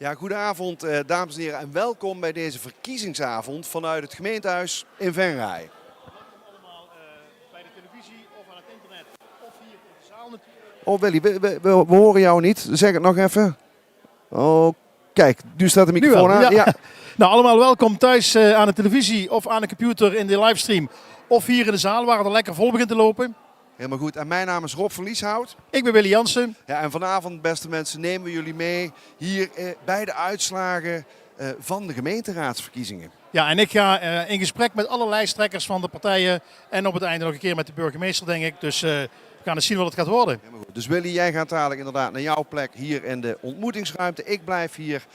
Ja, goedenavond dames en heren en welkom bij deze verkiezingsavond vanuit het gemeentehuis in Venray. Welkom allemaal bij de televisie of aan het internet of hier in de zaal natuurlijk. Oh Willy, we horen jou niet. Zeg het nog even. Oh, kijk, nu staat de microfoon aan. Ja. Nou, allemaal welkom thuis aan de televisie of aan de computer in de livestream. Of hier in de zaal waar het al lekker vol begint te lopen. Helemaal goed. En mijn naam is Rob van Lieshout. Ik ben Willy Jansen. Ja, en vanavond, beste mensen, nemen we jullie mee hier bij de uitslagen van de gemeenteraadsverkiezingen. Ja, en ik ga in gesprek met alle lijsttrekkers van de partijen. En op het einde nog een keer met de burgemeester, denk ik. Dus we gaan eens zien wat het gaat worden. Helemaal goed. Dus Willy, jij gaat dadelijk inderdaad naar jouw plek hier in de ontmoetingsruimte. Ik blijf hier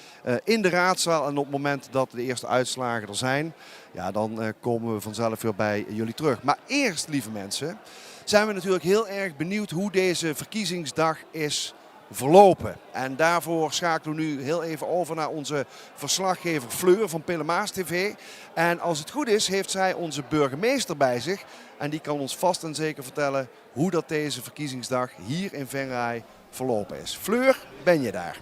in de raadzaal. En op het moment dat de eerste uitslagen er zijn, ja, dan komen we vanzelf weer bij jullie terug. Maar eerst, lieve mensen, zijn we natuurlijk heel erg benieuwd hoe deze verkiezingsdag is verlopen. En daarvoor schakelen we nu heel even over naar onze verslaggever Fleur van Pillemaas TV. En als het goed is, heeft zij onze burgemeester bij zich. En die kan ons vast en zeker vertellen hoe dat deze verkiezingsdag hier in Venray verlopen is. Fleur, ben je daar?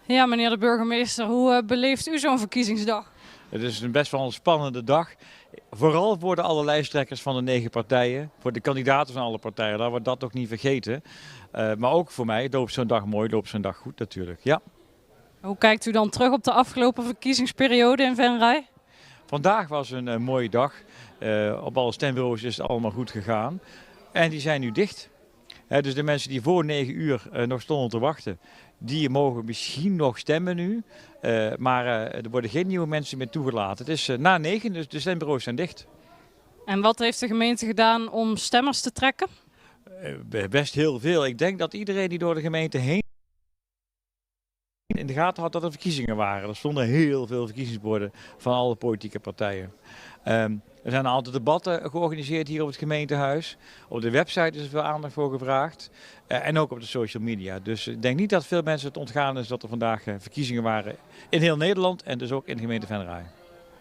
Ja, meneer de burgemeester, hoe beleeft u zo'n verkiezingsdag? Het is best wel een spannende dag. Vooral voor de alle lijsttrekkers van de 9 partijen. Voor de kandidaten van alle partijen, laten we dat ook niet vergeten. Maar ook voor mij loopt zo'n dag mooi, loopt zo'n dag goed natuurlijk. Ja. Hoe kijkt u dan terug op de afgelopen verkiezingsperiode in Venray? Vandaag was een mooie dag. Op alle stembureaus is het allemaal goed gegaan. En die zijn nu dicht. Dus de mensen die voor 9 uur nog stonden te wachten, die mogen misschien nog stemmen nu. Maar er worden geen nieuwe mensen meer toegelaten. Het is na 9, dus de stembureaus zijn dicht. En wat heeft de gemeente gedaan om stemmers te trekken? Best heel veel. Ik denk dat iedereen die door de gemeente heen in de gaten had dat er verkiezingen waren. Er stonden heel veel verkiezingsborden van alle politieke partijen. Er zijn een aantal debatten georganiseerd hier op het gemeentehuis. Op de website is er veel aandacht voor gevraagd. En ook op de social media. Dus ik denk niet dat veel mensen het ontgaan is dat er vandaag verkiezingen waren in heel Nederland en dus ook in de gemeente Venray.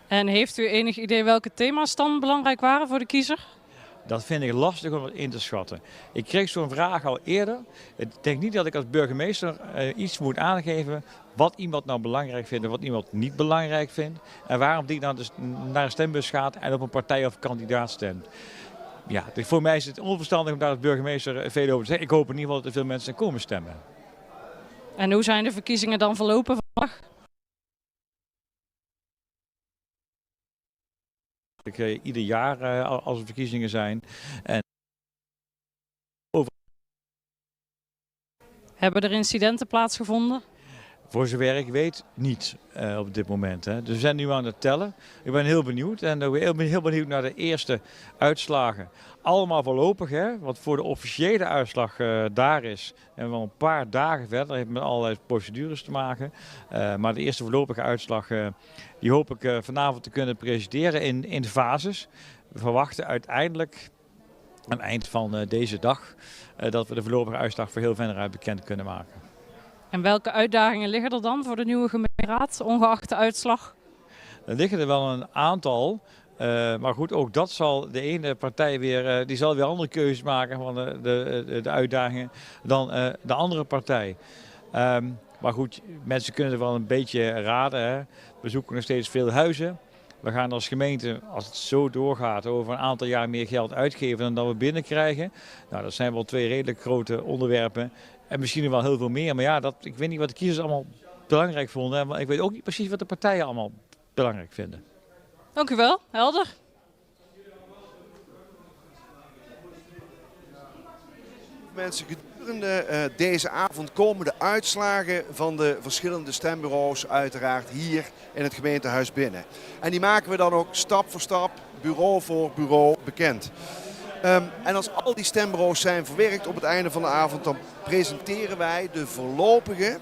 En heeft u enig idee welke thema's dan belangrijk waren voor de kiezer? Dat vind ik lastig om in te schatten. Ik kreeg zo'n vraag al eerder. Ik denk niet dat ik als burgemeester iets moet aangeven wat iemand nou belangrijk vindt en wat iemand niet belangrijk vindt. En waarom die dan dus naar een stembus gaat en op een partij of kandidaat stemt. Ja, dus voor mij is het onverstandig om daar als burgemeester veel over te zeggen. Ik hoop in ieder geval dat er veel mensen komen stemmen. En hoe zijn de verkiezingen dan verlopen vandaag? Ieder jaar als er verkiezingen zijn. En Hebben er incidenten plaatsgevonden? voor zover ik weet niet op dit moment. Hè. Dus we zijn nu aan het tellen. Ik ben heel benieuwd en ik ben heel benieuwd naar de eerste uitslagen. Allemaal voorlopig, hè, wat voor de officiële uitslag daar is. En wel een paar dagen verder, dat heeft met allerlei procedures te maken. Maar de eerste voorlopige uitslag, die hoop ik vanavond te kunnen presenteren in fases. We verwachten uiteindelijk aan het eind van deze dag dat we de voorlopige uitslag voor heel Venray bekend kunnen maken. En welke uitdagingen liggen er dan voor de nieuwe gemeenteraad, ongeacht de uitslag? Er liggen er wel een aantal. Maar goed, ook dat zal de ene partij weer, die zal weer andere keuzes maken van de uitdagingen dan de andere partij. Maar goed, mensen kunnen er wel een beetje raden. Hè. We zoeken nog steeds veel huizen. We gaan als gemeente, als het zo doorgaat, over een aantal jaar meer geld uitgeven dan dat we binnenkrijgen. Nou, dat zijn wel 2 redelijk grote onderwerpen. En misschien nog wel heel veel meer. Maar ja, ik weet niet wat de kiezers allemaal belangrijk vonden. Maar ik weet ook niet precies wat de partijen allemaal belangrijk vinden. Dank u wel, helder. Mensen, gedurende deze avond komen de uitslagen van de verschillende stembureaus uiteraard hier in het gemeentehuis binnen. En die maken we dan ook stap voor stap, bureau voor bureau bekend. En als al die stembureaus zijn verwerkt op het einde van de avond, dan presenteren wij de voorlopige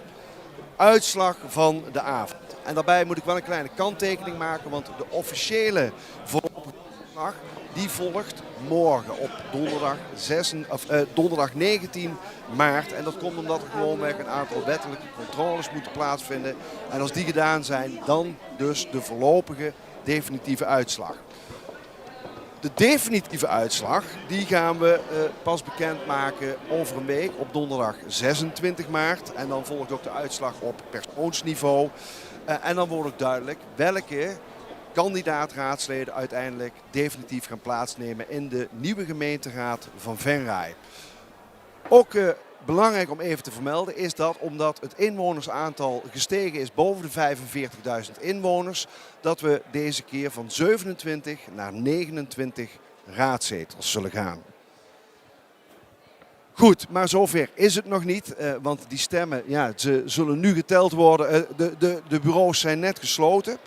uitslag van de avond. En daarbij moet ik wel een kleine kanttekening maken, want de officiële voorlopige uitslag die volgt morgen op donderdag 19 maart. En dat komt omdat er gewoonweg een aantal wettelijke controles moeten plaatsvinden. En als die gedaan zijn, dan dus de voorlopige definitieve uitslag. De definitieve uitslag die gaan we pas bekendmaken over een week op donderdag 26 maart. En dan volgt ook de uitslag op persoonsniveau. En dan wordt ook duidelijk welke kandidaat-raadsleden uiteindelijk definitief gaan plaatsnemen in de nieuwe gemeenteraad van Venray. Ook belangrijk om even te vermelden is dat omdat het inwonersaantal gestegen is boven de 45.000 inwoners, dat we deze keer van 27 naar 29 raadzetels zullen gaan. Goed, maar zover is het nog niet, want die stemmen ja, ze zullen nu geteld worden. De bureaus zijn net gesloten.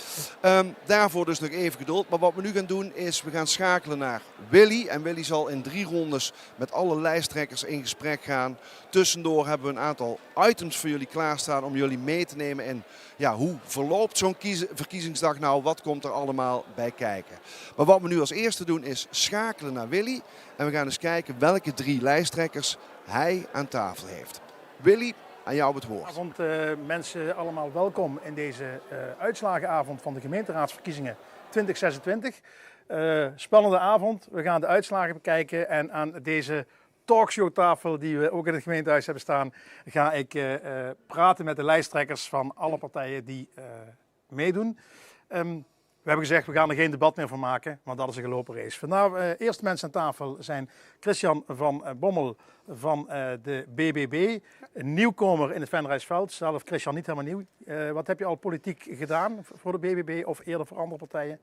Daarvoor dus nog even geduld. Maar wat we nu gaan doen is, we gaan schakelen naar Willy. En Willy zal in 3 rondes met alle lijsttrekkers in gesprek gaan. Tussendoor hebben we een aantal items voor jullie klaarstaan om jullie mee te nemen in ja, hoe verloopt zo'n verkiezingsdag nou, wat komt er allemaal bij kijken. Maar wat we nu als eerste doen is schakelen naar Willy. En we gaan eens kijken welke 3 lijsttrekkers hij aan tafel heeft. Willy, aan jou het woord. Goedenavond mensen, allemaal welkom in deze uitslagenavond van de gemeenteraadsverkiezingen 2026. Spannende avond, we gaan de uitslagen bekijken en aan deze talkshowtafel die we ook in het gemeentehuis hebben staan, ga ik praten met de lijsttrekkers van alle partijen die meedoen. We hebben gezegd, we gaan er geen debat meer van maken, want dat is een gelopen race. Vandaag eerste mensen aan tafel zijn Christian van Bommel van de BBB, een nieuwkomer in het Venraysveld. Zelf Christian niet helemaal nieuw. Wat heb je al politiek gedaan voor de BBB of eerder voor andere partijen?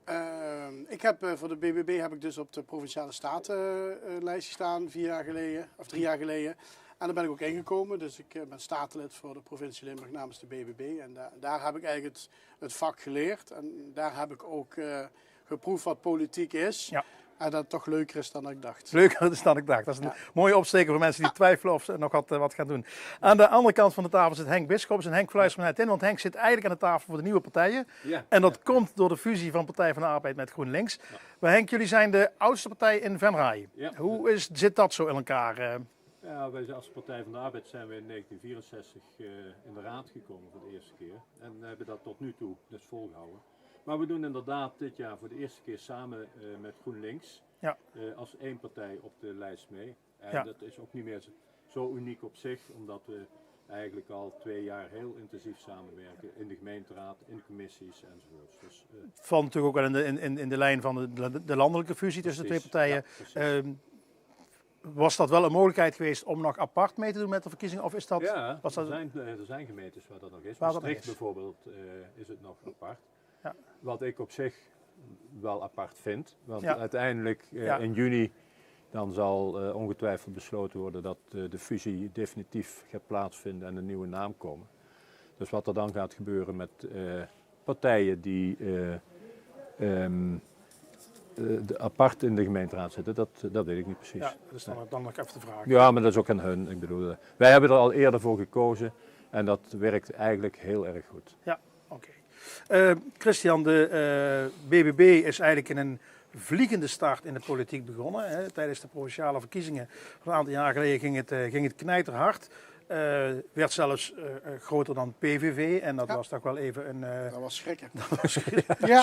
Ik heb voor de BBB heb ik dus op de Provinciale Statenlijst gestaan 4 jaar geleden, of 3 jaar geleden. En daar ben ik ook ingekomen, dus ik ben statenlid voor de provincie Limburg namens de BBB. En daar heb ik eigenlijk het vak geleerd. En daar heb ik ook geproefd wat politiek is. Ja. En dat het toch leuker is dan ik dacht. Leuker is dan ik dacht. Dat is een mooie opsteker voor mensen die twijfelen of ze nog wat gaan doen. Aan de andere kant van de tafel zit Henk Bisschops. En Henk fluistert me net in, want Henk zit eigenlijk aan de tafel voor de nieuwe partijen. Ja. En dat komt door de fusie van Partij van de Arbeid met GroenLinks. Ja. Maar Henk, jullie zijn de oudste partij in Venray. Ja. Hoe zit dat zo in elkaar? Ja, wij als Partij van de Arbeid zijn we in 1964 in de raad gekomen voor de eerste keer. En hebben dat tot nu toe dus volgehouden. Maar we doen inderdaad dit jaar voor de eerste keer samen met GroenLinks als één partij op de lijst mee. En dat is ook niet meer zo uniek op zich, omdat we eigenlijk al 2 jaar heel intensief samenwerken in de gemeenteraad, in de commissies enzovoort. Dus, valt natuurlijk ook wel in de lijn van de landelijke fusie tussen de 2 partijen. Ja, was dat wel een mogelijkheid geweest om nog apart mee te doen met de verkiezingen? Of is dat, ja, er zijn gemeentes waar dat nog is. Maastricht bijvoorbeeld is het nog apart. Ja. Wat ik op zich wel apart vind. Want uiteindelijk in juni dan zal ongetwijfeld besloten worden dat de fusie definitief gaat plaatsvinden en een nieuwe naam komen. Dus wat er dan gaat gebeuren met partijen die apart in de gemeenteraad zitten, dat weet ik niet precies. Ja, dat is dan nog even de vraag. Ja, maar dat is ook aan hun. Ik bedoel, wij hebben er al eerder voor gekozen en dat werkt eigenlijk heel erg goed. Ja, oké. Christian, de BBB is eigenlijk in een vliegende start in de politiek begonnen. Hè. Tijdens de provinciale verkiezingen van een aantal jaar geleden ging het knijterhard. Werd zelfs groter dan PVV en dat was toch wel even een... dat was schrikken. Dat was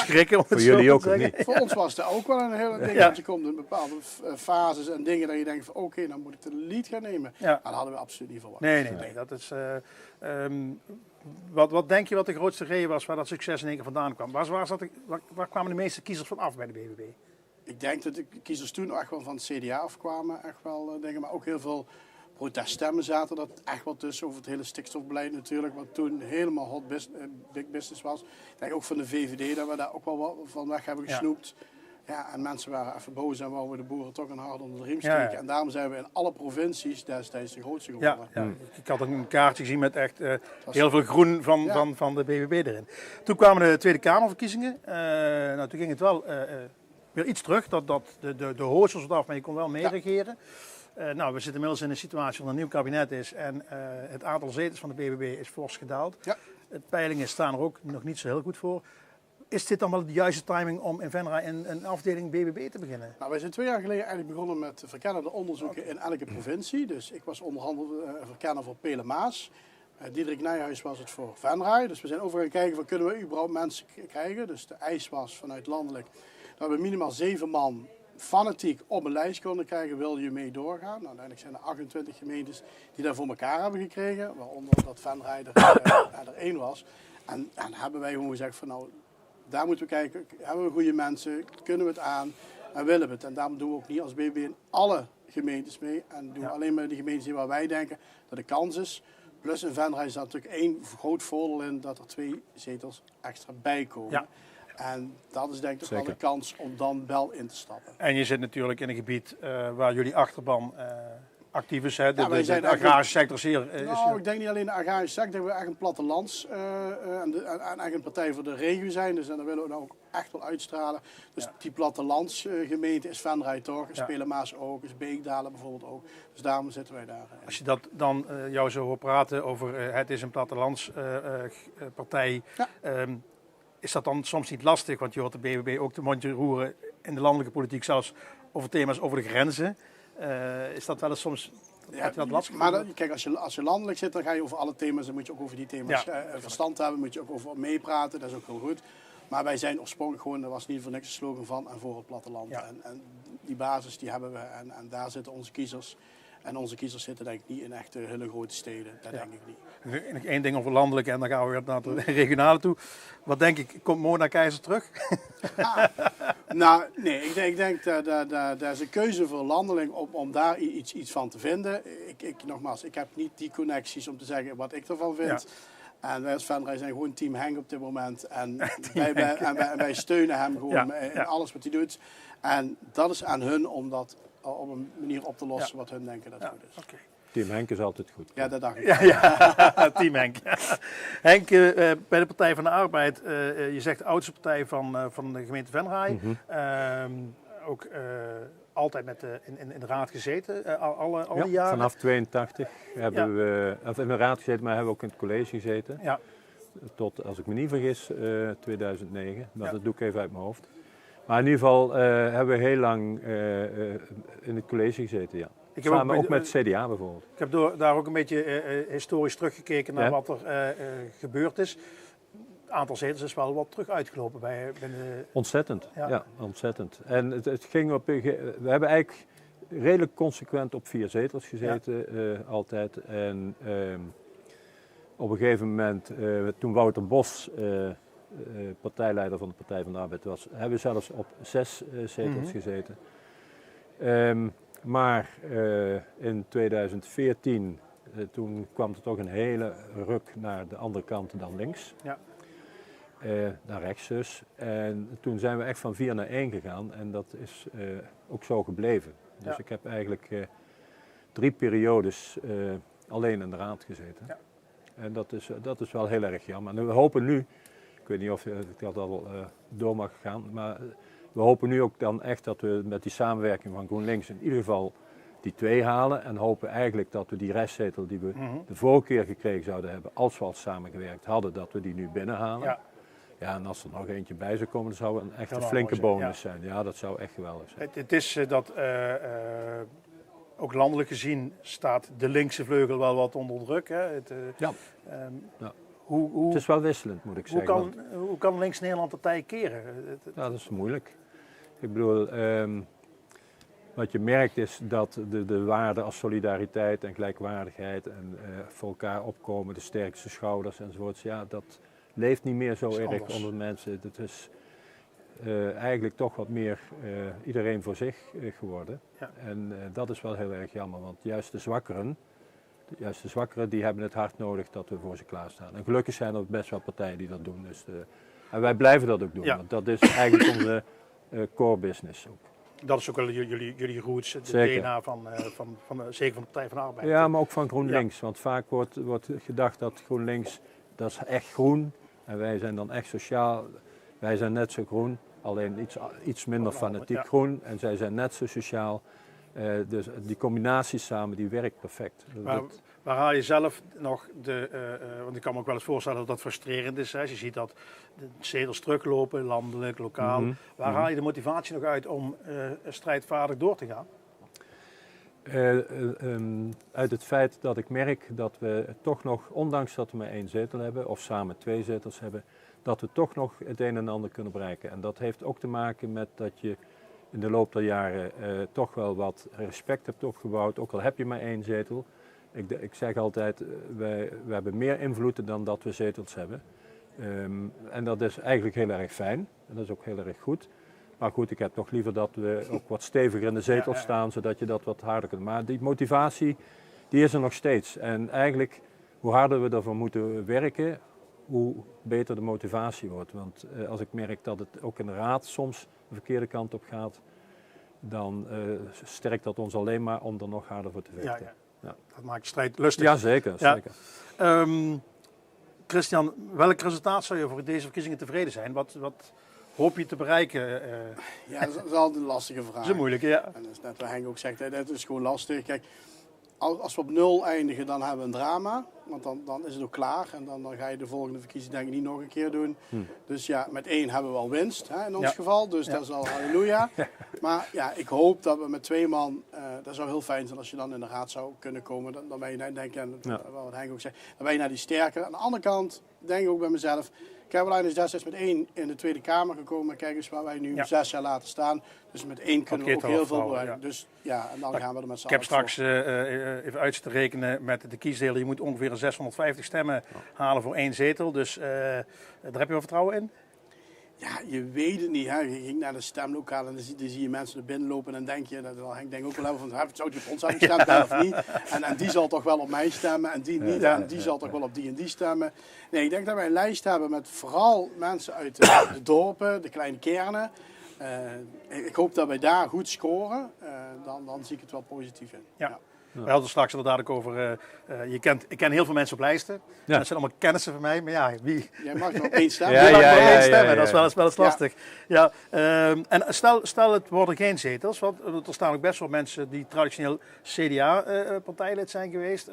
schrikken. Voor jullie ook of niet? Voor ons was het ook wel een hele ding. Want je komt in bepaalde fases en dingen dat je denkt van oké, dan moet ik de lead gaan nemen. Ja. Maar dat hadden we absoluut niet verwacht. Nee, dat is... Wat denk je wat de grootste reden was waar dat succes in één keer vandaan kwam? Waar kwamen de meeste kiezers van af bij de BBB? Ik denk dat de kiezers toen echt wel van het CDA afkwamen. Echt wel dingen, maar ook heel veel proteststemmen zaten dat echt wel tussen over het hele stikstofbeleid natuurlijk. Wat toen helemaal big business was. Ik denk ook van de VVD dat we daar ook wel wat van weg hebben gesnoept. Ja, en mensen waren even boos en wouden we de boeren toch een hard onder de riem steken. Ja. En daarom zijn we in alle provincies destijds de grootste geworden. Ja. Ik had een kaartje gezien met echt heel veel groen van de BBB erin. Toen kwamen de Tweede Kamerverkiezingen. Toen ging het wel weer iets terug. De hoogste was af, maar je kon wel meeregeren. We zitten inmiddels in een situatie waar een nieuw kabinet is en het aantal zetels van de BBB is fors gedaald. Ja. De peilingen staan er ook nog niet zo heel goed voor. Is dit dan wel de juiste timing om in Venray een afdeling BBB te beginnen? Nou, wij zijn 2 jaar geleden eigenlijk begonnen met verkennende onderzoeken in elke provincie. Dus ik was verkenner voor Pelemaas. Diederik Nijhuis was het voor Venray. Dus we zijn overal gaan kijken van kunnen we überhaupt mensen krijgen. Dus de eis was vanuit landelijk dat we minimaal 7 man fanatiek op een lijst konden krijgen, wil je mee doorgaan. Nou, uiteindelijk zijn er 28 gemeentes die dat voor elkaar hebben gekregen, waaronder dat Venray er één was. En hebben wij gewoon gezegd van nou, daar moeten we kijken, hebben we goede mensen, kunnen we het aan en willen we het. En daarom doen we ook niet als BBB in alle gemeentes mee en doen we alleen maar de gemeentes waar wij denken dat de kans is. Plus in Venray is dat natuurlijk één groot voordeel in dat er 2 zetels extra bij komen. Ja. En dat is denk ik wel de kans om dan wel in te stappen. En je zit natuurlijk in een gebied waar jullie achterban actief is. Hè? De agrarische sector is hier. Ik denk niet alleen de agrarische sector, dat we echt een plattelands en echt een partij voor de regio zijn. Dus en daar willen we nou ook echt wel uitstralen. Dus die plattelandsgemeente is Venray toch, is Spelemaas ook, is Beekdalen bijvoorbeeld ook. Dus daarom zitten wij daar. Als je dat dan jou zo hoort praten over het is een plattelandspartij. Is dat dan soms niet lastig? Want je hoort de BBB ook de mondje roeren in de landelijke politiek, zelfs over thema's over de grenzen. Is dat wel eens soms lastig? Maar kijk, als je landelijk zit, dan ga je over alle thema's, dan moet je ook over die thema's verstand hebben, moet je ook over meepraten, dat is ook heel goed. Maar wij zijn oorspronkelijk gewoon, er was niet voor niks een slogan van en voor het platteland. Ja. En die basis die hebben we en daar zitten onze kiezers. En onze kiezers zitten denk ik niet in echt hele grote steden, dat denk ik niet. Nog één ding over landelijk en dan gaan we weer naar de regionale toe. Wat denk ik, komt Mona Keizer terug? Nou, nee, ik denk dat is een keuze voor landelijk om daar iets van te vinden. Nogmaals, ik heb niet die connecties om te zeggen wat ik ervan vind. Ja. En wij als Venray zijn gewoon team Henk op dit moment. En wij steunen hem gewoon in alles wat hij doet. En dat is aan hun om dat op een manier op te lossen wat hun denken dat goed is. Okay. Team Henk is altijd goed. Ja, dat dacht ik. Team Henk. Henk, bij de Partij van de Arbeid, je zegt de oudste partij van de gemeente Venray. Ook altijd in de raad gezeten, alle jaren. Vanaf 82 hebben we in de raad gezeten, maar hebben we ook in het college gezeten. Ja. Tot, als ik me niet vergis, 2009. Dat doe ik even uit mijn hoofd. Maar in ieder geval hebben we heel lang in het college gezeten, ja. Samen ook met het CDA bijvoorbeeld. Ik heb daar ook een beetje historisch teruggekeken naar wat er gebeurd is. Het aantal zetels is wel wat terug uitgelopen bij de... Ontzettend, ja ontzettend. En het ging we hebben eigenlijk redelijk consequent op 4 zetels gezeten, altijd. En op een gegeven moment, toen Wouter Bos partijleider van de Partij van de Arbeid was, hebben we zelfs op 6 zetels gezeten. Maar in 2014, toen kwam er toch een hele ruk naar de andere kant dan links. Ja. Naar rechts dus. En toen zijn we echt van 4 naar 1 gegaan en dat is ook zo gebleven. Dus ik heb eigenlijk 3 periodes alleen in de raad gezeten. Ja. En dat is wel heel erg jammer. En we hopen nu, ik weet niet of ik dat al door mag gaan, maar we hopen nu ook dan echt dat we met die samenwerking van GroenLinks in ieder geval die 2 halen. En hopen eigenlijk dat we die restzetel die we de vorige keer gekregen zouden hebben, als we al samengewerkt hadden, dat we die nu binnenhalen. Ja. Ja, en als er nog eentje bij zou komen, dan zou het echt een flinke bonus zijn. Ja, dat zou echt geweldig zijn. Het is dat ook landelijk gezien staat de linkse vleugel wel wat onder druk. Hè? Het is wel wisselend, moet ik zeggen. Hoe kan links Nederland de tij keren? Ja, dat is moeilijk. Ik bedoel, wat je merkt is dat de waarden als solidariteit en gelijkwaardigheid en voor elkaar opkomen, de sterkste schouders enzovoorts, ja, dat leeft niet meer zo erg onder mensen. Het is eigenlijk toch wat meer iedereen voor zich geworden. Ja. En dat is wel heel erg jammer, want juist de zwakkeren die hebben het hard nodig dat we voor ze klaarstaan. En gelukkig zijn er best wel partijen die dat doen. Dus, en wij blijven dat ook doen, want dat is eigenlijk onze core business ook. Dat is ook wel jullie roots, de DNA zeker van de Partij van de Arbeid. Ja, maar ook van GroenLinks. Want vaak wordt gedacht dat GroenLinks, dat is echt groen. En wij zijn dan echt sociaal. Wij zijn net zo groen, alleen iets minder fanatiek groen. En zij zijn net zo sociaal. Dus die combinatie samen, die werkt perfect. Waar haal je zelf nog want ik kan me ook wel eens voorstellen dat dat frustrerend is. Hè? Als je ziet dat de zetels teruglopen, landelijk, lokaal. Waar haal je de motivatie nog uit om strijdvaardig door te gaan? Uit het feit dat ik merk dat we toch nog, ondanks dat we maar 1 zetel hebben, of samen 2 zetels hebben, dat we toch nog het een en ander kunnen bereiken. En dat heeft ook te maken met dat je in de loop der jaren toch wel wat respect hebt opgebouwd, ook al heb je maar 1 zetel. Ik zeg altijd, we hebben meer invloed dan dat we zetels hebben. En dat is eigenlijk heel erg fijn en dat is ook heel erg goed. Maar goed, ik heb toch liever dat we ook wat steviger in de zetel staan, zodat je dat wat harder kunt. Maar die motivatie, die is er nog steeds. En eigenlijk, hoe harder we ervoor moeten werken, hoe beter de motivatie wordt. Want als ik merk dat het ook in de raad soms de verkeerde kant op gaat, dan sterkt dat ons alleen maar om er nog harder voor te vechten. Ja. Dat maakt de strijd lustig. Ja, zeker. Ja. Zeker. Christian, welk resultaat zou je voor deze verkiezingen tevreden zijn? Wat hoop je te bereiken? Ja, dat is altijd een lastige vraag. Dat is een moeilijke, ja. En dat is net wat Henk ook zegt, dat is gewoon lastig. Kijk, als we op 0 eindigen, dan hebben we een drama. Want dan is het ook klaar. En dan ga je de volgende verkiezing denk ik niet nog een keer doen. Dus ja, met 1 hebben we al winst in ons geval. Dus dat is al halleluja. Maar ja, ik hoop dat we met 2 man, dat zou heel fijn zijn als je dan in de raad zou kunnen komen. Dan ben je, denk ik, wat Henk ook zegt, dan ben je naar die sterker. Aan de andere kant denk ik ook bij mezelf, Caroline is destijds met 1 in de Tweede Kamer gekomen. Kijk eens waar wij nu 6 jaar laten staan. Dus met 1 kunnen we ook heel veel bereiken. Dus ja, en dan gaan we er met z'n allen. Ik heb straks even uit te rekenen met de kiesdelen. Je moet ongeveer 650 stemmen halen voor 1 zetel. Dus daar heb je wel vertrouwen in? Ja, je weet het niet. Hè. Je ging naar de stemlokaal en dan zie je mensen er binnen lopen en dan denk je, ik denk ook wel even van, zou die op ons hebben gestemd of niet? En die zal toch wel op mij stemmen en die niet. En die zal toch wel op die en die stemmen. Nee, ik denk dat wij een lijst hebben met vooral mensen uit de dorpen, de kleine kernen. Ik hoop dat wij daar goed scoren. Dan zie ik het wel positief in. Ja. We hadden het straks inderdaad ook over, ik ken heel veel mensen op lijsten. Ja. Dat zijn allemaal kennissen van mij, maar ja, wie... Jij mag nog 1 stemmen. Stemmen, dat is wel eens lastig. Ja. En stel het worden geen zetels, want er staan ook best wel mensen die traditioneel CDA-partijlid zijn geweest.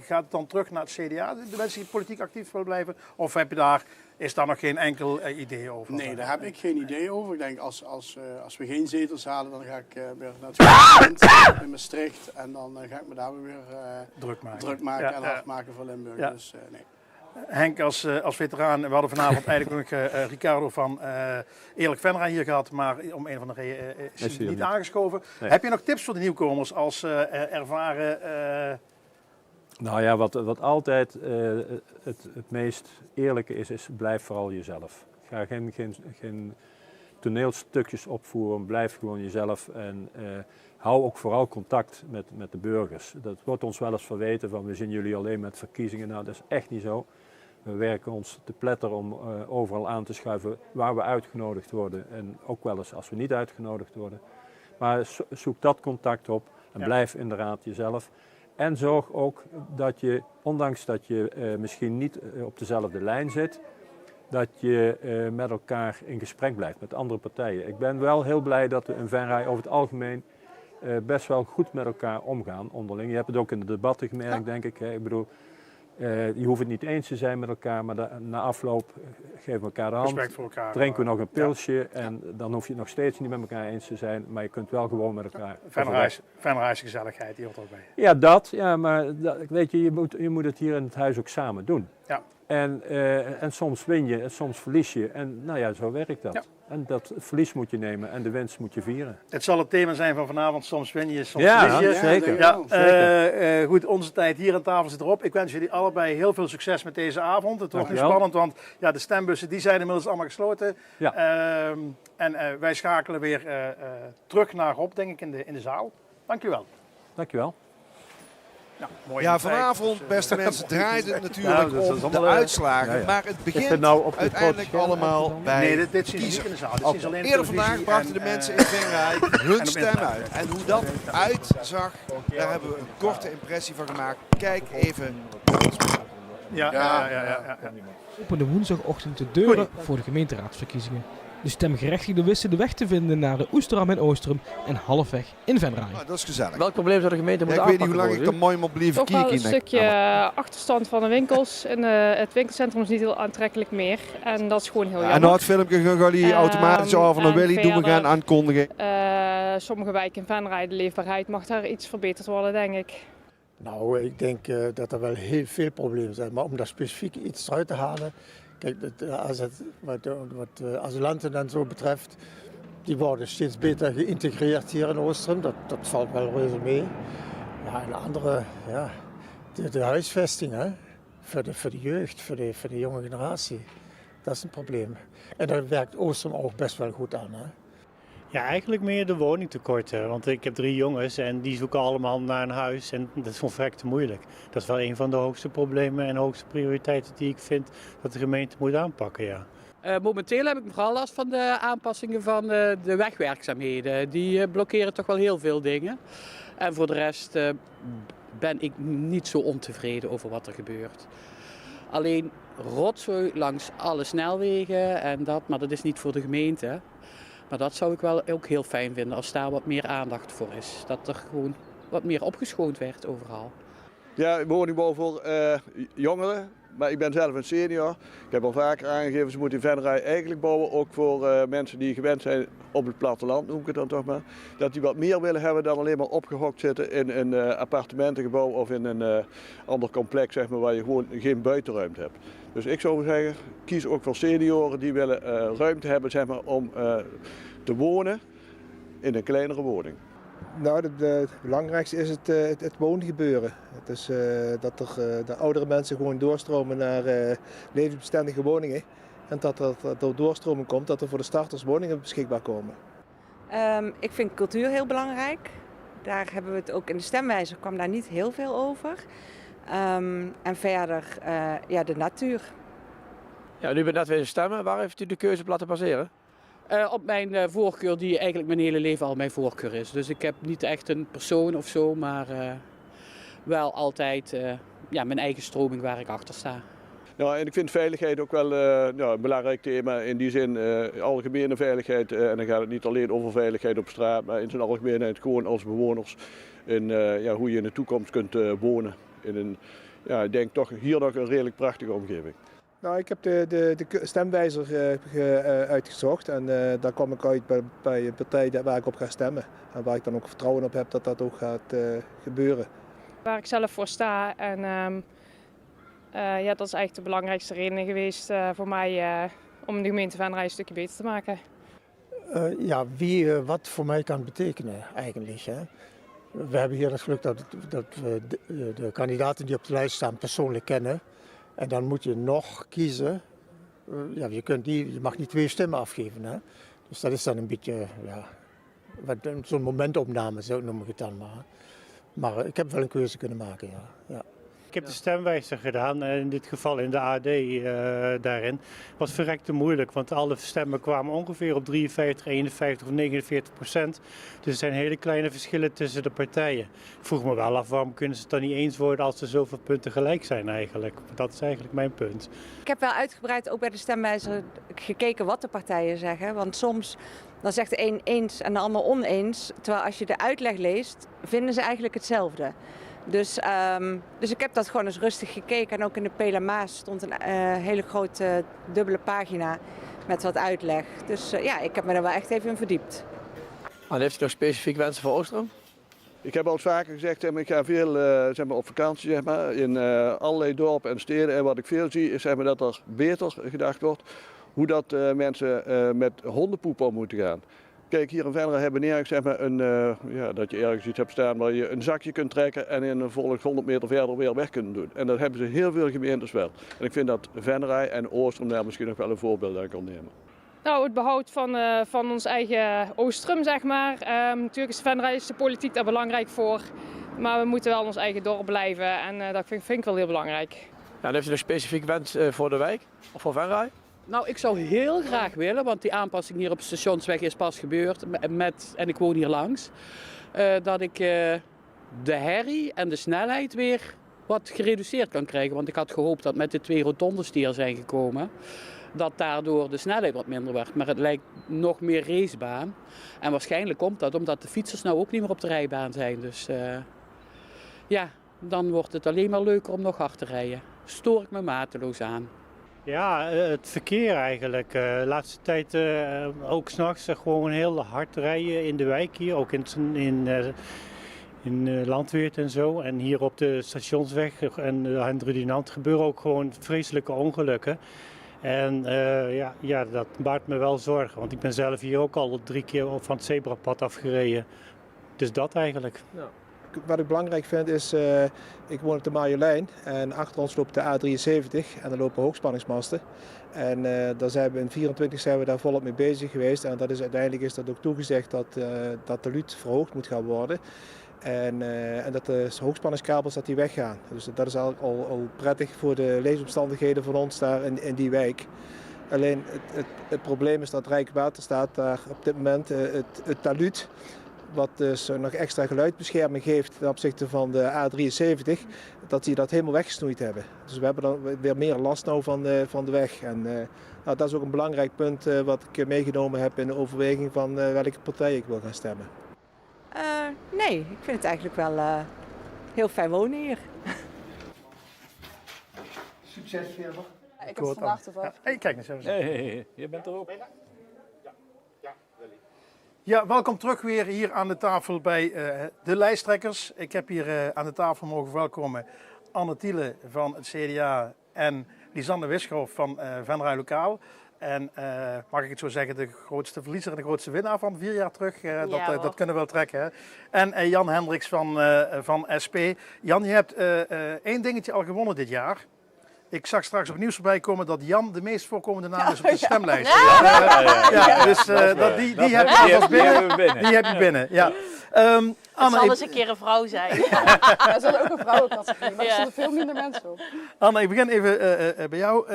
Gaat het dan terug naar het CDA, de mensen die politiek actief willen blijven? Of is daar nog geen enkel idee over? Nee, daar heb ik geen idee over. Ik denk als we geen zetels halen, dan ga ik weer naar het parlement in Maastricht. En dan ga ik me daar weer druk maken en hard maken voor Limburg. Ja. Dus nee. Henk, als veteraan, we hadden vanavond eigenlijk nog Ricardo van Eerlijk Venray hier gehad, maar om een van de redenen is hij niet aangeschoven. Nee. Heb je nog tips voor de nieuwkomers als ervaren... Nou ja, wat altijd het meest eerlijke is blijf vooral jezelf. Ga geen toneelstukjes opvoeren, blijf gewoon jezelf en hou ook vooral contact met de burgers. Dat wordt ons wel eens verweten van we zien jullie alleen met verkiezingen. Nou, dat is echt niet zo. We werken ons te pletter om overal aan te schuiven waar we uitgenodigd worden en ook wel eens als we niet uitgenodigd worden. Maar zoek dat contact op en blijf inderdaad jezelf. En zorg ook dat je, ondanks dat je misschien niet op dezelfde lijn zit, dat je met elkaar in gesprek blijft met andere partijen. Ik ben wel heel blij dat we in Venray over het algemeen best wel goed met elkaar omgaan onderling. Je hebt het ook in de debatten gemerkt, denk ik. Ik bedoel, je hoeft het niet eens te zijn met elkaar, maar na afloop geven we elkaar de hand. Respect voor elkaar. Drinken we nog een pilsje en dan hoef je het nog steeds niet met elkaar eens te zijn, maar je kunt wel gewoon met elkaar. Venray's gezelligheid, die hoort ook bij. Ja, dat. Ja, maar weet je, je moet het hier in het huis ook samen doen. Ja. En soms win je en soms verlies je. En nou ja, zo werkt dat. Ja. En dat verlies moet je nemen en de winst moet je vieren. Het zal het thema zijn van vanavond. Soms win je, soms verlies je. Zeker. Ja, goed, onze tijd hier aan tafel zit erop. Ik wens jullie allebei heel veel succes met deze avond. Het wordt nu spannend, want ja, de stembussen die zijn inmiddels allemaal gesloten. Ja. En wij schakelen weer terug naar Rob, denk ik, in de zaal. Dank u wel. Dank je wel. Ja, vanavond, beste mensen, draait het natuurlijk om de uitslagen. Maar het begint uiteindelijk allemaal bij dit zien ze niet in de zaal. Eerder vandaag brachten de mensen in Venray hun stem uit. En hoe dat uitzag, daar hebben we een korte impressie van gemaakt. Kijk even. Opende woensdagochtend de deuren voor de gemeenteraadsverkiezingen. De stemgerechtigden wisten de weg te vinden naar de Oesteram en Oosterum en halfweg in Venray. Nou, dat is gezellig. Welk probleem zou de gemeente moeten aanpakken? Ik weet niet hoe lang ik dan mooi moet blijven kijken. Toch wel een stukje achterstand van de winkels. En het winkelcentrum is niet heel aantrekkelijk meer. En dat is gewoon heel jammer. En nou het filmpje gaan jullie automatisch af van Willy doen we gaan aankondigen. Sommige wijken in Venray, de leefbaarheid mag daar iets verbeterd worden, denk ik. Nou, ik denk dat er wel heel veel problemen zijn. Maar om daar specifiek iets uit te halen. Kijk, als het wat asylanten dan zo betreft, Die worden steeds beter geïntegreerd hier in Oostrum. Dat valt wel reuze mee. Ja, en de andere, ja, de huisvesting, hè? Voor de jeugd, voor de jonge generatie. Dat is een probleem. En daar werkt Oostrum ook best wel goed aan. Hè? Ja, eigenlijk meer de woningtekorten. Want ik heb 3 jongens en die zoeken allemaal naar een huis. En dat is volstrekt te moeilijk. Dat is wel een van de hoogste problemen en hoogste prioriteiten die ik vind dat de gemeente moet aanpakken, ja. Momenteel heb ik vooral last van de aanpassingen van de wegwerkzaamheden. Die blokkeren toch wel heel veel dingen. En voor de rest ben ik niet zo ontevreden over wat er gebeurt. Alleen rotzooi langs alle snelwegen en dat, maar dat is niet voor de gemeente. Maar dat zou ik wel ook heel fijn vinden als daar wat meer aandacht voor is. Dat er gewoon wat meer opgeschoond werd overal. Ja, woningbouw voor jongeren, maar ik ben zelf een senior. Ik heb al vaker aangegeven, ze moeten in Venray eigenlijk bouwen, ook voor mensen die gewend zijn op het platteland, noem ik het dan toch maar. Dat die wat meer willen hebben dan alleen maar opgehokt zitten in een appartementengebouw of in een ander complex, zeg maar, waar je gewoon geen buitenruimte hebt. Dus ik zou zeggen, kies ook voor senioren die willen ruimte hebben, zeg maar, om te wonen in een kleinere woning. Nou, het belangrijkste is het woongebeuren. Het is dat de oudere mensen gewoon doorstromen naar levensbestendige woningen. En dat er door doorstroming komt, dat er voor de starters woningen beschikbaar komen. Ik vind cultuur heel belangrijk. Daar hebben we het ook in de stemwijzer, kwam daar niet heel veel over. En verder, ja, de natuur. Ja, u bent net weer stemmen. Waar heeft u de keuze op laten baseren? Op mijn voorkeur, die eigenlijk mijn hele leven al mijn voorkeur is. Dus ik heb niet echt een persoon of zo, maar wel altijd ja, mijn eigen stroming waar ik achter sta. Ja, en ik vind veiligheid ook wel een belangrijk thema. In die zin, algemene veiligheid. En dan gaat het niet alleen over veiligheid op straat, maar in zijn algemeenheid gewoon als bewoners. En ja, hoe je in de toekomst kunt wonen. In een, ja, ik denk toch hier nog een redelijk prachtige omgeving. Nou, ik heb de stemwijzer uitgezocht en daar kwam ik uit bij een partij waar ik op ga stemmen. En waar ik dan ook vertrouwen op heb dat dat ook gaat gebeuren. Waar ik zelf voor sta en ja, dat is eigenlijk de belangrijkste reden geweest voor mij om de gemeente Venray een stukje beter te maken. Ja, wie wat voor mij kan betekenen eigenlijk. Hè? We hebben hier het geluk dat we de kandidaten die op de lijst staan persoonlijk kennen. En dan moet je nog kiezen. Ja, je mag niet 2 stemmen afgeven. Hè? Dus dat is dan een beetje, ja, zo'n momentopname, zo noem ik het dan maar. Maar ik heb wel een keuze kunnen maken, ja. Ik heb de stemwijzer gedaan, in dit geval in de AD daarin. Het was verrekte moeilijk, want alle stemmen kwamen ongeveer op 53, 51 of 49%. Dus er zijn hele kleine verschillen tussen de partijen. Ik vroeg me wel af, waarom kunnen ze het dan niet eens worden als er zoveel punten gelijk zijn eigenlijk? Dat is eigenlijk mijn punt. Ik heb wel uitgebreid ook bij de stemwijzer gekeken wat de partijen zeggen. Want soms dan zegt de een eens en de ander oneens. Terwijl als je de uitleg leest, vinden ze eigenlijk hetzelfde. Dus ik heb dat gewoon eens rustig gekeken. En ook in de PLMA stond een hele grote dubbele pagina met wat uitleg. Dus ja, ik heb me daar wel echt even in verdiept. En heeft u nog specifiek wensen voor Oostrum? Ik heb al eens vaker gezegd, ik ga veel zeg maar, op vakantie zeg maar, in allerlei dorpen en steden. En wat ik veel zie is zeg maar, dat er beter gedacht wordt hoe dat mensen met hondenpoep om moeten gaan. Kijk, hier in Venray hebben we nergens zeg maar, ja, dat je ergens iets hebt staan waar je een zakje kunt trekken en in een volg 100 meter verder weer weg kunt doen. En dat hebben ze heel veel gemeentes wel. En ik vind dat Venray en Oostrum daar misschien nog wel een voorbeeld aan kan nemen. Nou, het behoud van ons eigen Oostrum, zeg maar. Natuurlijk is Venray de politiek daar belangrijk voor. Maar we moeten wel in ons eigen dorp blijven en dat vind ik wel heel belangrijk. Ja, en heeft u nog specifiek wens voor de wijk of voor Venray? Nou, ik zou heel graag willen, want die aanpassing hier op de Stationsweg is pas gebeurd en ik woon hier langs. Dat ik de herrie en de snelheid weer wat gereduceerd kan krijgen. Want ik had gehoopt dat met de 2 rotondes die er zijn gekomen, dat daardoor de snelheid wat minder werd. Maar het lijkt nog meer racebaan. En waarschijnlijk komt dat omdat de fietsers nou ook niet meer op de rijbaan zijn. Dus ja, dan wordt het alleen maar leuker om nog hard te rijden. Stoor ik me mateloos aan. Ja, het verkeer eigenlijk. De laatste tijd ook 's nachts gewoon heel hard rijden in de wijk hier. Ook in Landweert en zo. En hier op de Stationsweg en de Hendrik Dunant gebeuren ook gewoon vreselijke ongelukken. En dat baart me wel zorgen, want ik ben zelf hier ook al 3 keer van het zebrapad afgereden. Dus dat eigenlijk. Ja. Wat ik belangrijk vind is, ik woon op de Marjolein en achter ons loopt de A73 en er lopen hoogspanningsmasten. En daar zijn we in 2024 zijn we daar volop mee bezig geweest en uiteindelijk is dat ook toegezegd dat de luut verhoogd moet gaan worden. En dat de hoogspanningskabels die weggaan. Dus dat is al prettig voor de leefomstandigheden van ons daar in die wijk. Alleen het probleem is dat Rijkswaterstaat daar op dit moment het talud, wat dus nog extra geluidbescherming geeft ten opzichte van de A73, dat die dat helemaal weggesnoeid hebben. Dus we hebben dan weer meer last nou van de weg. En dat is ook een belangrijk punt wat ik meegenomen heb in de overweging van welke partij ik wil gaan stemmen. Nee, ik vind het eigenlijk wel heel fijn wonen hier. Succes verder. Ik heb het vandaag toevallig. Hey, kijk eens even. Hey, je bent er ook. Ja, welkom terug weer hier aan de tafel bij de lijsttrekkers. Ik heb hier aan de tafel mogen verwelkomen Anne Thiele van het CDA en Lisanne Wischhoff van Venray Lokaal. En mag ik het zo zeggen, de grootste verliezer en de grootste winnaar van 4 jaar terug. Dat kunnen we wel trekken. Hè? En Jan Hendricks van SP. Jan, je hebt 1 dingetje al gewonnen dit jaar. Ik zag straks op nieuws voorbij komen dat Jan de meest voorkomende naam is op de stemlijst. Dus die heb je alvast binnen. Die heb je binnen. Ja. Anne, zal eens een keer een vrouw zijn. Er zal ook een vrouwencategorie, maar er zullen veel minder mensen op. Anne, ik begin even bij jou.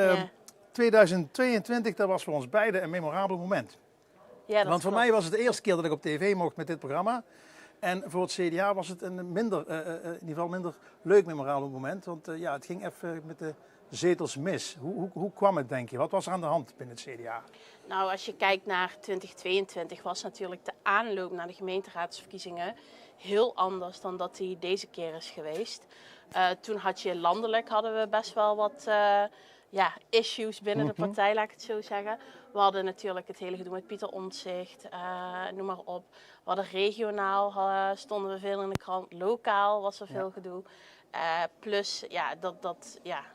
2022, dat was voor ons beiden een memorabel moment. Ja, want voor mij was het de eerste keer dat ik op tv mocht met dit programma. En voor het CDA was het een in ieder geval minder leuk memorabel moment. Want het ging even met de zetels mis. Hoe kwam het, denk je? Wat was er aan de hand binnen het CDA? Nou, als je kijkt naar 2022 was natuurlijk de aanloop naar de gemeenteraadsverkiezingen heel anders dan dat die deze keer is geweest. Toen hadden we best wel wat issues binnen de partij, laat ik het zo zeggen. We hadden natuurlijk het hele gedoe met Pieter Omtzigt, noem maar op. We hadden regionaal, stonden we veel in de krant. Lokaal was er veel gedoe. Plus,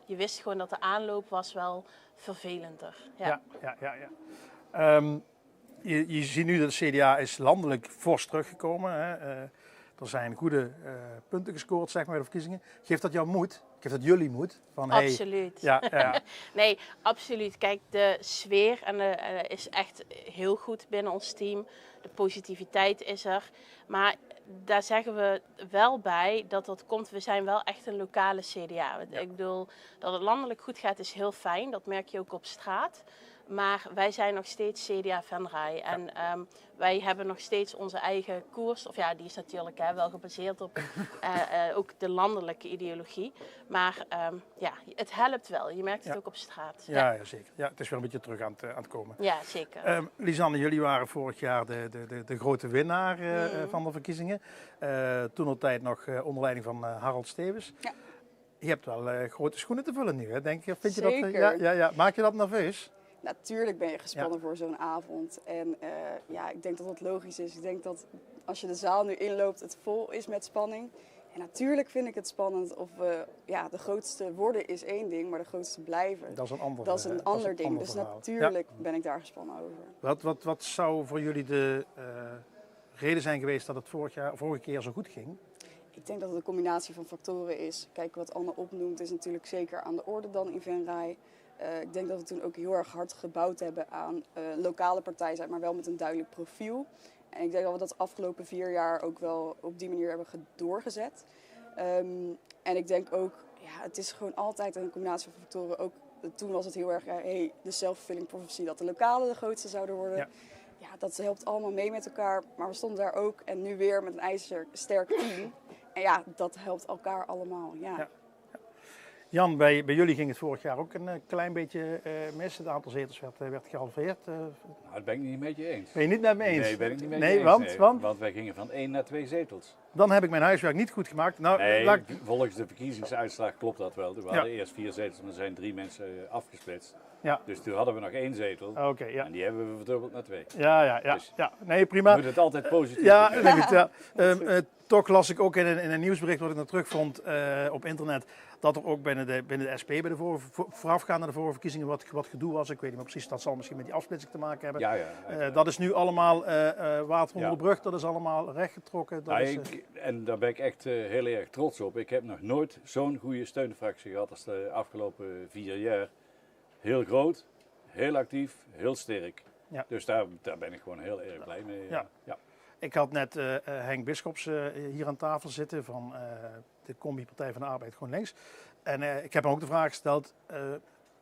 je wist gewoon dat de aanloop was wel vervelender. Ja. Je ziet nu dat het CDA is landelijk fors teruggekomen. Hè. Er zijn goede punten gescoord, zeg maar, bij de verkiezingen. Geeft dat jou moed? Geeft dat jullie moed? Van, absoluut. Ja. Nee, absoluut. Kijk, de sfeer is echt heel goed binnen ons team. De positiviteit is er. Maar daar zeggen we wel bij dat komt. We zijn wel echt een lokale CDA. Ja. Ik bedoel, dat het landelijk goed gaat is heel fijn. Dat merk je ook op straat. Maar wij zijn nog steeds CDA Venray. En wij hebben nog steeds onze eigen koers. Of ja, die is natuurlijk wel gebaseerd op ook de landelijke ideologie. Maar het helpt wel. Je merkt het ook op straat. Ja, zeker. Ja, het is wel een beetje terug aan het komen. Ja, zeker. Lisanne, jullie waren vorig jaar de grote winnaar van de verkiezingen. Toen op tijd nog onder leiding van Harold Stevens. Ja. Je hebt wel grote schoenen te vullen nu, hè, denk je? Vind je Zeker. Dat, maak je dat nerveus? Natuurlijk ben je gespannen voor zo'n avond. En ik denk dat dat logisch is. Ik denk dat als je de zaal nu inloopt, het vol is met spanning. En natuurlijk vind ik het spannend of we de grootste worden is één ding, maar de grootste blijven. Dat is een ander ding. Dus natuurlijk ben ik daar gespannen over. Wat zou voor jullie de reden zijn geweest dat het vorige keer zo goed ging? Ik denk dat het een combinatie van factoren is. Kijk, wat Anne opnoemt is natuurlijk zeker aan de orde dan in Venray. Ik denk dat we toen ook heel erg hard gebouwd hebben aan lokale partijen, maar wel met een duidelijk profiel. En ik denk dat we dat de afgelopen 4 jaar ook wel op die manier hebben doorgezet. En ik denk ook, het is gewoon altijd een combinatie van factoren. Ook toen was het heel erg de self-fulfilling prophecy dat de lokale de grootste zouden worden. Ja, dat helpt allemaal mee met elkaar. Maar we stonden daar ook en nu weer met een ijzersterk team. En dat helpt elkaar allemaal. Ja. Jan, bij jullie ging het vorig jaar ook een klein beetje mis. Het aantal zetels werd gehalveerd. Nou, dat ben ik niet met je eens. Ben je niet met me eens? Nee, ben ik niet met je eens. Want wij gingen van 1 naar 2 zetels. Dan heb ik mijn huiswerk niet goed gemaakt. Nou, volgens de verkiezingsuitslag klopt dat wel. We hadden eerst 4 zetels, maar er zijn 3 mensen afgesplitst. Ja. Dus toen hadden we nog 1 zetel. Oké, ja. En die hebben we verdubbeld naar 2. Ja. Dus Nee, prima. je moet het altijd positief Ja, doen. denk het, ja. Toch las ik ook in een nieuwsbericht wat ik nog terugvond op internet, dat er ook binnen de SP bij de voorafgaand aan de voorverkiezingen wat gedoe was. Ik weet niet meer precies, dat zal misschien met die afsplitsing te maken hebben. Ja. Dat is nu allemaal water onder de brug, dat is allemaal rechtgetrokken. En daar ben ik echt heel erg trots op. Ik heb nog nooit zo'n goede steunfractie gehad als de afgelopen 4 jaar. Heel groot, heel actief, heel sterk. Ja. Dus daar ben ik gewoon heel erg blij mee. Ja. Ik had net Henk Bisschops hier aan tafel zitten van de Combi-Partij van de Arbeid GroenLinks. En ik heb hem ook de vraag gesteld,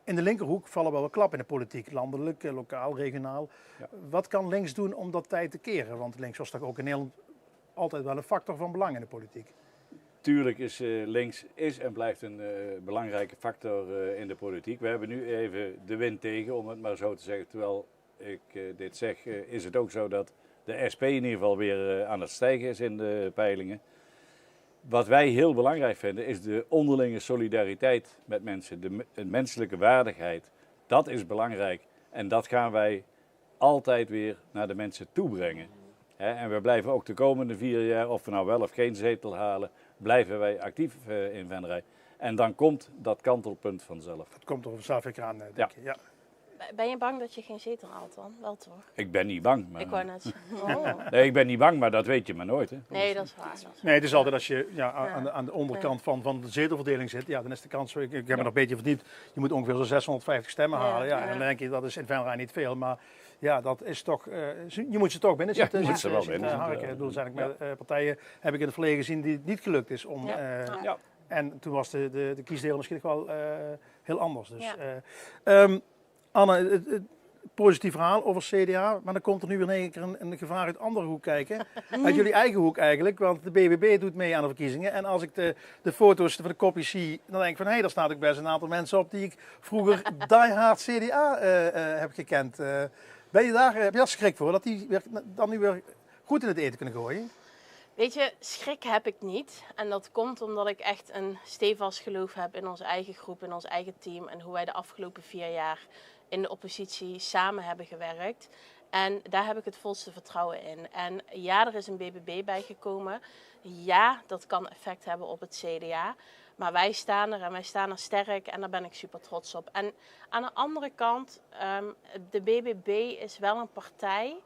in de linkerhoek vallen wel wat klappen in de politiek, landelijk, lokaal, regionaal. Ja. Wat kan links doen om dat tijd te keren? Want links was toch ook in Nederland altijd wel een factor van belang in de politiek. Tuurlijk is links en blijft een belangrijke factor in de politiek. We hebben nu even de wind tegen, om het maar zo te zeggen. Terwijl ik dit zeg, is het ook zo dat de SP in ieder geval weer aan het stijgen is in de peilingen. Wat wij heel belangrijk vinden is de onderlinge solidariteit met mensen, de menselijke waardigheid. Dat is belangrijk en dat gaan wij altijd weer naar de mensen toe brengen. En we blijven ook de komende 4 jaar, of we nou wel of geen zetel halen, blijven wij actief in Venray. En dan komt dat kantelpunt vanzelf. Dat komt er vanzelf weer aan, denk je. Ja. Ben je bang dat je geen zetel haalt dan? Wel toch? Ik ben niet bang. Maar... Ik wou net zeggen. Oh. Nee, ik ben niet bang, maar dat weet je maar nooit. Hè? Nee, dat is waar. Nee, het is altijd als je aan de onderkant van de zetelverdeling zit, ja, dan is de kans, ik heb me nog een beetje verdiept, je moet ongeveer zo'n 650 stemmen halen. Ja, en dan denk je, dat is in Venray niet veel, maar ja, dat is toch, je moet ze toch binnen zitten. Ja, je moet ze wel binnen zitten. Ik bedoel, met partijen heb ik in het verleden gezien die het niet gelukt is om... En toen was de kiesdeel misschien nog wel heel anders. Dus, Anne, het positief verhaal over CDA, maar dan komt er nu weer in één keer een gevaar uit andere hoek kijken. Uit jullie eigen hoek eigenlijk, want de BBB doet mee aan de verkiezingen. En als ik de foto's van de kopjes zie, dan denk ik van, hé, daar staat ook best een aantal mensen op die ik vroeger diehard CDA heb gekend. Ben je daar, heb je daar schrik voor, dat die dan nu weer goed in het eten kunnen gooien? Weet je, schrik heb ik niet. En dat komt omdat ik echt een stevast geloof heb in onze eigen groep, in ons eigen team. En hoe wij de afgelopen 4 jaar in de oppositie samen hebben gewerkt. En daar heb ik het volste vertrouwen in. En ja, er is een BBB bijgekomen. Ja, dat kan effect hebben op het CDA. Maar wij staan er en wij staan er sterk en daar ben ik super trots op. En aan de andere kant, de BBB is wel een partij...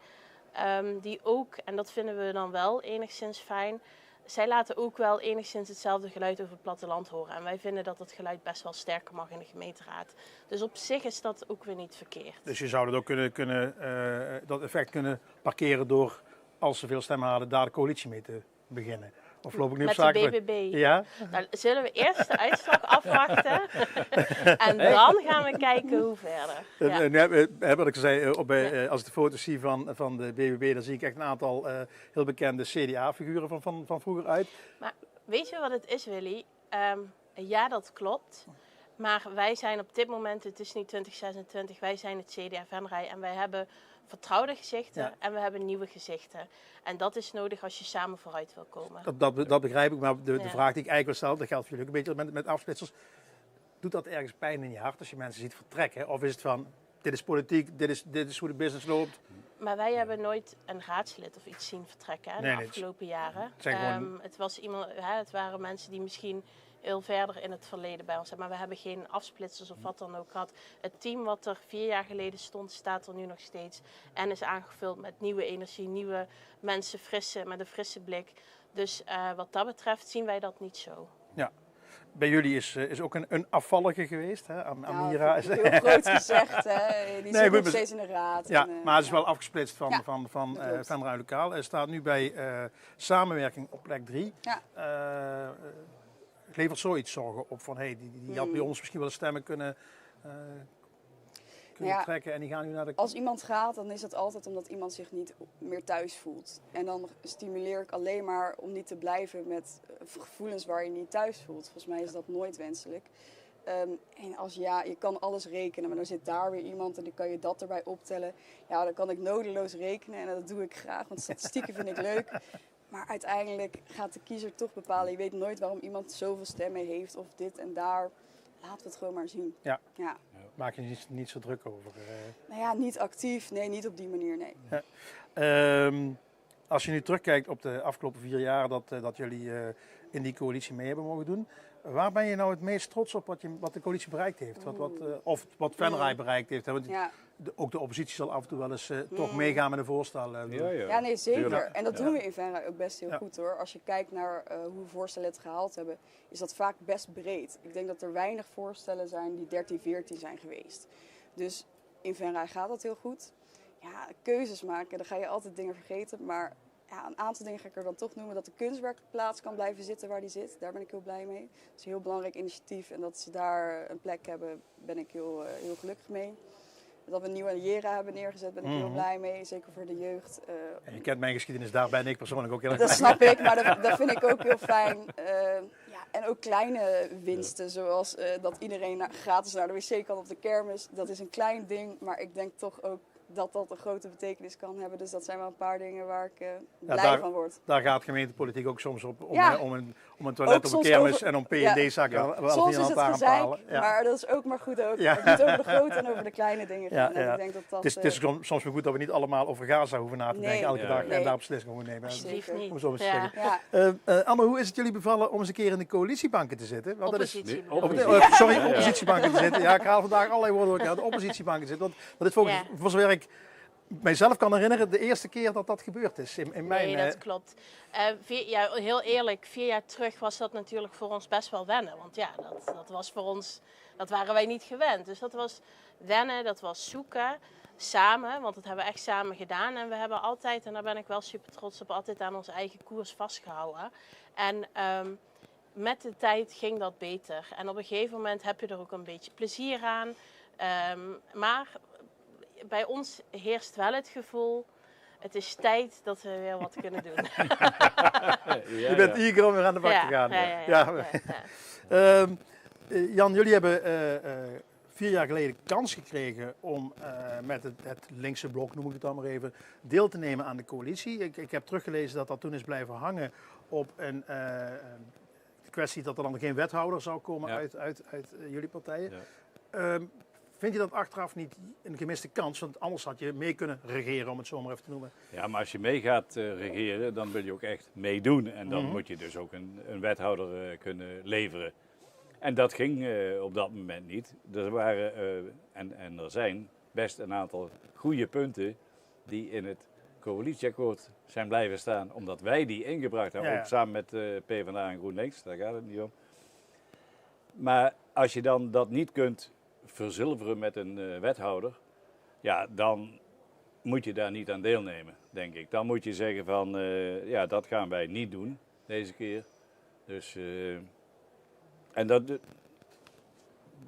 die ook, en dat vinden we dan wel enigszins fijn, zij laten ook wel enigszins hetzelfde geluid over het platteland horen. En wij vinden dat het geluid best wel sterker mag in de gemeenteraad. Dus op zich is dat ook weer niet verkeerd. Dus je zou dat ook dat effect kunnen parkeren door, als ze veel stemmen halen, daar de coalitie mee te beginnen? Of loop ik nu op zaken? Met de BBB? Ja? Nou, zullen we eerst de uitslag afwachten en dan gaan we kijken hoe verder. Ja. Wat ik zei, als ik de foto's zie van de BBB, dan zie ik echt een aantal heel bekende CDA-figuren van vroeger uit. Maar weet je wat het is, Willy? Ja, dat klopt. Maar wij zijn op dit moment, het is niet 2026, wij zijn het CDA Venray en wij hebben vertrouwde gezichten en we hebben nieuwe gezichten. En dat is nodig als je samen vooruit wil komen. Dat begrijp ik, maar de vraag die ik eigenlijk wil stellen, dat geldt voor jullie ook een beetje met afsplitsers. Doet dat ergens pijn in je hart als je mensen ziet vertrekken? Of is het van, dit is politiek, dit is hoe de business loopt? Maar wij hebben nooit een raadslid of iets zien vertrekken de afgelopen jaren. Het waren mensen die misschien heel verder in het verleden bij ons zijn. Maar we hebben geen afsplitsers of wat dan ook gehad. Het team wat er 4 jaar geleden stond, staat er nu nog steeds. En is aangevuld met nieuwe energie, nieuwe mensen, met een frisse blik. Dus wat dat betreft zien wij dat niet zo. Ja. Bij jullie is ook een afvallige geweest, hè? Amira is heel groot gezegd, hè? Die zit nog steeds in de raad. Ja, maar het is wel afgesplitst van Venray Lokaal. Er staat nu bij samenwerking op plek 3. Ja. Levert zoiets zorgen op van, die had bij ons misschien wel stemmen kunnen trekken en die gaan nu naar de... Als iemand gaat, dan is dat altijd omdat iemand zich niet meer thuis voelt. En dan stimuleer ik alleen maar om niet te blijven met gevoelens waar je niet thuis voelt. Volgens mij is dat nooit wenselijk. En als je kan alles rekenen, maar dan zit daar weer iemand en dan kan je dat erbij optellen. Ja, dan kan ik nodeloos rekenen en dat doe ik graag, want statistieken vind ik leuk. Maar uiteindelijk gaat de kiezer toch bepalen. Je weet nooit waarom iemand zoveel stemmen heeft of dit en daar. Laten we het gewoon maar zien. Ja. Maak je niet zo druk over? Nou ja, niet actief. Nee, niet op die manier, nee. Ja. Als je nu terugkijkt op de afgelopen 4 jaar dat jullie in die coalitie mee hebben mogen doen. Waar ben je nou het meest trots op wat de coalitie bereikt heeft? Of wat Venray bereikt heeft? Hè? Want ook de oppositie zal af en toe wel eens toch meegaan met een voorstel. Ja, nee, zeker. En dat doen we in Venray ook best heel goed hoor. Als je kijkt naar hoe voorstellen het gehaald hebben, is dat vaak best breed. Ik denk dat er weinig voorstellen zijn die 13, 14 zijn geweest. Dus in Venray gaat dat heel goed. Ja, keuzes maken, dan ga je altijd dingen vergeten. Maar ja, een aantal dingen ga ik er dan toch noemen. Dat de kunstwerkplaats kan blijven zitten waar die zit. Daar ben ik heel blij mee. Dat is een heel belangrijk initiatief. En dat ze daar een plek hebben, ben ik heel gelukkig mee. Dat we een nieuwe Jera hebben neergezet, ben ik heel blij mee. Zeker voor de jeugd. Je kent mijn geschiedenis, daar ben ik persoonlijk ook heel erg blij mee. Dat snap ik, maar dat vind ik ook heel fijn. En ook kleine winsten, zoals dat iedereen gratis naar de wc kan op de kermis. Dat is een klein ding, maar ik denk toch ook dat een grote betekenis kan hebben. Dus dat zijn wel een paar dingen waar ik blij van word. Daar gaat gemeentepolitiek ook soms op om een toilet op een kermis en om P&D-zakken. Soms is het gezeik, maar dat is ook maar goed ook. Het moet over de grote en over de kleine dingen gaan. En ik denk dat het is soms wel goed dat we niet allemaal over Gaza hoeven na te denken elke dag en daar beslissingen moeten nemen. Alsjeblieft niet. Om zo eens te zeggen. Anne, hoe is het jullie bevallen om eens een keer in de coalitiebanken te zitten? Oppositiebanken te zitten. Ja, ik haal vandaag allerlei woorden door elkaar. De oppositiebanken te zitten. Want dat is voor zover ik mijzelf kan herinneren, de eerste keer dat gebeurd is. Nee, dat klopt. Heel eerlijk, 4 jaar terug was dat natuurlijk voor ons best wel wennen. Want ja, dat was voor ons, dat waren wij niet gewend. Dus dat was wennen, dat was zoeken, samen. Want dat hebben we echt samen gedaan. En we hebben altijd, en daar ben ik wel super trots op, altijd aan onze eigen koers vastgehouden. En met de tijd ging dat beter. En op een gegeven moment heb je er ook een beetje plezier aan. Maar bij ons heerst wel het gevoel, het is tijd dat we weer wat kunnen doen. Je bent eager om weer aan de bak te gaan. Jan, jullie hebben 4 jaar geleden kans gekregen om met het linkse blok, noem ik het dan maar even, deel te nemen aan de coalitie. Ik heb teruggelezen dat toen is blijven hangen op een kwestie dat er dan geen wethouder zou komen uit jullie partijen. Ja. Vind je dat achteraf niet een gemiste kans? Want anders had je mee kunnen regeren, om het zo maar even te noemen. Ja, maar als je mee gaat regeren, dan wil je ook echt meedoen. En dan moet je dus ook een wethouder kunnen leveren. En dat ging op dat moment niet. Er waren, en er zijn best een aantal goede punten die in het coalitieakkoord zijn blijven staan. Omdat wij die ingebracht hebben, ook samen met PvdA en GroenLinks. Daar gaat het niet om. Maar als je dan dat niet kunt verzilveren met een wethouder, ja, dan moet je daar niet aan deelnemen, denk ik. Dan moet je zeggen van, dat gaan wij niet doen deze keer. Dus, en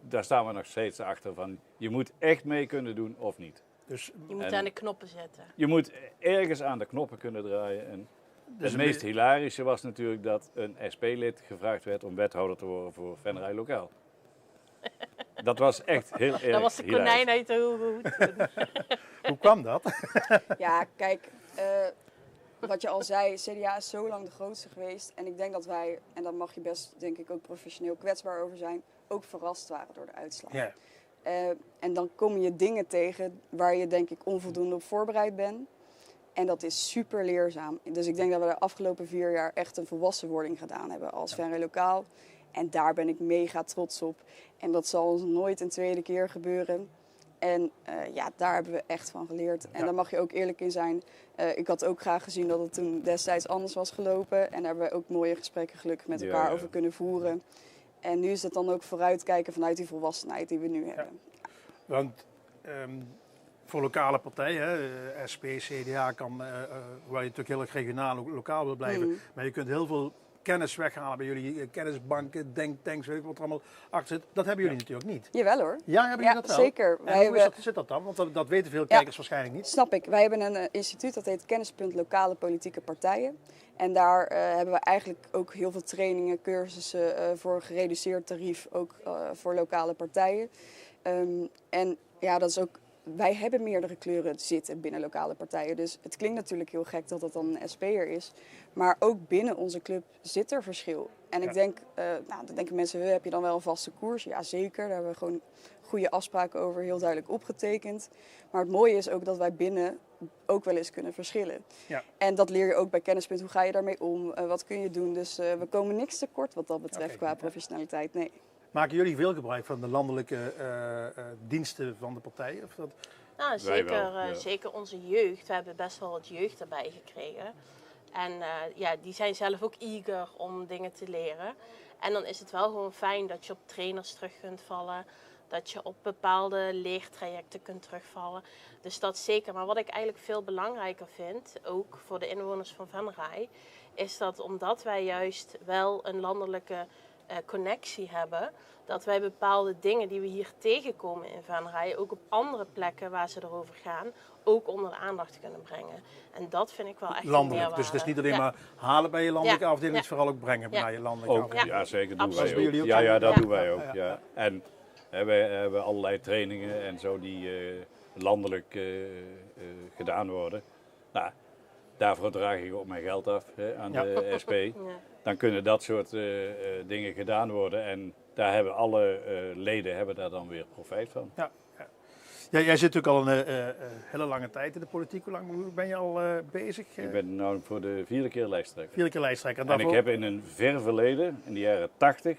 daar staan we nog steeds achter van, je moet echt mee kunnen doen of niet. Dus, je moet aan de knoppen zetten. Je moet ergens aan de knoppen kunnen draaien. En het meest hilarische was natuurlijk dat een SP-lid gevraagd werd om wethouder te worden voor Venray Lokaal. Dat was echt heel erg. Dat was de konijn uit de hoed. Hoe kwam dat? Ja, kijk, wat je al zei, CDA is zo lang de grootste geweest. En ik denk dat wij, en daar mag je best denk ik ook professioneel kwetsbaar over zijn, ook verrast waren door de uitslag. Yeah. En dan kom je dingen tegen waar je denk ik onvoldoende op voorbereid bent. En dat is super leerzaam. Dus ik denk dat we de afgelopen 4 jaar echt een volwassenwording gedaan hebben als Venray Lokaal. En daar ben ik mega trots op. En dat zal ons nooit een tweede keer gebeuren. En daar hebben we echt van geleerd. En daar mag je ook eerlijk in zijn. Ik had ook graag gezien dat het toen destijds anders was gelopen. En daar hebben we ook mooie gesprekken gelukkig met elkaar over kunnen voeren. En nu is het dan ook vooruitkijken vanuit die volwassenheid die we nu hebben. Want voor lokale partijen, SP, CDA, waar je natuurlijk heel erg regionaal, lokaal wil blijven. Maar je kunt heel veel kennis weghalen bij jullie, kennisbanken, denktanks, weet ik wat er allemaal achter zit. Dat hebben jullie natuurlijk niet. Jawel hoor. Ja, hebben jullie dat wel? Zeker. En hoe zit dat dan? Want dat weten veel kijkers waarschijnlijk niet. Snap ik. Wij hebben een instituut dat heet Kennispunt Lokale Politieke Partijen. En daar hebben we eigenlijk ook heel veel trainingen, cursussen voor gereduceerd tarief, ook voor lokale partijen. En ja, dat is ook wij hebben meerdere kleuren zitten binnen lokale partijen. Dus het klinkt natuurlijk heel gek dat dat dan een SP'er is. Maar ook binnen onze club zit er verschil. En ik denk, dan denken mensen, heb je dan wel een vaste koers? Ja, zeker. Daar hebben we gewoon goede afspraken over, heel duidelijk opgetekend. Maar het mooie is ook dat wij binnen ook wel eens kunnen verschillen. Ja. En dat leer je ook bij Kennispunt. Hoe ga je daarmee om? Wat kun je doen? Dus we komen niks tekort wat dat betreft qua professionaliteit. Nee. Maken jullie veel gebruik van de landelijke diensten van de partijen? Of dat... Nou, zeker onze jeugd. We hebben best wel wat jeugd erbij gekregen. En die zijn zelf ook eager om dingen te leren. En dan is het wel gewoon fijn dat je op trainers terug kunt vallen. Dat je op bepaalde leertrajecten kunt terugvallen. Dus dat zeker. Maar wat ik eigenlijk veel belangrijker vind, ook voor de inwoners van Venray, is dat omdat wij juist wel een landelijke connectie hebben, dat wij bepaalde dingen die we hier tegenkomen in Venray, ook op andere plekken waar ze erover gaan, ook onder de aandacht kunnen brengen. En dat vind ik wel echt landelijk. Dus het is niet alleen maar halen bij je landelijke afdeling, het is vooral ook brengen bij je landelijke afdeling. Ja, zeker doen wij Absoluut. ook. Ja, dat doen wij ook. Ja. En we hebben allerlei trainingen en zo die landelijk gedaan worden. Nou, daarvoor draag ik ook mijn geld af aan de SP. Dan kunnen dat soort dingen gedaan worden en daar hebben alle leden daar dan weer profijt van. Ja. Ja, jij zit natuurlijk al een hele lange tijd in de politiek. Hoe lang ben je al bezig? Ik ben nu voor de 4e keer lijsttrekker. 4e keer lijsttrekker. En ik heb in een ver verleden, in de jaren 80,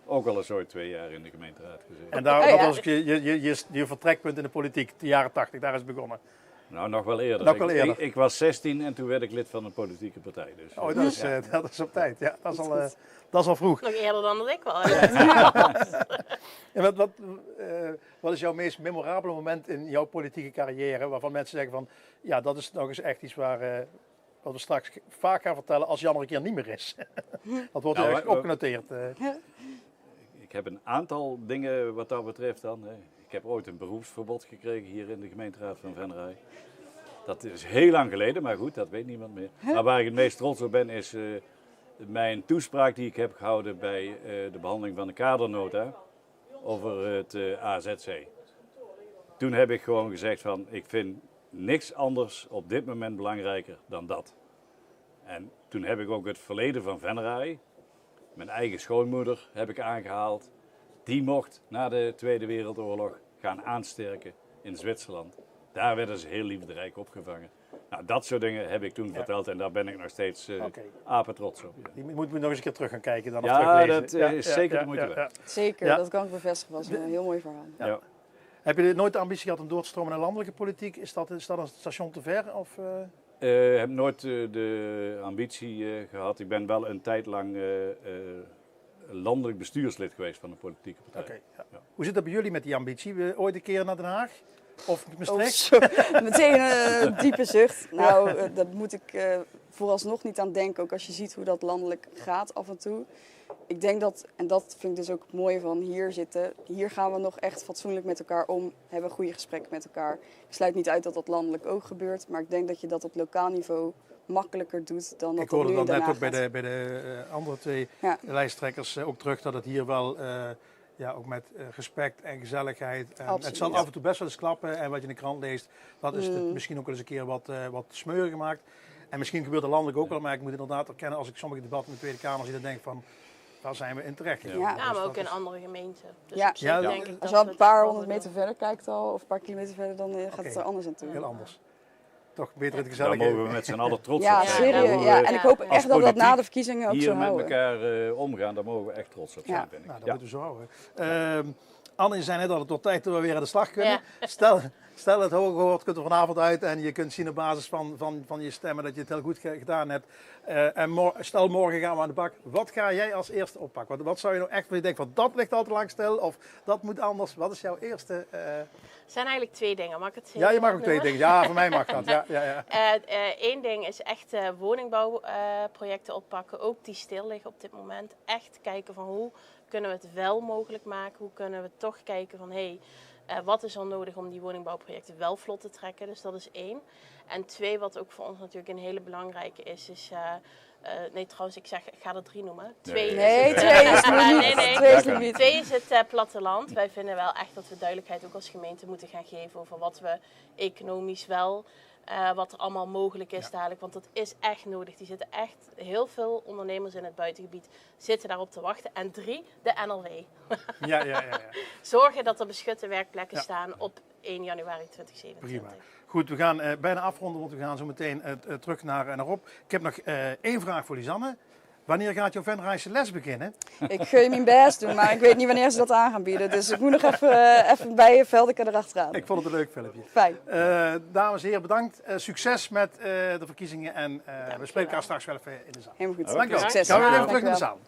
ook al eens ooit 2 jaar in de gemeenteraad gezeten. En dat was ook je vertrekpunt in de politiek, de jaren 80, daar is het begonnen. Nou, nog wel eerder. Ik was 16 en toen werd ik lid van een politieke partij. Dus, dat is op tijd. Ja, dat is al vroeg. Nog eerder dan dat ik wel. En wat is jouw meest memorabele moment in jouw politieke carrière, waarvan mensen zeggen van, ja, dat is nog eens echt iets wat we straks vaak gaan vertellen als Jan er een keer niet meer is. Dat wordt ergens opgenoteerd. Ik heb een aantal dingen wat dat betreft dan. Ik heb ooit een beroepsverbod gekregen hier in de gemeenteraad van Venray. Dat is heel lang geleden, maar goed, dat weet niemand meer. Maar waar ik het meest trots op ben is mijn toespraak die ik heb gehouden bij de behandeling van de kadernota over het AZC. Toen heb ik gewoon gezegd van, ik vind niks anders op dit moment belangrijker dan dat. En toen heb ik ook het verleden van Venray, mijn eigen schoonmoeder heb ik aangehaald. Die mocht na de Tweede Wereldoorlog gaan aansterken in Zwitserland. Daar werden ze heel liefderijk opgevangen. Nou, dat soort dingen heb ik toen verteld en daar ben ik nog steeds apetrots op. Ja. Die moeten we nog eens een keer terug gaan kijken. Dan dat is zeker de moeite waard. Zeker, dat kan ik bevestigen. Dat was een heel mooi verhaal. Ja. Heb je nooit de ambitie gehad om door te stromen naar landelijke politiek? Is dat een station te ver? Of, Ik heb nooit de ambitie gehad. Ik ben wel een tijd lang landelijk bestuurslid geweest van een politieke partij. Ja. Hoe zit dat bij jullie met die ambitie? Ooit een keer naar Den Haag? Of Maastricht? Meteen een diepe zucht. Nou, dat moet ik vooralsnog niet aan denken. Ook als je ziet hoe dat landelijk gaat af en toe. Ik denk dat, en dat vind ik dus ook het mooie van hier zitten. Hier gaan we nog echt fatsoenlijk met elkaar om. Hebben goede gesprekken met elkaar. Ik sluit niet uit dat dat landelijk ook gebeurt. Maar ik denk dat je dat op lokaal niveau makkelijker doet dan dat ik hoorde nu in Den Haag net ook bij de andere 2 lijsttrekkers ook terug dat het hier wel... ook met respect en gezelligheid. En het zal af en toe best wel eens klappen. En wat je in de krant leest, dat is het misschien ook wel eens een keer wat smeurig gemaakt. En misschien gebeurt er landelijk ook wel. Maar ik moet inderdaad erkennen, als ik sommige debatten in de Tweede Kamer zie, dan denk ik van, waar zijn we in terecht gekomen? Ja, maar ook in andere gemeenten. Dus denk ik als je al een paar 100 meter verder kijkt of een paar kilometer verder, dan gaat het er anders aan toe. Heel anders. Toch beter het gezellig. Daar mogen we met z'n allen trots op zijn. Serieus. Ja, en ik hoop echt dat dat na de verkiezingen ook zo houden. Hier met elkaar omgaan, daar mogen we echt trots op zijn, vind ik. Nou, dat moeten we zo houden. Anne, je zei net al, het wordt tijd dat we weer aan de slag kunnen. Ja. Stel het hoge woord kunt er vanavond uit en je kunt zien op basis van je stemmen dat je het heel goed gedaan hebt. Stel morgen gaan we aan de bak. Wat ga jij als eerste oppakken? Wat zou je nou echt, waar je denkt van dat ligt al te lang stil of dat moet anders? Wat is jouw eerste... Het zijn eigenlijk 2 dingen. Mag ik het je mag ook 2 dingen. Ja, voor mij mag dat. Eén ding is echt woningbouwprojecten oppakken, ook die stil liggen op dit moment. Echt kijken van hoe kunnen we het wel mogelijk maken? Hoe kunnen we toch kijken van wat is er nodig om die woningbouwprojecten wel vlot te trekken? Dus dat is 1. En 2, wat ook voor ons natuurlijk een hele belangrijke is Nee, trouwens, ik ga er 3 noemen. Nee, 2 is het niet. 2 is het platteland. Wij vinden wel echt dat we duidelijkheid ook als gemeente moeten gaan geven over wat we economisch wel, wat er allemaal mogelijk is dadelijk. Want dat is echt nodig. Die zitten echt, heel veel ondernemers in het buitengebied zitten daarop te wachten. En 3, de NLW. Ja. Zorgen dat er beschutte werkplekken staan op 1 januari 2027. Prima. Goed, we gaan bijna afronden, want we gaan zo meteen terug naar Rob. Ik heb nog 1 vraag voor Lisanne. Wanneer gaat jouw Venraayse les beginnen? Ik ga mijn best doen, maar ik weet niet wanneer ze dat aan gaan bieden. Dus ik moet nog even bij Veldeke erachteraan. Ik vond het een leuk filmpje. Fijn. Dames en heren, bedankt. Succes met de verkiezingen en we spreken elkaar straks wel even in de zaal. Helemaal goed. Dank je wel. Succes. Gaan we weer even terug naar de zaal.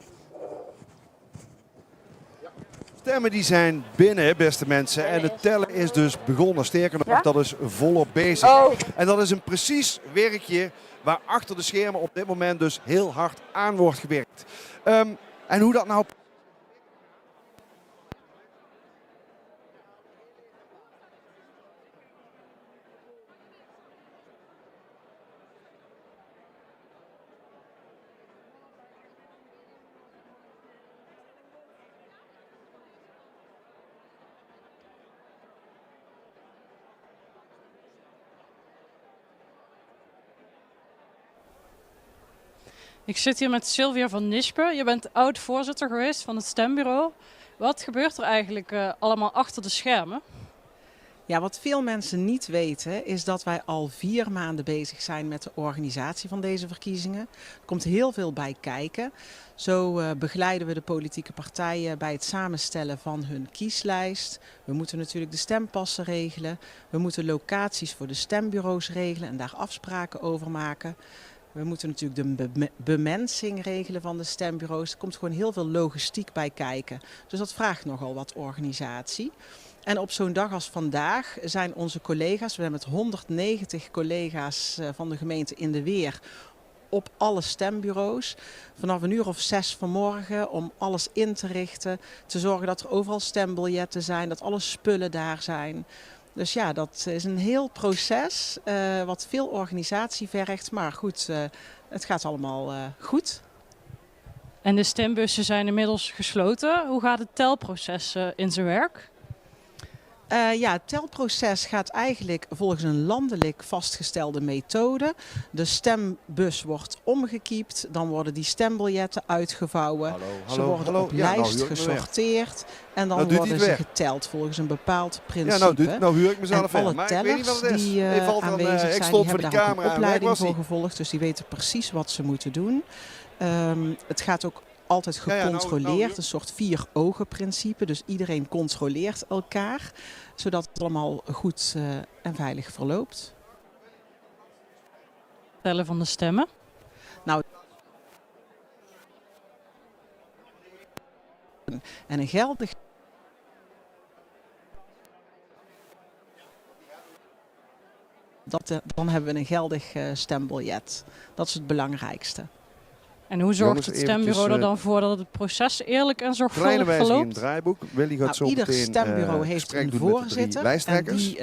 Stemmen die zijn binnen, beste mensen. En het tellen is dus begonnen. Sterker nog, dat is volop bezig. Oh. En dat is een precies werkje waar achter de schermen op dit moment dus heel hard aan wordt gewerkt. En hoe dat nou... Ik zit hier met Sylvia van Nispen. Je bent oud-voorzitter geweest van het stembureau. Wat gebeurt er eigenlijk allemaal achter de schermen? Ja, wat veel mensen niet weten is dat wij al 4 maanden bezig zijn met de organisatie van deze verkiezingen. Er komt heel veel bij kijken. Zo begeleiden we de politieke partijen bij het samenstellen van hun kieslijst. We moeten natuurlijk de stempassen regelen. We moeten locaties voor de stembureaus regelen en daar afspraken over maken. We moeten natuurlijk de bemensing regelen van de stembureaus. Er komt gewoon heel veel logistiek bij kijken. Dus dat vraagt nogal wat organisatie. En op zo'n dag als vandaag zijn onze collega's, we zijn met 190 collega's van de gemeente in de weer op alle stembureaus. Vanaf 6:00 vanmorgen om alles in te richten. Te zorgen dat er overal stembiljetten zijn, dat alle spullen daar zijn. Dus ja, dat is een heel proces wat veel organisatie vergt. Maar goed, het gaat allemaal goed. En de stembussen zijn inmiddels gesloten. Hoe gaat het telproces in zijn werk? Ja, het telproces gaat eigenlijk volgens een landelijk vastgestelde methode. De stembus wordt omgekiept, dan worden die stembiljetten uitgevouwen. Ze worden op lijst gesorteerd en dan worden ze geteld volgens een bepaald principe. Ja, nou huur ik mezelf en alle tellers die aanwezig zijn, die hebben daar ook een opleiding voor gevolgd. Dus die weten precies wat ze moeten doen. Het gaat ook altijd gecontroleerd, een soort 4-ogen-principe. Dus iedereen controleert elkaar, zodat het allemaal goed en veilig verloopt. Tellen van de stemmen? Nou, en een geldig... Dan hebben we een geldig stembiljet. Dat is het belangrijkste. En hoe zorgt het stembureau er dan voor dat het proces eerlijk en zorgvuldig verloopt? Kleine wijziging in het draaiboek. Willy gaat zo ieder meteen stembureau heeft een voorzitter en die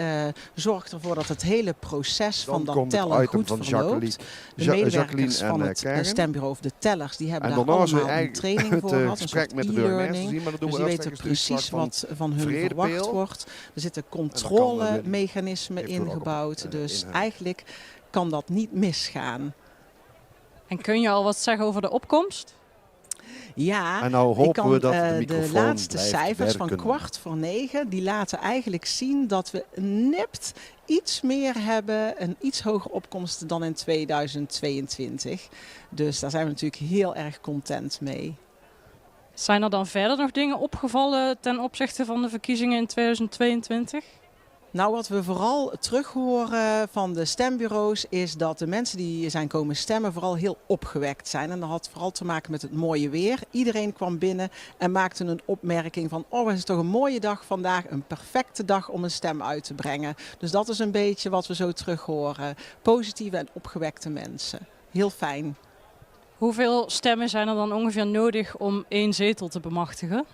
zorgt ervoor dat het hele proces van dat tellen goed verloopt. De medewerkers van het stembureau of de tellers die hebben daar allemaal een training voor gehad, een soort e-learning. Dus die weten precies wat van hun verwacht wordt. Er zitten controlemechanismen ingebouwd, dus eigenlijk kan dat niet misgaan. En kun je al wat zeggen over de opkomst? Ja, en nou ik kan we dat de laatste cijfers werken. van 8:45, die laten eigenlijk zien dat we nipt iets meer hebben, een iets hogere opkomst dan in 2022. Dus daar zijn we natuurlijk heel erg content mee. Zijn er dan verder nog dingen opgevallen ten opzichte van de verkiezingen in 2022? Nou, wat we vooral terug horen van de stembureaus is dat de mensen die zijn komen stemmen vooral heel opgewekt zijn. En dat had vooral te maken met het mooie weer. Iedereen kwam binnen en maakte een opmerking van: oh, het is toch een mooie dag vandaag, een perfecte dag om een stem uit te brengen. Dus dat is een beetje wat we zo terug horen. Positieve en opgewekte mensen. Heel fijn. Hoeveel stemmen zijn er dan ongeveer nodig om 1 zetel te bemachtigen?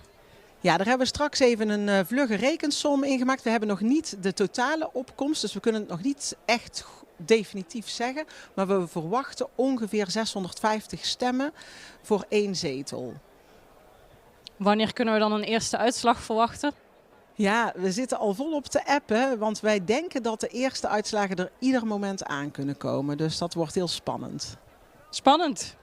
Ja, daar hebben we straks even een vlugge rekensom in gemaakt. We hebben nog niet de totale opkomst, dus we kunnen het nog niet echt definitief zeggen, maar we verwachten ongeveer 650 stemmen voor 1 zetel. Wanneer kunnen we dan een eerste uitslag verwachten? Ja, we zitten al volop te appen, want wij denken dat de eerste uitslagen er ieder moment aan kunnen komen. Dus dat wordt heel spannend. Spannend.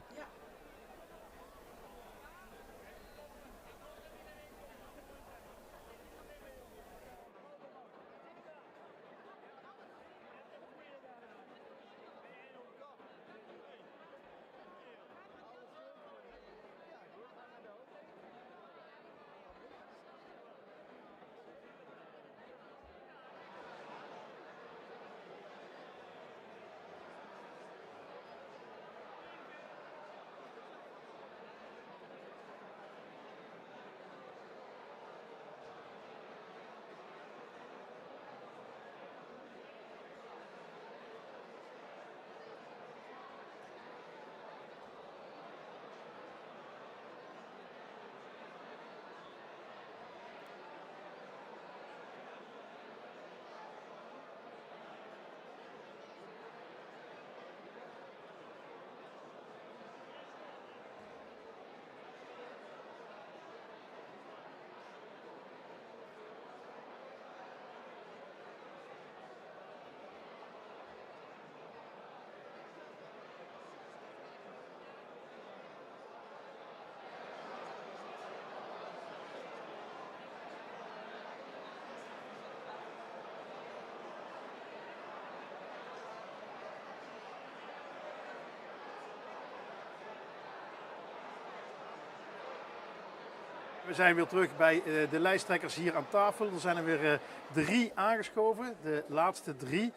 We zijn weer terug bij de lijsttrekkers hier aan tafel. Er zijn er weer 3 aangeschoven, de laatste 3.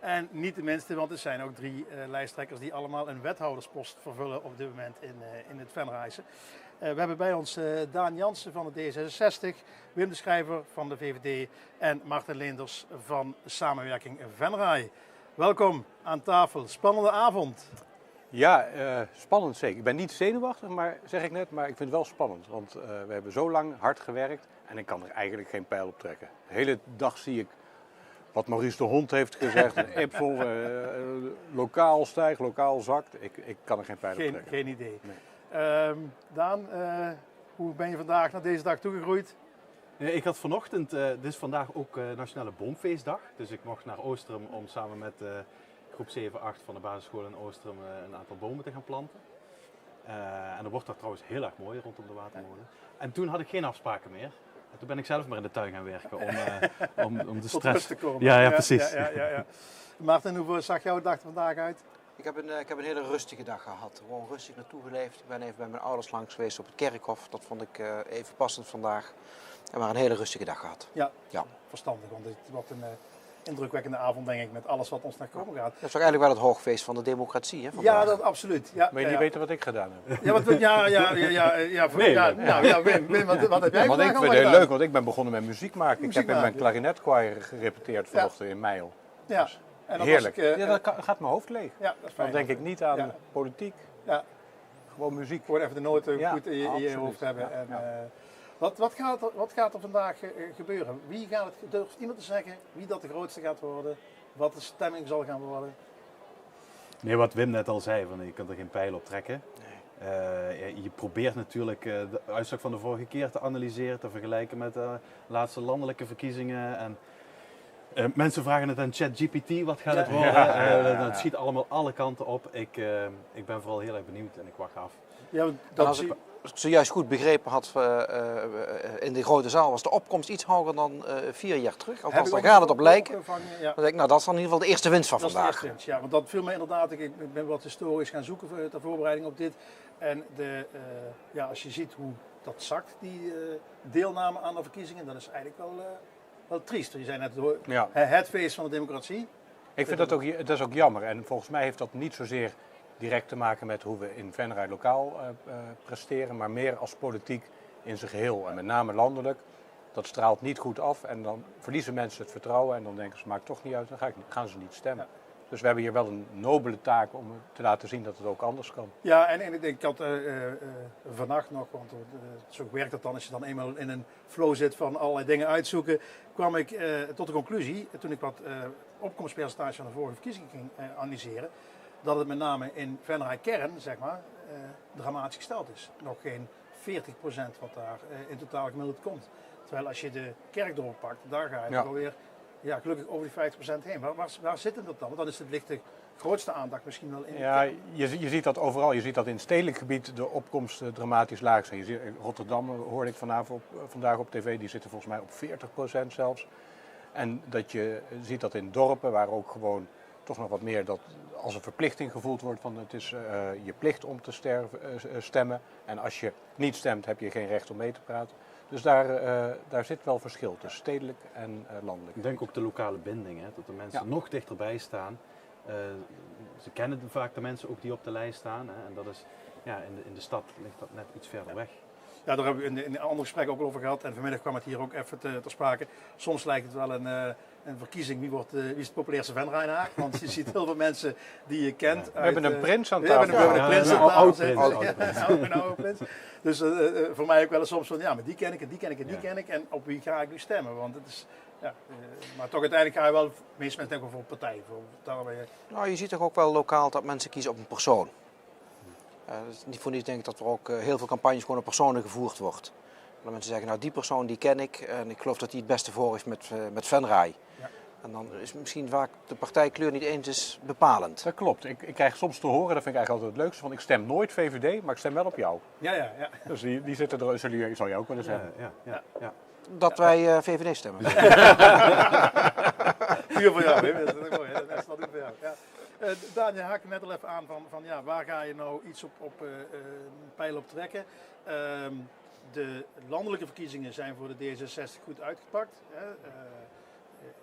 En niet de minste, want er zijn ook 3 lijsttrekkers die allemaal een wethouderspost vervullen op dit moment in het Venraaise. We hebben bij ons Daan Jansen van de D66, Wim de Schrijver van de VVD en Marten Leenders van Samenwerking Venray. Welkom aan tafel. Spannende avond. Ja, spannend zeker. Ik ben niet zenuwachtig, maar, zeg ik net, maar ik vind het wel spannend. Want we hebben zo lang hard gewerkt en ik kan er eigenlijk geen pijl op trekken. De hele dag zie ik wat Maurice de Hond heeft gezegd. Ipsel, lokaal stijgt, lokaal zakt. Ik kan er geen pijl op trekken. Geen idee. Nee. Daan, hoe ben je vandaag naar deze dag toegegroeid? Ik had vanochtend, dit is vandaag ook Nationale Boomfeestdag. Dus ik mocht naar Oostrum om samen met groep 7-8 van de basisschool in Oostrum een aantal bomen te gaan planten. En dan wordt dat trouwens heel erg mooi rondom de watermolen. En toen had ik geen afspraken meer. En toen ben ik zelf maar in de tuin gaan werken om de stress te komen. Ja, precies. Ja. Maarten, hoe zag jouw dag er vandaag uit? Ik heb een hele rustige dag gehad. Gewoon rustig naartoe geleefd. Ik ben even bij mijn ouders langs geweest op het kerkhof. Dat vond ik even passend vandaag. En maar een hele rustige dag gehad. Ja. Verstandig, want het wordt een indrukwekkende avond, denk ik, met alles wat ons naar komen gaat. Dat is toch eigenlijk wel het hoogfeest van de democratie, hè? Vandaag. Ja, dat absoluut. Ja, maar je niet weten wat ik gedaan heb. Ja, Wim, wat heb jij want ik vind het heel leuk, want ik ben begonnen met muziek maken. Ik heb in mijn klarinetchoir gerepeteerd vanochtend in Meijel. Ja. Dus En heerlijk. Dat gaat mijn hoofd leeg. Ja, dat is fijn. Dan denk ik niet aan politiek. Ja. Gewoon muziek. Gewoon even de noten goed in je hoofd hebben. En, wat gaat er vandaag gebeuren? Durft iemand te zeggen wie dat de grootste gaat worden? Wat de stemming zal gaan worden? Nee, wat Wim net al zei, van je kunt er geen pijl op trekken. Nee. Je probeert natuurlijk de uitslag van de vorige keer te analyseren, te vergelijken met de laatste landelijke verkiezingen. En mensen vragen het aan ChatGPT, wat gaat het worden? Dat schiet allemaal alle kanten op. Ik ben vooral heel erg benieuwd en ik wacht af. Ja, als ik zojuist goed begrepen had, in de grote zaal was de opkomst iets hoger dan 4 jaar terug. Althans, daar gaat het op lijken. Dan denk ik, nou, dat is dan in ieder geval de eerste winst van vandaag. Dat is de eerste winst, ja. Want dat viel me inderdaad, ik ben wat historisch gaan zoeken ter voorbereiding op dit. En als je ziet hoe dat zakt, die deelname aan de verkiezingen, dan is het eigenlijk wel triest. Je zei net, het feest van de democratie. Ik vind dat is ook jammer. En volgens mij heeft dat niet zozeer direct te maken met hoe we in Venray lokaal presteren, maar meer als politiek in zijn geheel. En met name landelijk. Dat straalt niet goed af en dan verliezen mensen het vertrouwen en dan denken ze, maakt toch niet uit, dan gaan ze niet stemmen. Dus we hebben hier wel een nobele taak om te laten zien dat het ook anders kan. Ja, en ik had vannacht nog, want zo werkt het dan als je dan eenmaal in een flow zit van allerlei dingen uitzoeken, kwam ik tot de conclusie, toen ik wat opkomstpercentage van de vorige verkiezingen ging analyseren, dat het met name in Venray kern, zeg maar, dramatisch gesteld is. Nog geen 40% wat daar in totaal gemiddeld komt. Terwijl als je de kerkdorp pakt, daar ga je alweer gelukkig over die 50% heen. Waar zit het dan? Want dan is het ligt de grootste aandacht misschien wel in. Ja, je ziet dat overal. Je ziet dat in het stedelijk gebied de opkomsten dramatisch laag zijn. Je ziet, Rotterdam hoorde ik vandaag op tv, die zitten volgens mij op 40% zelfs. En dat je ziet dat in dorpen waar ook gewoon toch nog wat meer dat als een verplichting gevoeld wordt van het is je plicht om te stemmen. En als je niet stemt heb je geen recht om mee te praten. Dus daar zit wel verschil tussen stedelijk en landelijk. Ik denk ook de lokale binding, hè, dat de mensen nog dichterbij staan. Ze kennen vaak de mensen ook die op de lijst staan. Hè, en dat is, in de stad ligt dat net iets verder weg. Ja, daar hebben we in een ander gesprek ook al over gehad. En vanmiddag kwam het hier ook even ter sprake. Soms lijkt het wel een verkiezing. Wie is het populairste Venraynaar? Want je ziet heel veel mensen die je kent. We hebben een prins aan tafel. We hebben een prins aan tafel. Een oude prins. Dus voor mij ook wel eens soms van, ja, maar die ken ik en die ken ik en die ken ik. En op wie ga ik nu stemmen? Want het is, maar toch uiteindelijk ga je wel, de meeste mensen denken voor partijen. Nou, je ziet toch ook wel lokaal dat mensen kiezen op een persoon. Dus niet voor niets denk ik dat er ook heel veel campagnes gewoon op personen gevoerd wordt. Dat mensen zeggen, nou die persoon die ken ik en ik geloof dat die het beste voor is met Venray. Ja. En dan is misschien vaak de partijkleur niet eens bepalend. Dat klopt. Ik krijg soms te horen, dat vind ik eigenlijk altijd het leukste, want ik stem nooit VVD, maar ik stem wel op jou. Ja. Dus die zitten er, zal je ook wel eens hebben. Ja. Dat wij VVD stemmen. Puur voor jou, hè? Dat is mooi, hè? Dat is natuurlijk voor jou. Ja. Daan, je haakte net al even aan van waar ga je nou iets op pijl op trekken. De landelijke verkiezingen zijn voor de D66 goed uitgepakt. Hè.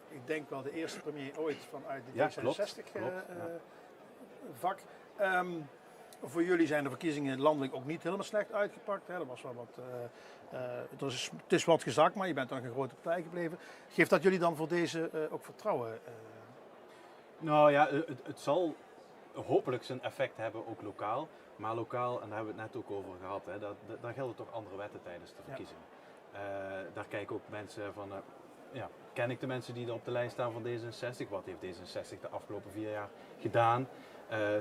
Ik denk wel de eerste premier ooit vanuit de D66-vak. Voor jullie zijn de verkiezingen landelijk ook niet helemaal slecht uitgepakt. Hè. Er was wel wat, het is wat gezakt, maar je bent dan een grote partij gebleven. Geeft dat jullie dan voor deze ook vertrouwen? Nou ja, het zal hopelijk zijn effect hebben, ook lokaal. Maar lokaal, en daar hebben we het net ook over gehad, hè, daar gelden toch andere wetten tijdens de verkiezingen. Daar kijken ook mensen van, ken ik de mensen die er op de lijst staan van D66? Wat heeft D66 de afgelopen 4 jaar gedaan?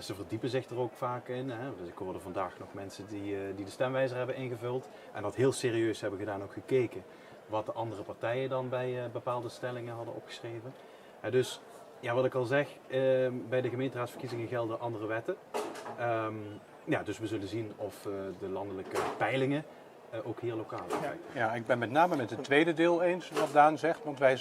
Ze verdiepen zich er ook vaak in. Hè. Dus ik hoorde vandaag nog mensen die de stemwijzer hebben ingevuld en dat heel serieus hebben gedaan, ook gekeken wat de andere partijen dan bij bepaalde stellingen hadden opgeschreven. Dus ja, wat ik al zeg, bij de gemeenteraadsverkiezingen gelden andere wetten. Dus we zullen zien of de landelijke peilingen ook hier lokaal effect. Ja, ik ben met name met het tweede deel eens wat Daan zegt, want wij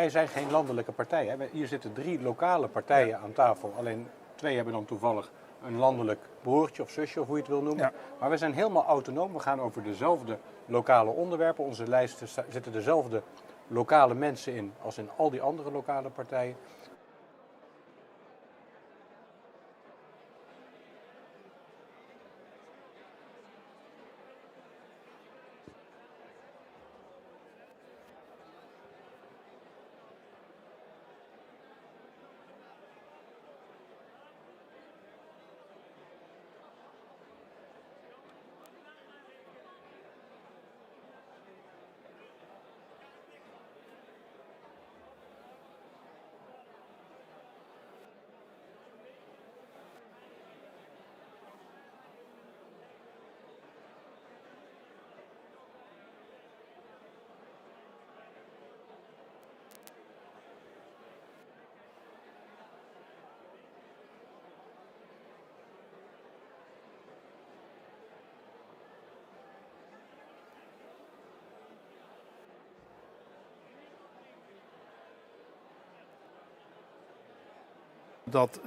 zijn geen landelijke partij. Hè. Hier zitten 3 lokale partijen aan tafel, alleen 2 hebben dan toevallig een landelijk broertje of zusje, of hoe je het wil noemen. Ja. Maar we zijn helemaal autonoom, we gaan over dezelfde lokale onderwerpen. Onze lijsten zitten dezelfde lokale mensen in als in al die andere lokale partijen. Dat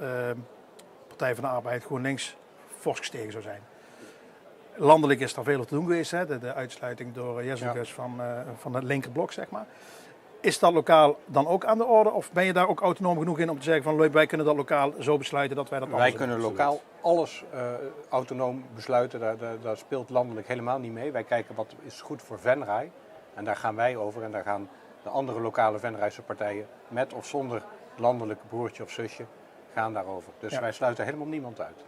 Partij van de Arbeid GroenLinks fors gestegen zou zijn. Landelijk is er veel te doen geweest, hè? De uitsluiting door Jezus van het linkerblok, zeg maar. Is dat lokaal dan ook aan de orde of ben je daar ook autonoom genoeg in om te zeggen van wij kunnen dat lokaal zo besluiten dat wij dat anders doen? Wij kunnen lokaal alles autonoom besluiten, daar speelt landelijk helemaal niet mee. Wij kijken wat is goed voor Venray en daar gaan wij over en daar gaan de andere lokale Venrayse partijen met of zonder landelijk broertje of zusje gaan daarover. Dus wij sluiten helemaal niemand uit.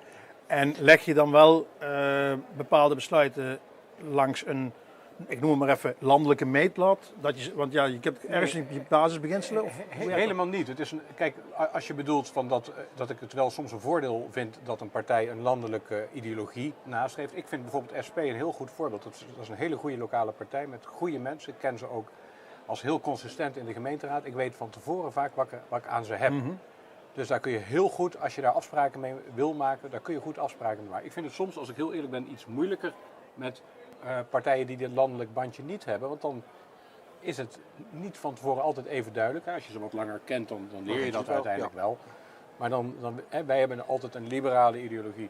En leg je dan wel bepaalde besluiten langs een, ik noem het maar even, landelijke meetlat? Want je hebt ergens je basisbeginselen? Of Helemaal niet. Het is kijk, als je bedoelt van dat ik het wel soms een voordeel vind dat een partij een landelijke ideologie nastreeft. Ik vind bijvoorbeeld SP een heel goed voorbeeld. Dat is een hele goede lokale partij met goede mensen. Ik ken ze ook als heel consistent in de gemeenteraad. Ik weet van tevoren vaak wat ik aan ze heb. Mhm. Dus daar kun je heel goed, als je daar afspraken mee wil maken, daar kun je goed afspraken mee maken. Ik vind het soms, als ik heel eerlijk ben, iets moeilijker met partijen die dit landelijk bandje niet hebben. Want dan is het niet van tevoren altijd even duidelijk. Als je ze wat langer kent, dan leer je dat uiteindelijk wel. Maar wij hebben altijd een liberale ideologie.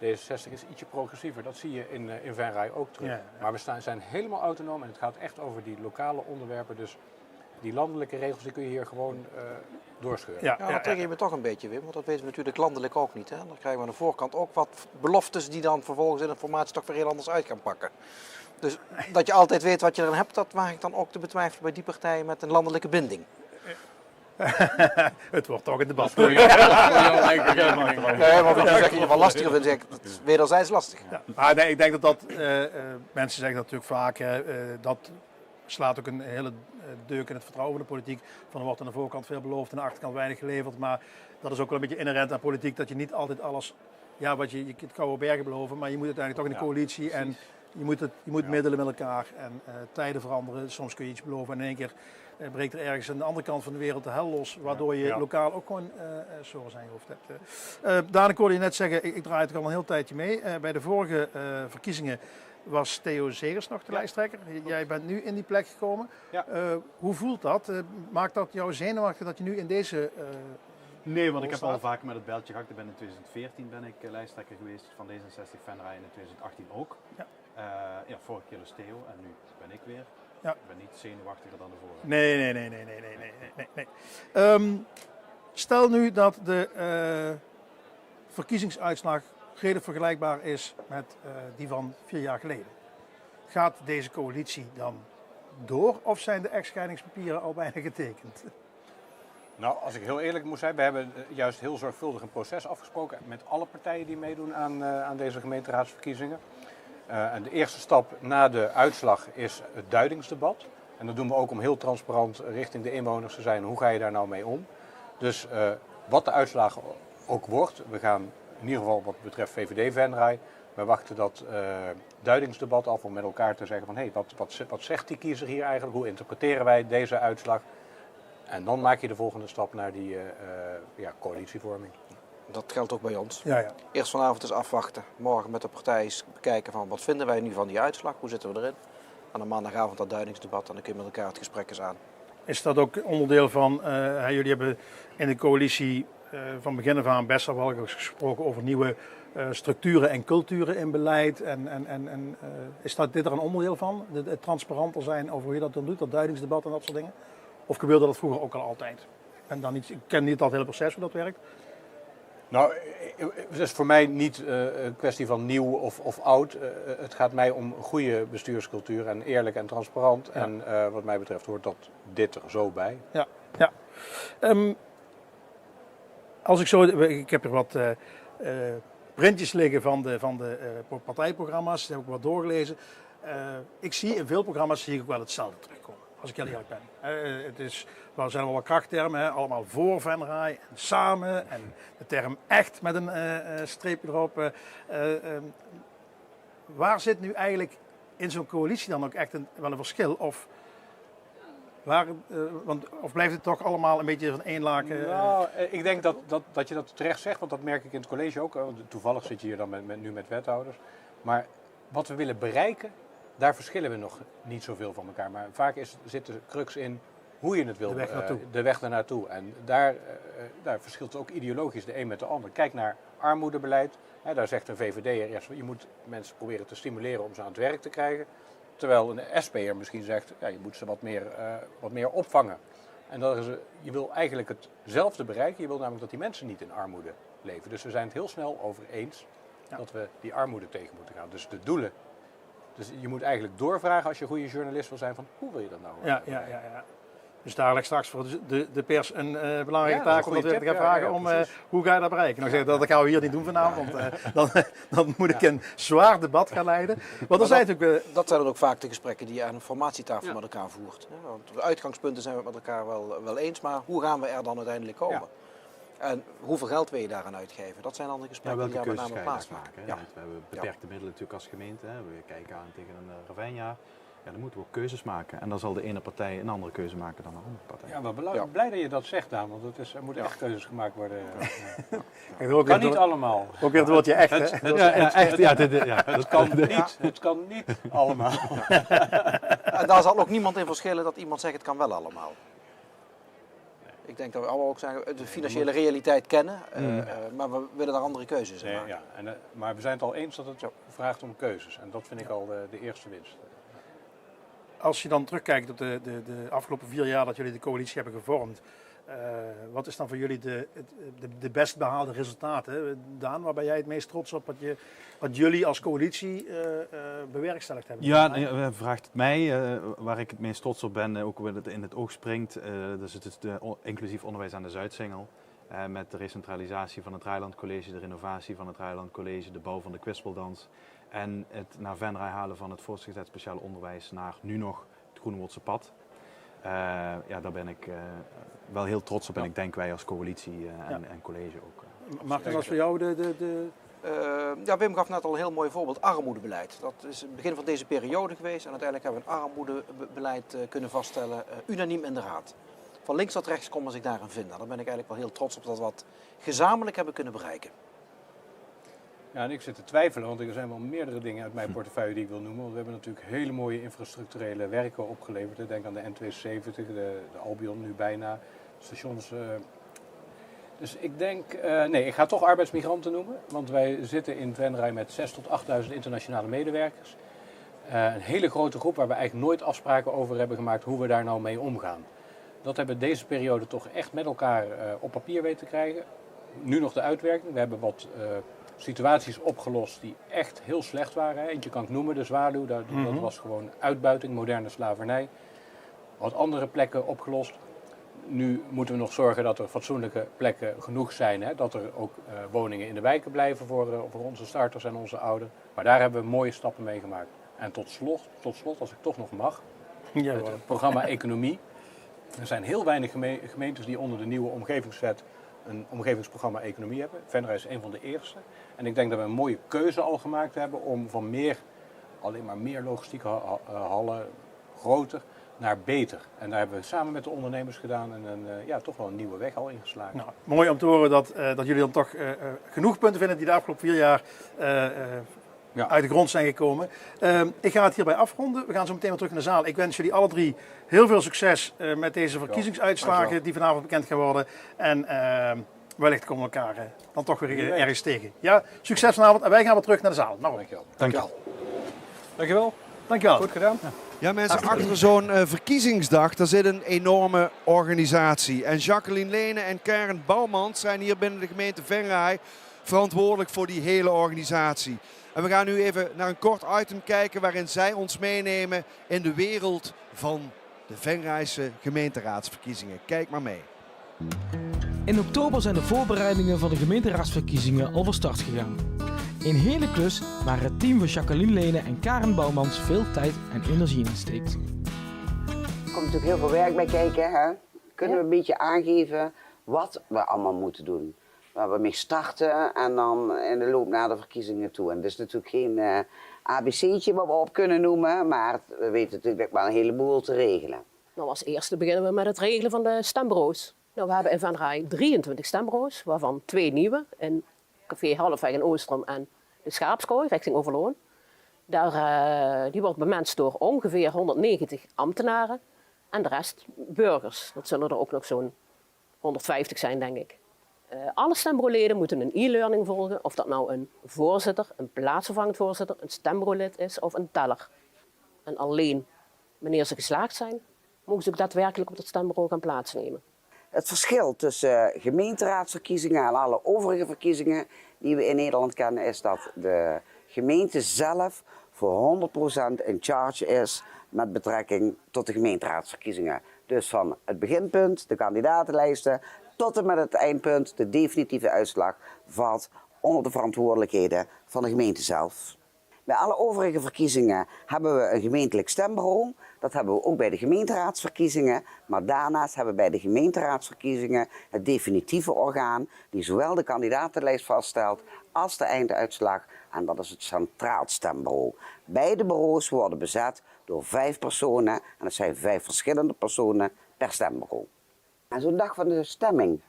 D66 is ietsje progressiever. Dat zie je in Venray ook terug. Ja. Maar we zijn helemaal autonoom en het gaat echt over die lokale onderwerpen. Dus die landelijke regels die kun je hier gewoon doorscheuren. Dan trek je me toch een beetje, Wim, want dat weten we natuurlijk landelijk ook niet. Hè? Dan krijgen we aan de voorkant ook wat beloftes die dan vervolgens in een formatie toch weer heel anders uit gaan pakken. Dus dat je altijd weet wat je dan hebt, dat waag ik dan ook te betwijfelen bij die partijen met een landelijke binding. Het wordt toch een debat. Nee, maar wat je zegt, wat lastiger vind ik, dat is wederzijds lastig. Ja. Maar nee, ik denk dat mensen zeggen dat natuurlijk vaak, dat slaat ook een hele deuk in het vertrouwen van de politiek. Van er wordt aan de voorkant veel beloofd en aan de achterkant weinig geleverd. Maar dat is ook wel een beetje inherent aan politiek, dat je niet altijd alles, wat je kunt Koude Bergen beloven, maar je moet uiteindelijk toch in de coalitie en je moet middelen met elkaar en tijden veranderen. Soms kun je iets beloven en in één keer breekt er ergens aan de andere kant van de wereld de hel los, waardoor je lokaal ook gewoon zorgen aan je hoofd hebt. Daan, ik hoorde je net zeggen, ik draai het al een heel tijdje mee. Bij de vorige verkiezingen was Theo Zegers nog de lijsttrekker. Jij bent nu in die plek gekomen. Ja. Hoe voelt dat? Maakt dat jou zenuwachtig dat je nu in deze... Nee, want ik heb al vaak met het beltje gehakt. In 2014 ben ik lijsttrekker geweest van D66 Venray en in 2018 ook. Ja. Vorige keer was Theo en nu ben ik weer. Ja. Ik ben niet zenuwachtiger dan de vorige. Nee. Stel nu dat de verkiezingsuitslag redelijk vergelijkbaar is met die van 4 jaar geleden. Gaat deze coalitie dan door of zijn de echtscheidingspapieren al bijna getekend? Nou, als ik heel eerlijk moet zijn, we hebben juist heel zorgvuldig een proces afgesproken met alle partijen die meedoen aan deze gemeenteraadsverkiezingen. En de eerste stap na de uitslag is het duidingsdebat. En dat doen we ook om heel transparant richting de inwoners te zijn. Hoe ga je daar nou mee om? Dus wat de uitslag ook wordt, we gaan in ieder geval wat betreft VVD Venray, we wachten dat duidingsdebat af om met elkaar te zeggen van wat zegt die kiezer hier eigenlijk? Hoe interpreteren wij deze uitslag? En dan maak je de volgende stap naar die coalitievorming. Dat geldt ook bij ons. Ja. Eerst vanavond eens afwachten. Morgen met de partijen bekijken van wat vinden wij nu van die uitslag. Hoe zitten we erin? En dan maandagavond dat duidingsdebat en dan kun je met elkaar het gesprek eens aan. Is dat ook onderdeel van, jullie hebben in de coalitie van begin af aan best wel gesproken over nieuwe structuren en culturen in beleid. Is dit er een onderdeel van? Het transparanter zijn over hoe je dat dan doet, dat duidingsdebat en dat soort dingen? Of gebeurde dat vroeger ook al altijd? Ik ken niet dat hele proces hoe dat werkt. Nou, het is voor mij niet een kwestie van nieuw of oud. Het gaat mij om goede bestuurscultuur en eerlijk en transparant. Ja. En wat mij betreft hoort dit er zo bij. Ja. Ik heb er wat printjes liggen van de partijprogramma's. Die heb ik wat doorgelezen. Ik zie in veel programma's ook wel hetzelfde terugkomen. Als ik heel eerlijk ben. Er zijn wel wat krachttermen, hè? Allemaal voor Venray en samen. En de term echt met een streepje erop. Waar zit nu eigenlijk in zo'n coalitie dan ook echt wel een verschil? Of blijft het toch allemaal een beetje van één laken? Nou, ik denk dat je dat terecht zegt, want dat merk ik in het college ook. Toevallig zit je hier dan nu met wethouders. Maar wat we willen bereiken, daar verschillen we nog niet zoveel van elkaar. Maar vaak zit de crux in hoe je het wil, de weg ernaartoe. En daar verschilt ook ideologisch de een met de ander. Kijk naar armoedebeleid. Daar zegt een VVD'er eerst, je moet mensen proberen te stimuleren om ze aan het werk te krijgen. Terwijl een SP'er misschien zegt, je moet ze wat meer opvangen. En je wil eigenlijk hetzelfde bereiken. Je wil namelijk dat die mensen niet in armoede leven. Dus we zijn het heel snel over eens dat we die armoede tegen moeten gaan. Dus de doelen. Dus je moet eigenlijk doorvragen als je een goede journalist wil zijn van hoe wil je dat nou? Dus daar ligt straks voor de pers een belangrijke taak om dat weer te gaan vragen. De pers een belangrijke taak om dat weer te gaan vragen om hoe ga je dat bereiken. Nou, dat gaan we hier niet doen vanavond, want dan moet ik een zwaar debat gaan leiden. Want dat zijn dan ook vaak de gesprekken die je aan een formatietafel met elkaar voert. Want de uitgangspunten zijn we het met elkaar wel eens, maar hoe gaan we er dan uiteindelijk komen? Ja. En hoeveel geld wil je daaraan uitgeven? Dat zijn dan de gesprekken die daar met name plaatsmaken. We hebben beperkte middelen natuurlijk als gemeente. We kijken aan tegen een ravijnjaar. Ja, dan moeten we ook keuzes maken. En dan zal de ene partij een andere keuze maken dan de andere partij. Ja, maar blij dat je dat zegt, Daan, want er moeten echt keuzes gemaakt worden. Kan niet allemaal. Ook weer het woordje echt, hè? Het kan niet allemaal. En daar zal ook niemand in verschillen dat iemand zegt het kan wel allemaal. Ik denk dat we allemaal ook de financiële realiteit kennen, maar we willen daar andere keuzes in maken. Ja, maar we zijn het al eens dat het vraagt om keuzes. En dat vind ik al de eerste winst. Als je dan terugkijkt op de afgelopen 4 jaar dat jullie de coalitie hebben gevormd, wat is dan voor jullie de best behaalde resultaten? Daan, waar ben jij het meest trots op wat jullie als coalitie bewerkstelligd hebben? Ja, vraagt het mij. Waar ik het meest trots op ben, ook wat het in het oog springt, dus het is inclusief onderwijs aan de Zuidsingel. Met de recentralisatie van het Rijland College, de renovatie van het Rijland College, de bouw van de kwispeldans. En het naar Venray halen van het voortgezet speciaal onderwijs naar nu nog het Groenewoldse pad. Daar ben ik wel heel trots op en ik denk wij als coalitie en college ook. Martin, was voor jou Wim gaf net al een heel mooi voorbeeld, armoedebeleid. Dat is het begin van deze periode geweest en uiteindelijk hebben we een armoedebeleid kunnen vaststellen, unaniem in de Raad. Van links tot rechts konden zich daarin vinden. Daar ben ik eigenlijk wel heel trots op dat we wat gezamenlijk hebben kunnen bereiken. Ja, en ik zit te twijfelen, want er zijn wel meerdere dingen uit mijn portefeuille die ik wil noemen. Want we hebben natuurlijk hele mooie infrastructurele werken opgeleverd. Ik denk aan de N270, de Albion nu bijna, stations. Dus ik denk, ik ga toch arbeidsmigranten noemen. Want wij zitten in Venray met 6.000 tot 8.000 internationale medewerkers. Een hele grote groep waar we eigenlijk nooit afspraken over hebben gemaakt hoe we daar nou mee omgaan. Dat hebben we deze periode toch echt met elkaar op papier weten te krijgen. Nu nog de uitwerking. We hebben wat situaties opgelost die echt heel slecht waren. Eentje kan ik noemen, de Zwaluw. Dat was gewoon uitbuiting, moderne slavernij. Wat andere plekken opgelost. Nu moeten we nog zorgen dat er fatsoenlijke plekken genoeg zijn. Hè? Dat er ook woningen in de wijken blijven voor onze starters en onze ouderen. Maar daar hebben we mooie stappen mee gemaakt. En tot slot, als ik toch nog mag, het programma Economie. Er zijn heel weinig gemeentes die onder de nieuwe omgevingswet een omgevingsprogramma Economie hebben. Venray is een van de eerste. En ik denk dat we een mooie keuze al gemaakt hebben om van alleen maar meer logistieke hallen, groter, naar beter. En daar hebben we samen met de ondernemers gedaan en toch wel een nieuwe weg al ingeslagen. Nou, mooi om te horen dat jullie dan toch genoeg punten vinden die de afgelopen 4 jaar uit de grond zijn gekomen. Ik ga het hierbij afronden. We gaan zo meteen weer terug naar de zaal. Ik wens jullie alle 3 heel veel succes met deze verkiezingsuitslagen die vanavond bekend gaan worden. En wellicht komen we elkaar dan toch weer ergens tegen. Ja, succes vanavond en wij gaan weer terug naar de zaal. Nou, Dankjewel. Goed gedaan. Ja mensen, achter zo'n verkiezingsdag, daar zit een enorme organisatie. En Jacqueline Lene en Karen Bouwmans zijn hier binnen de gemeente Venray verantwoordelijk voor die hele organisatie. En we gaan nu even naar een kort item kijken waarin zij ons meenemen in de wereld van de Venrayse gemeenteraadsverkiezingen. Kijk maar mee. In oktober zijn de voorbereidingen van de gemeenteraadsverkiezingen al van start gegaan. Een hele klus waar het team van Jacqueline Lene en Karen Bouwmans veel tijd en energie in steekt. Er komt natuurlijk heel veel werk bij kijken. Hè? Kunnen we een beetje aangeven wat we allemaal moeten doen. Waar we mee starten en dan in de loop naar de verkiezingen toe. En dat is natuurlijk geen ABC'tje wat we op kunnen noemen, maar we weten natuurlijk wel een heleboel te regelen. Nou, als eerste beginnen we met het regelen van de stembureaus. Nou, we hebben in Venray 23 stembureaus, waarvan 2 nieuwe. In Café Halfweg in Oostrum en de Schaapskooi, richting Overloon. Die wordt bemenst door ongeveer 190 ambtenaren en de rest burgers. Dat zullen er ook nog zo'n 150 zijn, denk ik. Alle stembureauleden moeten een e-learning volgen, of dat nou een voorzitter, een plaatsvervangend voorzitter, een stembureaulid is of een teller. En alleen wanneer ze geslaagd zijn, mogen ze ook daadwerkelijk op het stembureau gaan plaatsnemen. Het verschil tussen gemeenteraadsverkiezingen en alle overige verkiezingen die we in Nederland kennen, is dat de gemeente zelf voor 100% in charge is met betrekking tot de gemeenteraadsverkiezingen. Dus van het beginpunt, de kandidatenlijsten, tot en met het eindpunt, de definitieve uitslag, valt onder de verantwoordelijkheden van de gemeente zelf. Bij alle overige verkiezingen hebben we een gemeentelijk stembureau. Dat hebben we ook bij de gemeenteraadsverkiezingen. Maar daarnaast hebben we bij de gemeenteraadsverkiezingen het definitieve orgaan die zowel de kandidatenlijst vaststelt als de einduitslag. En dat is het Centraal Stembureau. Beide bureaus worden bezet door 5 personen. En dat zijn 5 verschillende personen per stembureau. En zo'n dag van de stemming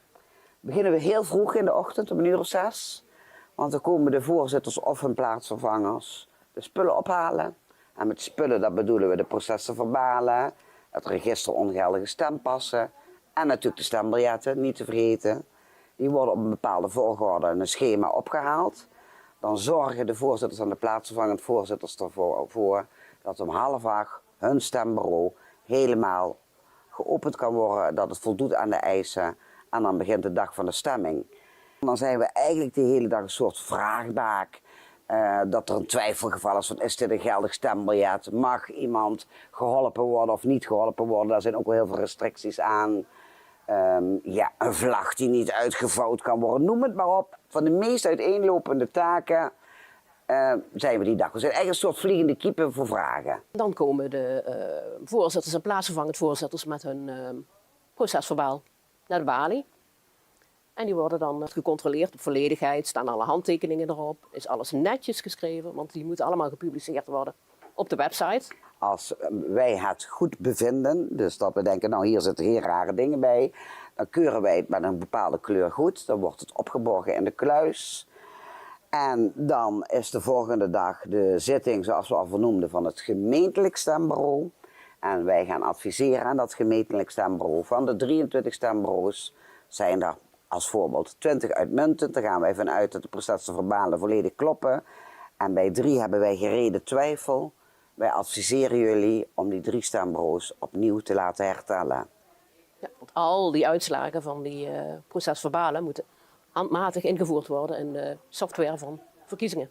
beginnen we heel vroeg in de ochtend, om 1:06. Want dan komen de voorzitters of hun plaatsvervangers de spullen ophalen. En met spullen, dat bedoelen we de processenverbalen, het register ongeldige stempassen en natuurlijk de stembiljetten, niet te vergeten. Die worden op een bepaalde volgorde in een schema opgehaald. Dan zorgen de voorzitters en de plaatsvervangend voorzitters ervoor dat om 7:30 hun stembureau helemaal geopend kan worden, dat het voldoet aan de eisen. En dan begint de dag van de stemming. Dan zijn we eigenlijk de hele dag een soort vraagbaak. Dat er een twijfelgeval is van, is dit een geldig stembiljet? Mag iemand geholpen worden of niet geholpen worden? Daar zijn ook wel heel veel restricties aan. Ja, een vlag die niet uitgevouwd kan worden, noem het maar op. Van de meest uiteenlopende taken zijn we die dag. We zijn eigenlijk een soort vliegende kippen voor vragen. Dan komen de voorzitters en plaatsvervangend voorzitters met hun procesverbaal naar de balie. En die worden dan gecontroleerd op volledigheid, staan alle handtekeningen erop, is alles netjes geschreven, want die moeten allemaal gepubliceerd worden op de website. Als wij het goed bevinden, dus dat we denken, nou hier zitten geen rare dingen bij, dan keuren wij het met een bepaalde kleur goed, dan wordt het opgeborgen in de kluis. En dan is de volgende dag de zitting, zoals we al vernoemden, van het gemeentelijk stembureau. En wij gaan adviseren aan dat gemeentelijk stembureau. Van de 23 stembureaus zijn er als voorbeeld 20 uitmuntend. Daar gaan wij vanuit dat de processenverbalen volledig kloppen. En bij 3 hebben wij gereden twijfel. Wij adviseren jullie om die 3 stembureaus opnieuw te laten hertellen. Ja, want al die uitslagen van die procesverbalen moeten handmatig ingevoerd worden in de software van verkiezingen.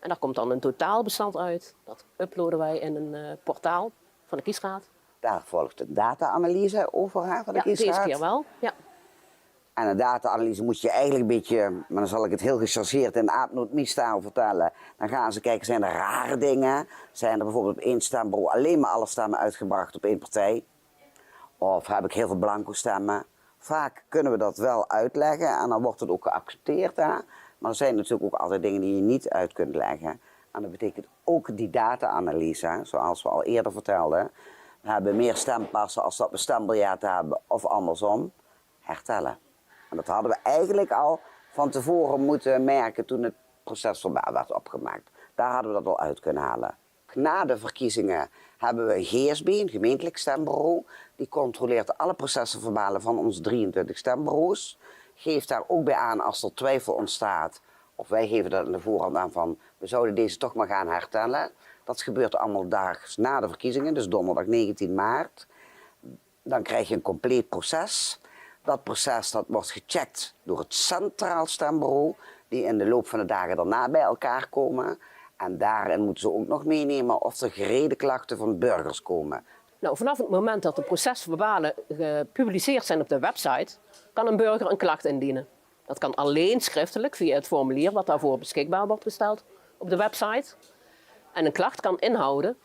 En daar komt dan een totaalbestand uit. Dat uploaden wij in een portaal van de kiesraad. Daar volgt een data-analyse over van de kiesraad. Deze keer wel, ja. En een data-analyse moet je eigenlijk een beetje, maar dan zal ik het heel gechargeerd in de aapnoot-miestaal vertellen. Dan gaan ze kijken, zijn er rare dingen? Zijn er bijvoorbeeld op 1 stembureau alleen maar alle stemmen uitgebracht op 1 partij? Of heb ik heel veel blanco stemmen? Vaak kunnen we dat wel uitleggen en dan wordt het ook geaccepteerd. Hè? Maar er zijn natuurlijk ook altijd dingen die je niet uit kunt leggen. En dat betekent ook die data-analyse, zoals we al eerder vertelden. We hebben meer stempassen als dat we stembiljetten hebben of andersom. Hertellen. En dat hadden we eigenlijk al van tevoren moeten merken toen het procesverbaal werd opgemaakt. Daar hadden we dat al uit kunnen halen. Na de verkiezingen hebben we een GSB, een gemeentelijk stembureau. Die controleert alle processenverbalen van onze 23 stembureaus. Geeft daar ook bij aan als er twijfel ontstaat. Of wij geven dat in de voorhand aan van, we zouden deze toch maar gaan hertellen. Dat gebeurt allemaal daags na de verkiezingen, dus donderdag 19 maart. Dan krijg je een compleet proces. Dat proces dat wordt gecheckt door het Centraal Stembureau, die in de loop van de dagen daarna bij elkaar komen. En daarin moeten ze ook nog meenemen of er gereden klachten van burgers komen. Nou, vanaf het moment dat de procesverbalen gepubliceerd zijn op de website, kan een burger een klacht indienen. Dat kan alleen schriftelijk via het formulier wat daarvoor beschikbaar wordt gesteld op de website. En een klacht kan inhouden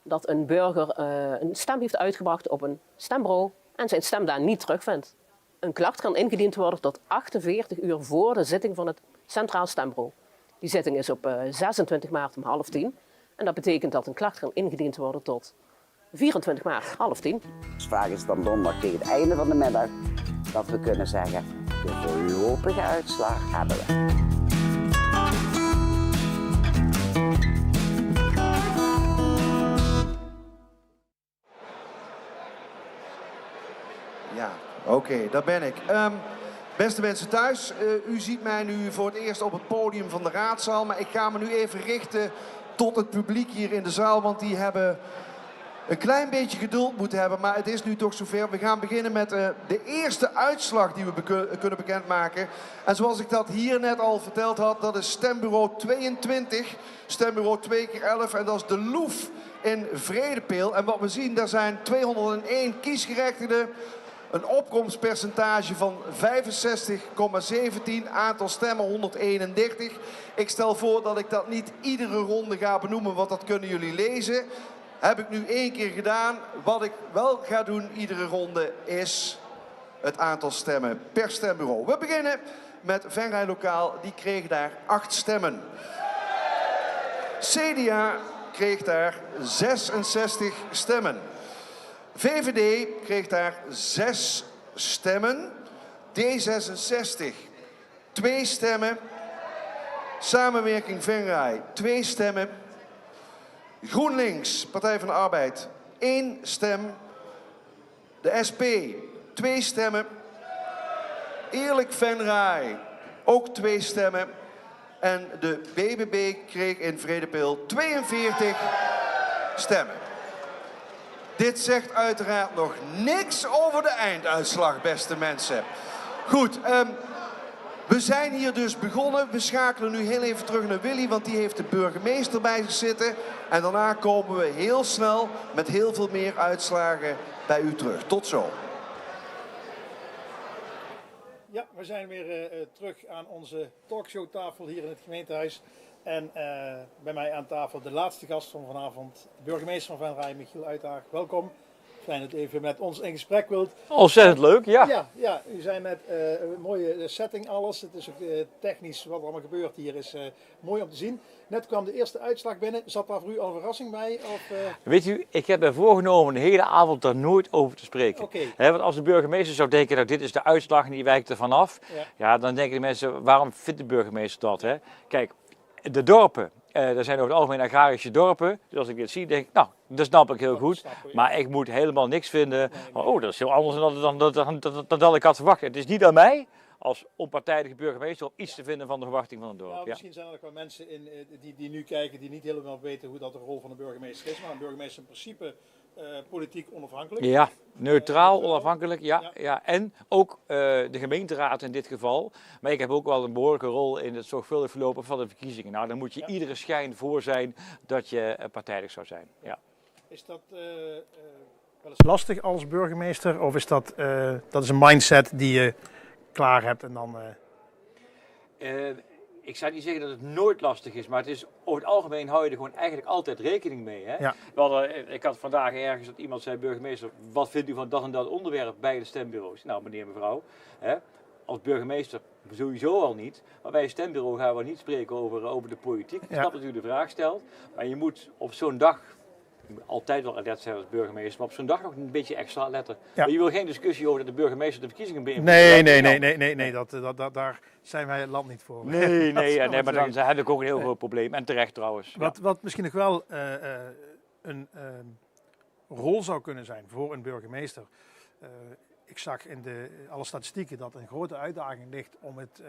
dat een burger een stem heeft uitgebracht op een stembureau en zijn stem daar niet terugvindt. Een klacht kan ingediend worden tot 48 uur voor de zitting van het Centraal Stembureau. Die zitting is op 26 maart om 9:30. En dat betekent dat een klacht kan ingediend worden tot 24 maart, 9:30. Dus vaak is het dan donderdag tegen het einde van de middag dat we kunnen zeggen, de voorlopige uitslag hebben we. Ja, oké, daar ben ik. Beste mensen thuis, u ziet mij nu voor het eerst op het podium van de raadzaal. Maar ik ga me nu even richten tot het publiek hier in de zaal. Want die hebben een klein beetje geduld moeten hebben, maar het is nu toch zover. We gaan beginnen met de eerste uitslag die we kunnen bekendmaken. En zoals ik dat hier net al verteld had, dat is stembureau 22, stembureau 2 keer 11 en dat is de Loef in Vredepeel. En wat we zien, daar zijn 201 kiesgerechtigden. Een opkomstpercentage van 65,17, aantal stemmen 131. Ik stel voor dat ik dat niet iedere ronde ga benoemen, want dat kunnen jullie lezen. Heb ik nu 1 keer gedaan. Wat ik wel ga doen iedere ronde is het aantal stemmen per stembureau. We beginnen met Venray Lokaal, die kreeg daar 8 stemmen. CDA kreeg daar 66 stemmen. VVD kreeg daar 6 stemmen. D66 2 stemmen. Samenwerking Venray 2 stemmen. GroenLinks, Partij van de Arbeid, 1 stem. De SP, 2 stemmen. Eerlijk Venray, ook 2 stemmen. En de BBB kreeg in Vredepeel 42 stemmen. Dit zegt uiteraard nog niks over de einduitslag, beste mensen. Goed, we zijn hier dus begonnen. We schakelen nu heel even terug naar Willy, want die heeft de burgemeester bij zich zitten. En daarna komen we heel snel met heel veel meer uitslagen bij u terug. Tot zo. Ja, we zijn weer terug aan onze talkshowtafel hier in het gemeentehuis. En bij mij aan tafel de laatste gast van vanavond, de burgemeester van Venray, Michiel Uithaag. Welkom. Fijn dat u even met ons in gesprek wilt. Ontzettend leuk, ja. Ja, u zijn met een mooie setting alles. Het is ook technisch wat er allemaal gebeurt hier is mooi om te zien. Net kwam de eerste uitslag binnen. Zat daar voor u al een verrassing bij? Of, Weet u, ik heb me voorgenomen de hele avond daar nooit over te spreken. Okay. Want als de burgemeester zou denken, nou dit is de uitslag en die wijkt er vanaf. Ja, dan denken de mensen, waarom vindt de burgemeester dat? Hè? Kijk, de dorpen. Er zijn over het algemeen agrarische dorpen. Dus als ik dit zie, denk ik, nou, dat snap ik heel goed. Maar ik moet helemaal niks vinden. Oh, dat is heel anders dan dat ik had verwacht. Het is niet aan mij als onpartijdige burgemeester om iets te vinden van de verwachting van het dorp. Nou, misschien zijn er ook wel mensen die nu kijken die niet helemaal weten hoe dat de rol van de burgemeester is. Maar een burgemeester in principe politiek onafhankelijk. Ja, neutraal, onafhankelijk, ja. En ook de gemeenteraad in dit geval. Maar ik heb ook wel een behoorlijke rol in het zorgvuldig verlopen van de verkiezingen. Nou, dan moet je iedere schijn voor zijn dat je partijdig zou zijn. Ja. Is dat wel eens lastig als burgemeester? Of is dat is een mindset die je klaar hebt en dan... Ik zou niet zeggen dat het nooit lastig is, maar het is over het algemeen hou je er gewoon eigenlijk altijd rekening mee. Hè? Ja. Ik had vandaag ergens dat iemand zei, burgemeester, wat vindt u van dat en dat onderwerp bij de stembureaus? Nou, meneer, mevrouw, hè, als burgemeester sowieso al niet, maar bij een stembureau gaan we niet spreken over de politiek. Ik snap dat u de vraag stelt, maar je moet op zo'n dag... Je moet altijd wel alert zijn als burgemeester, maar op zo'n dag nog een beetje extra letten. Ja. Maar je wil geen discussie over dat de burgemeester de verkiezingen beïnvloedt. Nee, daar zijn wij het land niet voor. Nee, maar dan heb ik ook een heel groot probleem. En terecht trouwens. Wat misschien nog wel een rol zou kunnen zijn voor een burgemeester. Ik zag in alle statistieken dat een grote uitdaging ligt om het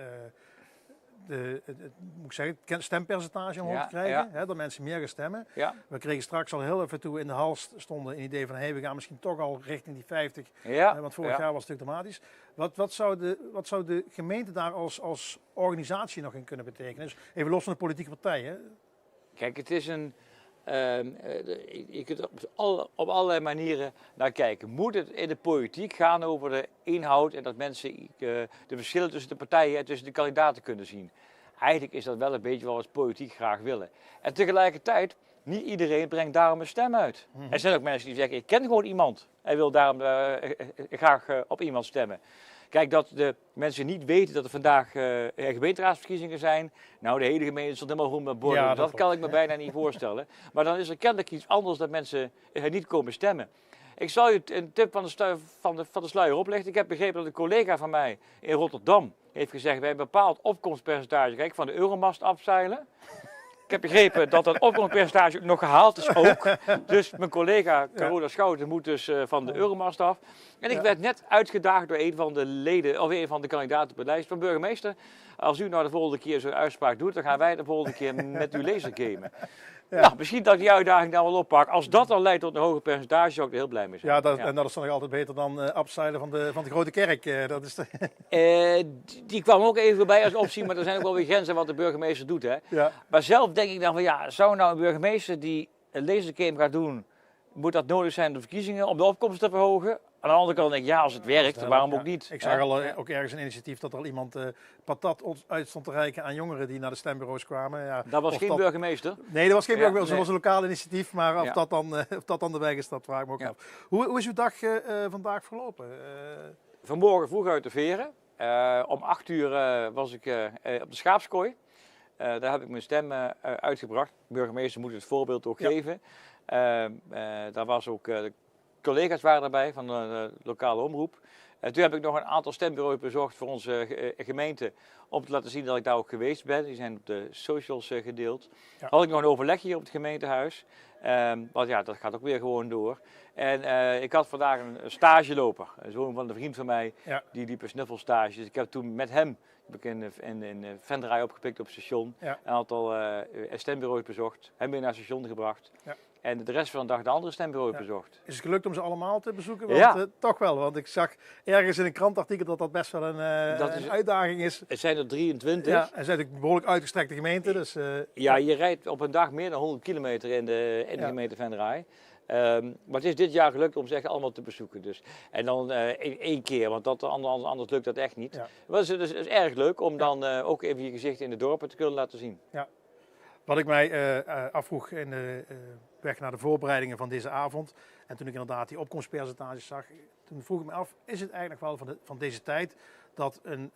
stempercentage omhoog te krijgen. Hè, dat mensen meer gaan stemmen. Ja. We kregen straks al heel even toe in de hal stonden een idee van hey, we gaan misschien toch al richting die 50. Want vorig jaar was het natuurlijk dramatisch. Wat zou de gemeente daar als organisatie nog in kunnen betekenen? Dus even los van de politieke partijen. Kijk, het is je kunt er op allerlei manieren naar kijken. Moet het in de politiek gaan over de inhoud en dat mensen de verschillen tussen de partijen en tussen de kandidaten kunnen zien? Eigenlijk is dat wel een beetje wat we politiek graag willen. En tegelijkertijd, niet iedereen brengt daarom een stem uit. Er zijn ook mensen die zeggen, ik ken gewoon iemand en wil daarom graag op iemand stemmen. Kijk, dat de mensen niet weten dat er vandaag gemeenteraadsverkiezingen zijn. Nou, de hele gemeente stond helemaal rond met borden. Ja, dat kan ik me bijna niet voorstellen. Maar dan is er kennelijk iets anders dat mensen niet komen stemmen. Ik zal u een tip van de sluier oplichten. Ik heb begrepen dat een collega van mij in Rotterdam heeft gezegd, wij hebben een bepaald opkomstpercentage van de Euromast afzeilen. Ik heb begrepen dat dat opkomstpercentage nog gehaald is ook. Dus mijn collega Carola Schouten moet dus van de Euromast af. En ik werd net uitgedaagd door een van de leden, of een van de kandidaten op de lijst van burgemeester. Als u nou de volgende keer zo'n uitspraak doet, dan gaan wij de volgende keer met uw laser gamen. Ja. Nou, misschien dat ik die uitdaging daar wel oppak. Als dat dan leidt tot een hoger percentage, zou ik er heel blij mee zijn. Ja, en dat is dan nog altijd beter dan abzeilen van de grote kerk. Dat is Die kwam ook even bij als optie, maar er zijn ook wel weer grenzen wat de burgemeester doet. Hè. Ja. Maar zelf denk ik dan van ja, zou nou een burgemeester die een lasergame gaat doen, moet dat nodig zijn om de verkiezingen, om de opkomst te verhogen? Aan de andere kant denk ik, ja, als het werkt, waarom ook niet? Ik zag al ook ergens een initiatief dat er al iemand patat uit stond te reiken aan jongeren die naar de stembureaus kwamen. Ja, dat was geen burgemeester? Nee, dat was geen burgemeester. Dat was een lokaal initiatief. Maar of Ja. dat dan de weg is, dat vraag ik me ook af. Hoe is uw dag vandaag verlopen? Vanmorgen vroeg uit de Veren. Om 8 uur was ik op de schaapskooi. Daar heb ik mijn stem uitgebracht. De burgemeester moet het voorbeeld ook geven. Daar was ook collega's waren erbij van de lokale omroep. Toen heb ik nog een aantal stembureaus bezocht voor onze gemeente om te laten zien dat ik daar ook geweest ben. Die zijn op de socials gedeeld. Ja. Had ik nog een overleg hier op het gemeentehuis. Want ja, dat gaat ook weer gewoon door. En ik had vandaag een stageloper, een zoon van een vriend van mij, die liep een snuffelstages. Ik heb toen met hem in Venray opgepikt op het station. Ja. Een aantal stembureaus bezocht, hem weer naar het station gebracht. Ja. En de rest van de dag de andere stembureaus bezocht. Is het gelukt om ze allemaal te bezoeken? Want, Ja. Toch wel, want ik zag ergens in een krantartikel dat dat best wel een uitdaging is. Het zijn er 23. Ja, en zijn ook behoorlijk uitgestrekte gemeenten. Dus, Ja, je rijdt op een dag meer dan 100 kilometer in de gemeente Venray. Maar het is dit jaar gelukt om ze echt allemaal te bezoeken. Dus. En dan één keer, want anders lukt dat echt niet. Ja. Maar het is erg leuk om dan ook even je gezicht in de dorpen te kunnen laten zien. Ja. Wat ik mij afvroeg in de weg naar de voorbereidingen van deze avond. En toen ik inderdaad die opkomstpercentages zag. Toen vroeg ik me af, is het eigenlijk nog wel van deze tijd dat een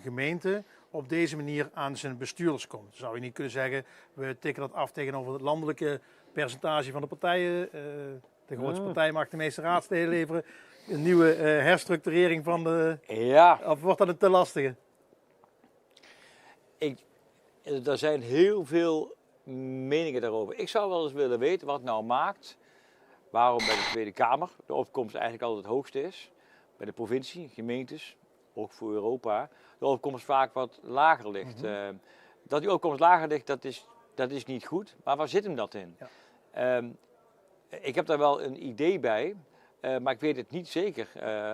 gemeente op deze manier aan zijn bestuurders komt? Zou je niet kunnen zeggen, we tikken dat af tegenover het landelijke percentage van de partijen. De grootste partij mag de meeste raadsleden leveren. Een nieuwe herstructurering van de... Ja. Of wordt dat een te lastige? Er zijn heel veel meningen daarover. Ik zou wel eens willen weten wat nou maakt waarom bij de Tweede Kamer de opkomst eigenlijk altijd het hoogste is. Bij de provincie, gemeentes, ook voor Europa, de opkomst vaak wat lager ligt. Dat die opkomst lager ligt, dat is niet goed. Maar waar zit hem dat in? Ja. Ik heb daar wel een idee bij. Maar ik weet het niet zeker.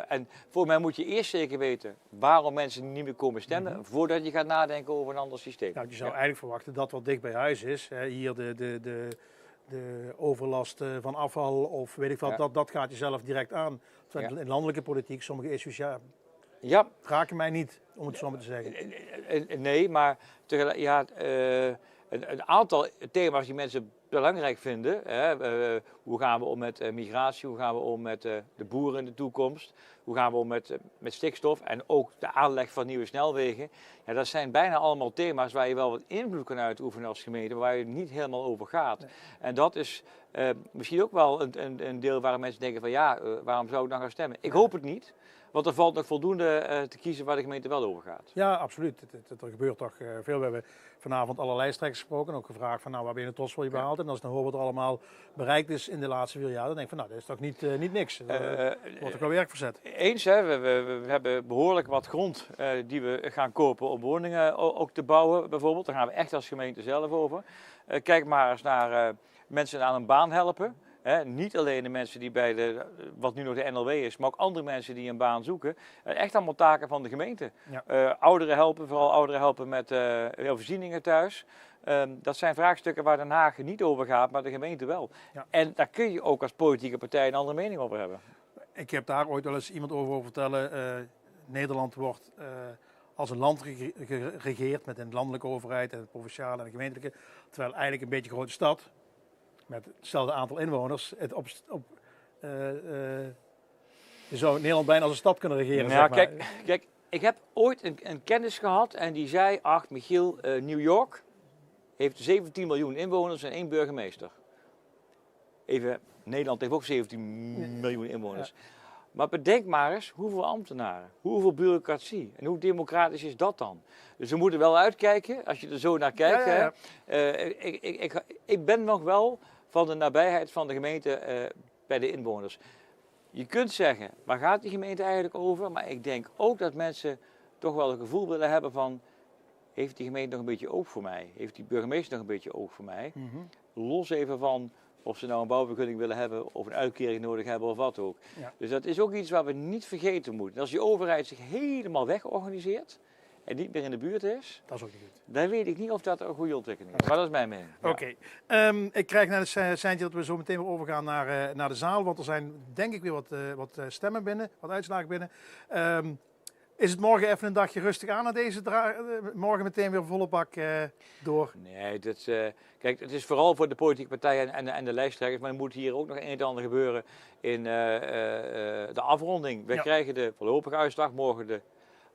En voor mij moet je eerst zeker weten waarom mensen niet meer komen stemmen, voordat je gaat nadenken over een ander systeem. Nou, je zou eigenlijk verwachten dat wat dicht bij huis is, hier de overlast van afval of weet ik wat, dat gaat jezelf direct aan. Terwijl in landelijke politiek, sommige issues, raken mij niet, om het zo maar te zeggen. Nee, maar een aantal thema's die mensen belangrijk vinden. Hoe gaan we om met migratie? Hoe gaan we om met de boeren in de toekomst? Hoe gaan we om met stikstof? En ook de aanleg van nieuwe snelwegen. Ja, dat zijn bijna allemaal thema's waar je wel wat invloed kan uitoefenen als gemeente, waar je niet helemaal over gaat. Nee. En dat is misschien ook wel een deel waar mensen denken van waarom zou ik dan gaan stemmen? Ik hoop het niet. Want er valt nog voldoende te kiezen waar de gemeente wel over gaat. Ja, absoluut. Er gebeurt toch veel. We hebben vanavond alle lijsttrekkers gesproken. Ook gevraagd van waar ben je trots voor je behaald. En als dan horen wat er allemaal bereikt is in de laatste 4 jaar. Dan denk ik van dat is toch niet niks. Er wordt ook wel werk verzet. Eens, hè? We hebben behoorlijk wat grond die we gaan kopen om woningen ook te bouwen bijvoorbeeld. Daar gaan we echt als gemeente zelf over. Kijk maar eens naar mensen aan een baan helpen. Niet alleen de mensen die bij wat nu nog de NLW is, maar ook andere mensen die een baan zoeken. Echt allemaal taken van de gemeente. Ja. Ouderen helpen, vooral ouderen helpen met voorzieningen thuis. Dat zijn vraagstukken waar Den Haag niet over gaat, maar de gemeente wel. Ja. En daar kun je ook als politieke partij een andere mening over hebben. Ik heb daar ooit wel eens iemand over vertellen. Nederland wordt als een land geregeerd met een landelijke overheid en een provinciale en een gemeentelijke. Terwijl eigenlijk een beetje een grote stad. Met hetzelfde aantal inwoners. Je zou Nederland bijna als een stad kunnen regeren. Nou, zeg maar. Kijk, ik heb ooit een kennis gehad en die zei, Michiel, New York heeft 17 miljoen inwoners en 1 burgemeester. Nederland heeft ook 17 miljoen inwoners. Ja. Maar bedenk maar eens hoeveel ambtenaren, hoeveel bureaucratie en hoe democratisch is dat dan? Dus we moeten wel uitkijken, als je er zo naar kijkt. Ja. Ik ben nog wel van de nabijheid van de gemeente bij de inwoners. Je kunt zeggen, waar gaat die gemeente eigenlijk over? Maar ik denk ook dat mensen toch wel een gevoel willen hebben van, heeft die gemeente nog een beetje oog voor mij? Heeft die burgemeester nog een beetje oog voor mij? los even van of ze nou een bouwvergunning willen hebben of een uitkering nodig hebben of wat ook. Ja. Dus dat is ook iets waar we niet vergeten moeten. En als die overheid zich helemaal wegorganiseert en niet meer in de buurt is, dat is ook niet goed. Dan weet ik niet of dat een goede ontwikkeling is. Maar dat is mijn mening. Ja. Oké. Ik krijg net een seintje dat we zo meteen weer overgaan naar de zaal. Want er zijn denk ik weer wat stemmen binnen, wat uitslagen binnen. Is het morgen even een dagje rustig aan na deze morgen meteen weer volle bak door? Nee, kijk, het is vooral voor de politieke partijen en de lijsttrekkers. Maar er moet hier ook nog een en ander gebeuren in de afronding. We krijgen de voorlopige uitslag, morgen de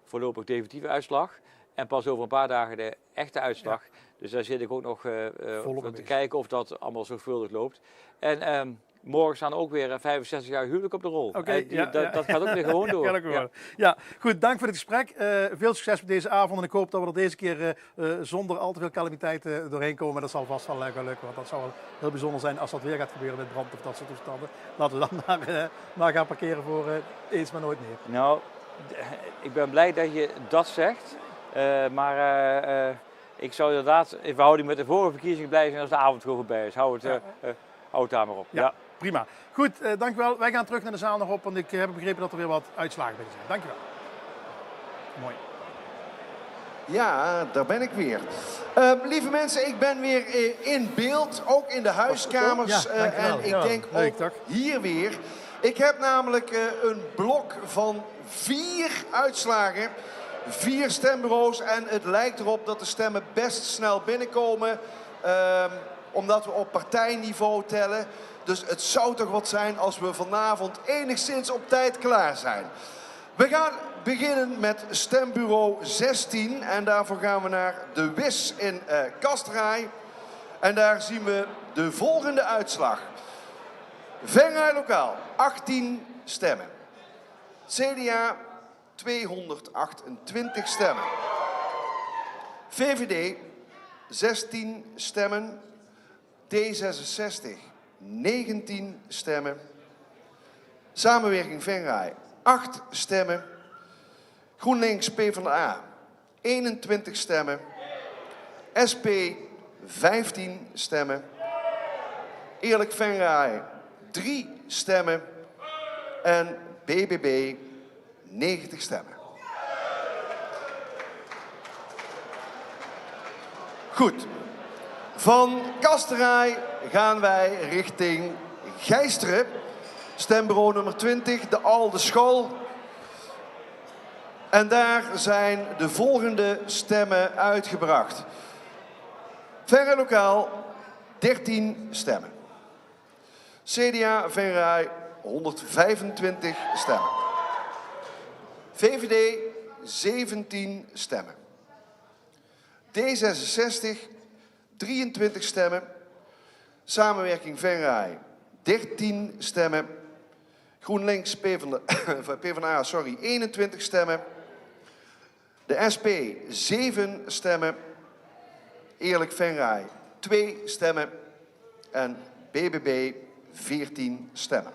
voorlopig definitieve uitslag. En pas over een paar dagen de echte uitslag. Ja. Dus daar zit ik ook nog te kijken of dat allemaal zorgvuldig loopt. En morgen staan ook weer 65 jaar huwelijk op de rol. Dat gaat ook weer gewoon door. Ja, goed. Dank voor het gesprek. Veel succes met deze avond. En ik hoop dat we er deze keer zonder al te veel calamiteiten doorheen komen. Maar dat zal vast wel lukken. Want dat zou wel heel bijzonder zijn als dat weer gaat gebeuren met brand of dat soort toestanden. Laten we dan maar gaan parkeren voor eens maar nooit meer. Nou, ik ben blij dat je dat zegt. Maar ik zou inderdaad in verhouding met de vorige verkiezingen blij zijn als de avond gewoon voorbij is. Hou het daar maar op. Ja, prima. Goed, dank u wel. Wij gaan terug naar de zaal nog op, want ik heb begrepen dat er weer wat uitslagen bij zijn. Dank u wel. Mooi. Ja, daar ben ik weer. Lieve mensen, ik ben weer in beeld, ook in de huiskamers. En ik denk ook hier weer. Ik heb namelijk een blok van 4 uitslagen. 4 stembureaus en het lijkt erop dat de stemmen best snel binnenkomen. Omdat we op partijniveau tellen. Dus het zou toch wat zijn als we vanavond enigszins op tijd klaar zijn. We gaan beginnen met stembureau 16. En daarvoor gaan we naar de WIS in Kastraai. En daar zien we de volgende uitslag. Venray Lokaal, 18 stemmen. CDA, 228 stemmen. VVD, 16 stemmen. D66, 19 stemmen. Samenwerking Venray, 8 stemmen. GroenLinks PvdA, 21 stemmen. SP, 15 stemmen. Eerlijk Venray, 3 stemmen. En BBB, 90 stemmen. Goed. Van Kastraai gaan wij richting Gijsteren. Stembureau nummer 20, de Alde School. En daar zijn de volgende stemmen uitgebracht. Venray Lokaal, 13 stemmen. CDA Venray, 125 stemmen. VVD, 17 stemmen. D66, 23 stemmen. Samenwerking Venray, 13 stemmen. GroenLinks PvdA, 21 stemmen. De SP, 7 stemmen. Eerlijk Venray, 2 stemmen. En BBB, 14 stemmen.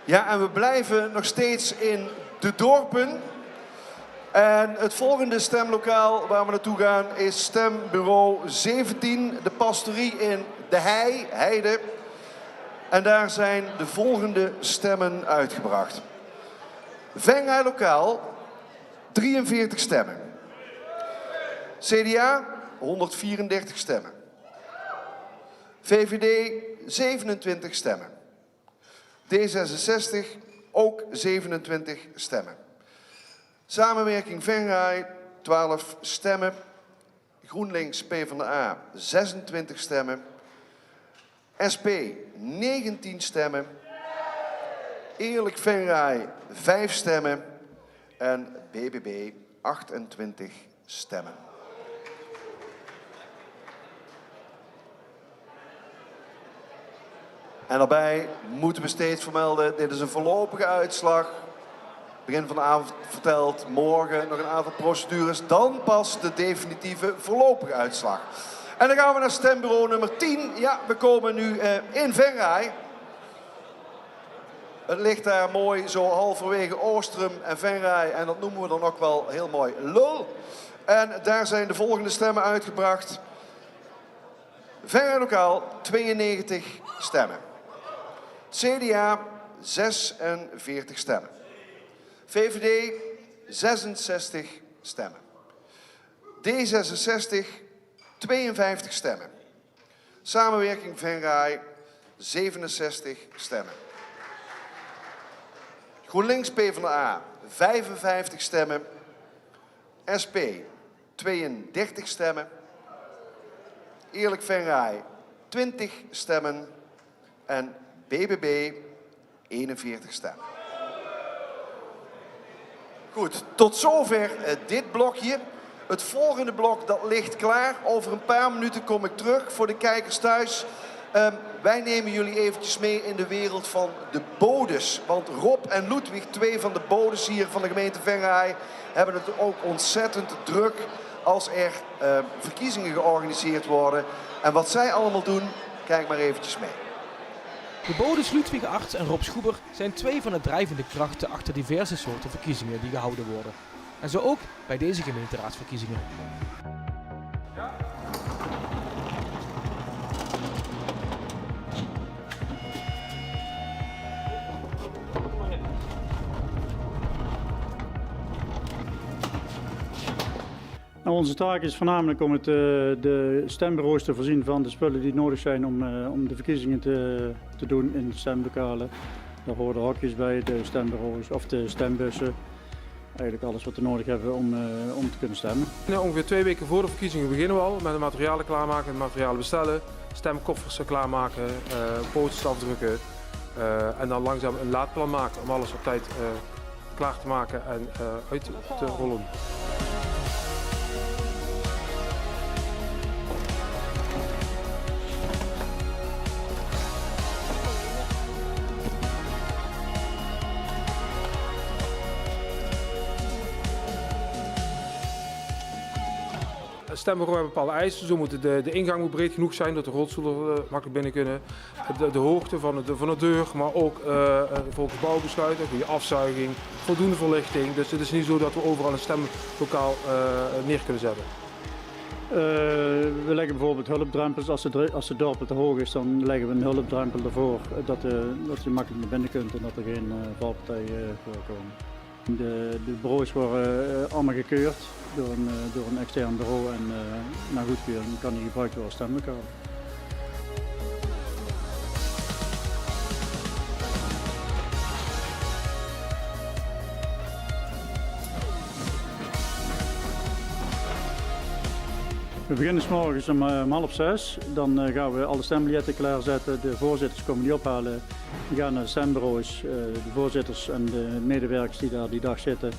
Ja, en we blijven nog steeds in de dorpen. En het volgende stemlokaal waar we naartoe gaan is stembureau 17, de pastorie in De Heide. En daar zijn de volgende stemmen uitgebracht. Venray Lokaal, 43 stemmen. CDA, 134 stemmen. VVD, 27 stemmen. D66, ook 27 stemmen. Samenwerking Venray, 12 stemmen. GroenLinks PvdA, 26 stemmen. SP, 19 stemmen. Eerlijk Venray, 5 stemmen. En BBB, 28 stemmen. En daarbij moeten we steeds vermelden, dit is een voorlopige uitslag. Begin van de avond verteld, morgen nog een aantal procedures, dan pas de definitieve voorlopige uitslag. En dan gaan we naar stembureau nummer 10. Ja, we komen nu in Venray. Het ligt daar mooi zo halverwege Oostrum en Venray en dat noemen we dan ook wel heel mooi Lul. En daar zijn de volgende stemmen uitgebracht. Venray Lokaal 92 stemmen. CDA 46 stemmen. VVD 66 stemmen. D66 52 stemmen. Samenwerking Venray 67 stemmen. GroenLinks PvdA 55 stemmen. SP 32 stemmen. Eerlijk Venray 20 stemmen. En BBB 41 stemmen. Goed, tot zover dit blokje. Het volgende blok dat ligt klaar. Over een paar minuten kom ik terug voor de kijkers thuis. Wij nemen jullie eventjes mee in de wereld van de bodes. Want Rob en Ludwig, 2 van de bodes hier van de gemeente Venray, hebben het ook ontzettend druk als er verkiezingen georganiseerd worden. En wat zij allemaal doen, kijk maar eventjes mee. De bodes Ludwig Arts en Rob Schoeber zijn 2 van de drijvende krachten achter diverse soorten verkiezingen die gehouden worden. En zo ook bij deze gemeenteraadsverkiezingen. Nou, onze taak is voornamelijk om de stembureaus te voorzien van de spullen die nodig zijn om de verkiezingen te doen in de stemlokalen. Daar horen hokjes bij, de stembureaus of de stembussen. Eigenlijk alles wat we nodig hebben om te kunnen stemmen. Ongeveer 2 weken voor de verkiezingen beginnen we al met de materialen klaarmaken, materialen bestellen, stemkoffers klaarmaken, posters afdrukken en dan langzaam een laadplan maken om alles op tijd klaar te maken en uit te rollen. Het stembureau heeft bepaalde eisen. Zo moet de ingang moet breed genoeg zijn dat de rolstoelen makkelijk binnen kunnen. De hoogte van de deur, maar ook volgens bouwbesluiten, goede afzuiging, voldoende verlichting. Dus het is niet zo dat we overal een stemlokaal neer kunnen zetten. We leggen bijvoorbeeld hulpdrempels. Als de dorpel te hoog is, dan leggen we een hulpdrempel ervoor dat je makkelijk naar binnen kunt en dat er geen valpartijen voorkomen. De bureaus worden allemaal gekeurd door een extern bureau en na goedkeuring kan die gebruikt worden als stemlokaal. We beginnen 's morgens om 5:30. Dan gaan we alle stembiljetten klaarzetten. De voorzitters komen die ophalen. Die gaan naar de stembureaus. De voorzitters en de medewerkers die daar die dag zitten,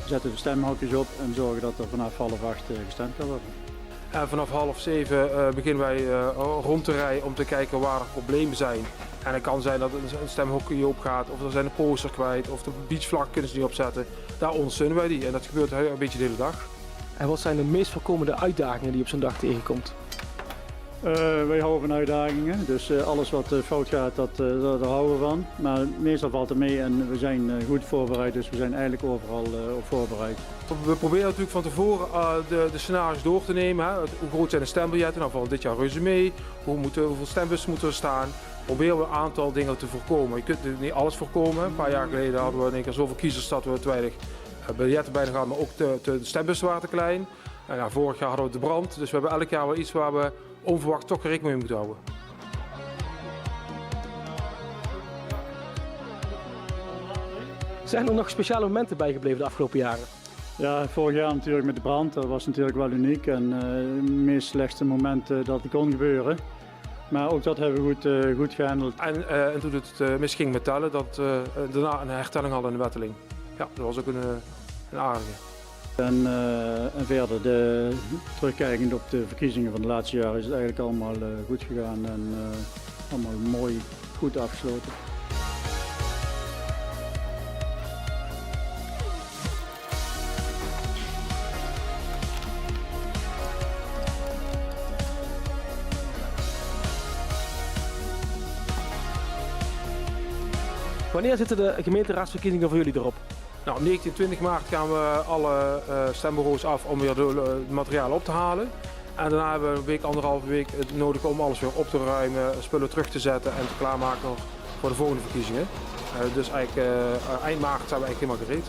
zetten de stemhokjes op en zorgen dat er vanaf 7:30 gestemd kan worden. En vanaf 6:30 beginnen wij rond te rijden om te kijken waar er problemen zijn. En het kan zijn dat een stemhokje opgaat, of er zijn een poster kwijt, of de beachvlag kunnen ze niet opzetten. Daar ondersteunen wij die en dat gebeurt een beetje de hele dag. En wat zijn de meest voorkomende uitdagingen die je op zo'n dag tegenkomt? Wij houden van uitdagingen, dus alles wat fout gaat, daar houden we van. Maar meestal valt het mee en we zijn goed voorbereid, dus we zijn eigenlijk overal op voorbereid. We proberen natuurlijk van tevoren de scenario's door te nemen. Hè. Hoe groot zijn de stembiljetten? Nou, voor dit jaar reuze mee. Hoeveel stembussen moeten er staan? Proberen we een aantal dingen te voorkomen. Je kunt niet alles voorkomen. Een paar jaar geleden hadden we in één keer zoveel kiezers dat we te weinig biljetten bijna gehad, maar ook de stembussen waren te klein. En ja, vorig jaar hadden we de brand, dus we hebben elk jaar wel iets waar we onverwacht toch rekening mee moeten houden. Zijn er nog speciale momenten bijgebleven de afgelopen jaren? Ja, vorig jaar natuurlijk met de brand, dat was natuurlijk wel uniek en het meest slechtste moment dat het kon gebeuren. Maar ook dat hebben we goed gehandeld. En toen het misging met tellen, dat daarna een hertelling hadden in de Wetteling. Ja, dat was ook een aardige. En verder, terugkijkend op de verkiezingen van de laatste jaren, is het eigenlijk allemaal goed gegaan en allemaal mooi, goed afgesloten. Wanneer zitten de gemeenteraadsverkiezingen voor jullie erop? Nou, op 19 en 20 maart gaan we alle stembureaus af om weer het materiaal op te halen. En daarna hebben we een week, anderhalve week het nodig om alles weer op te ruimen, spullen terug te zetten en te klaarmaken voor de volgende verkiezingen. Dus eigenlijk eind maart zijn we eigenlijk helemaal gereed.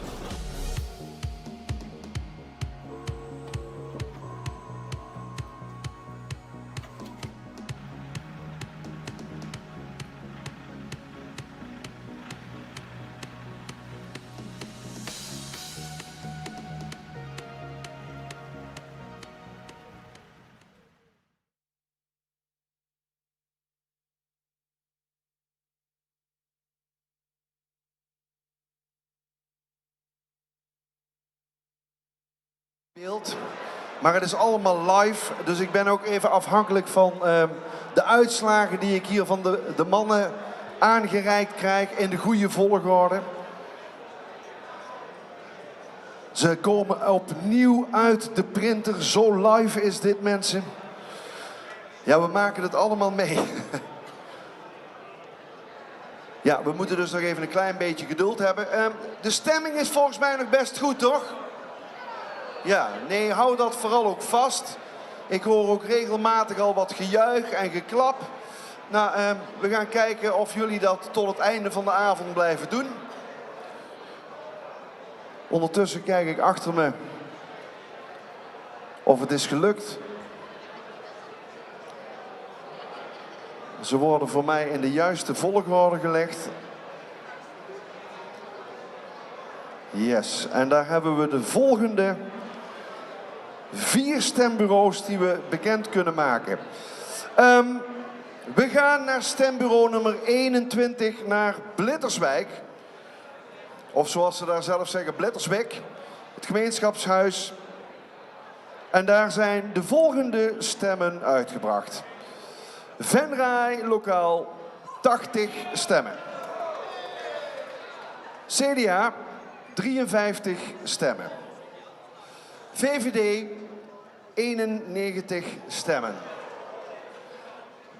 Maar het is allemaal live, dus ik ben ook even afhankelijk van de uitslagen die ik hier van de mannen aangereikt krijg in de goede volgorde. Ze komen opnieuw uit de printer, zo live is dit, mensen. Ja, we maken het allemaal mee. Ja, we moeten dus nog even een klein beetje geduld hebben. De stemming is volgens mij nog best goed, toch? Ja, nee, hou dat vooral ook vast. Ik hoor ook regelmatig al wat gejuich en geklap. Nou, we gaan kijken of jullie dat tot het einde van de avond blijven doen. Ondertussen kijk ik achter me of het is gelukt. Ze worden voor mij in de juiste volgorde gelegd. Yes, en daar hebben we de volgende 4 stembureaus die we bekend kunnen maken. We gaan naar stembureau nummer 21, naar Blitterswijk. Of zoals ze daar zelf zeggen, Blitterswijk. Het gemeenschapshuis. En daar zijn de volgende stemmen uitgebracht. Venray lokaal 80 stemmen. CDA 53 stemmen. VVD 91 stemmen.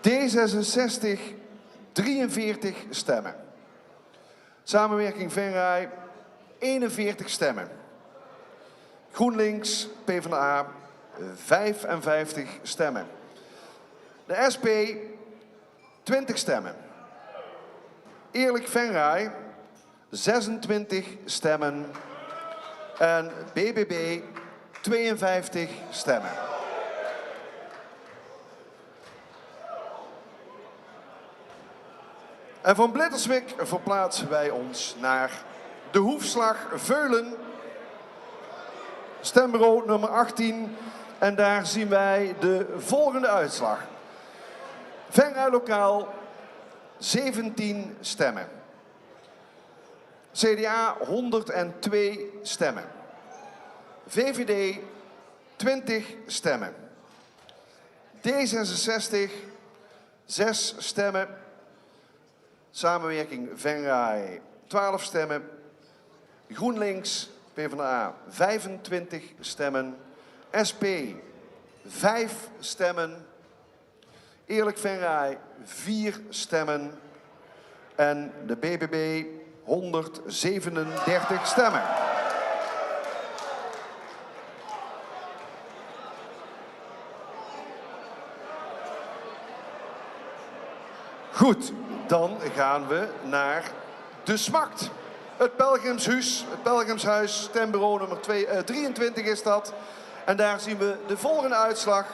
D66 43 stemmen. Samenwerking Venray 41 stemmen. GroenLinks PvdA 55 stemmen. De SP 20 stemmen. Eerlijk Venray 26 stemmen. En BBB 52 stemmen. En van Blitterswijk verplaatsen wij ons naar de Hoefslag Veulen. Stembureau nummer 18. En daar zien wij de volgende uitslag. Venray lokaal 17 stemmen. CDA 102 stemmen. VVD 20 stemmen. D66 6 stemmen. Samenwerking Venray 12 stemmen. GroenLinks PvdA 25 stemmen. SP 5 stemmen. Eerlijk Venray 4 stemmen. En de BBB 137 stemmen. Goed, dan gaan we naar de SMACT. Het Pelgrimshuis, stembureau nummer 23 is dat. En daar zien we de volgende uitslag.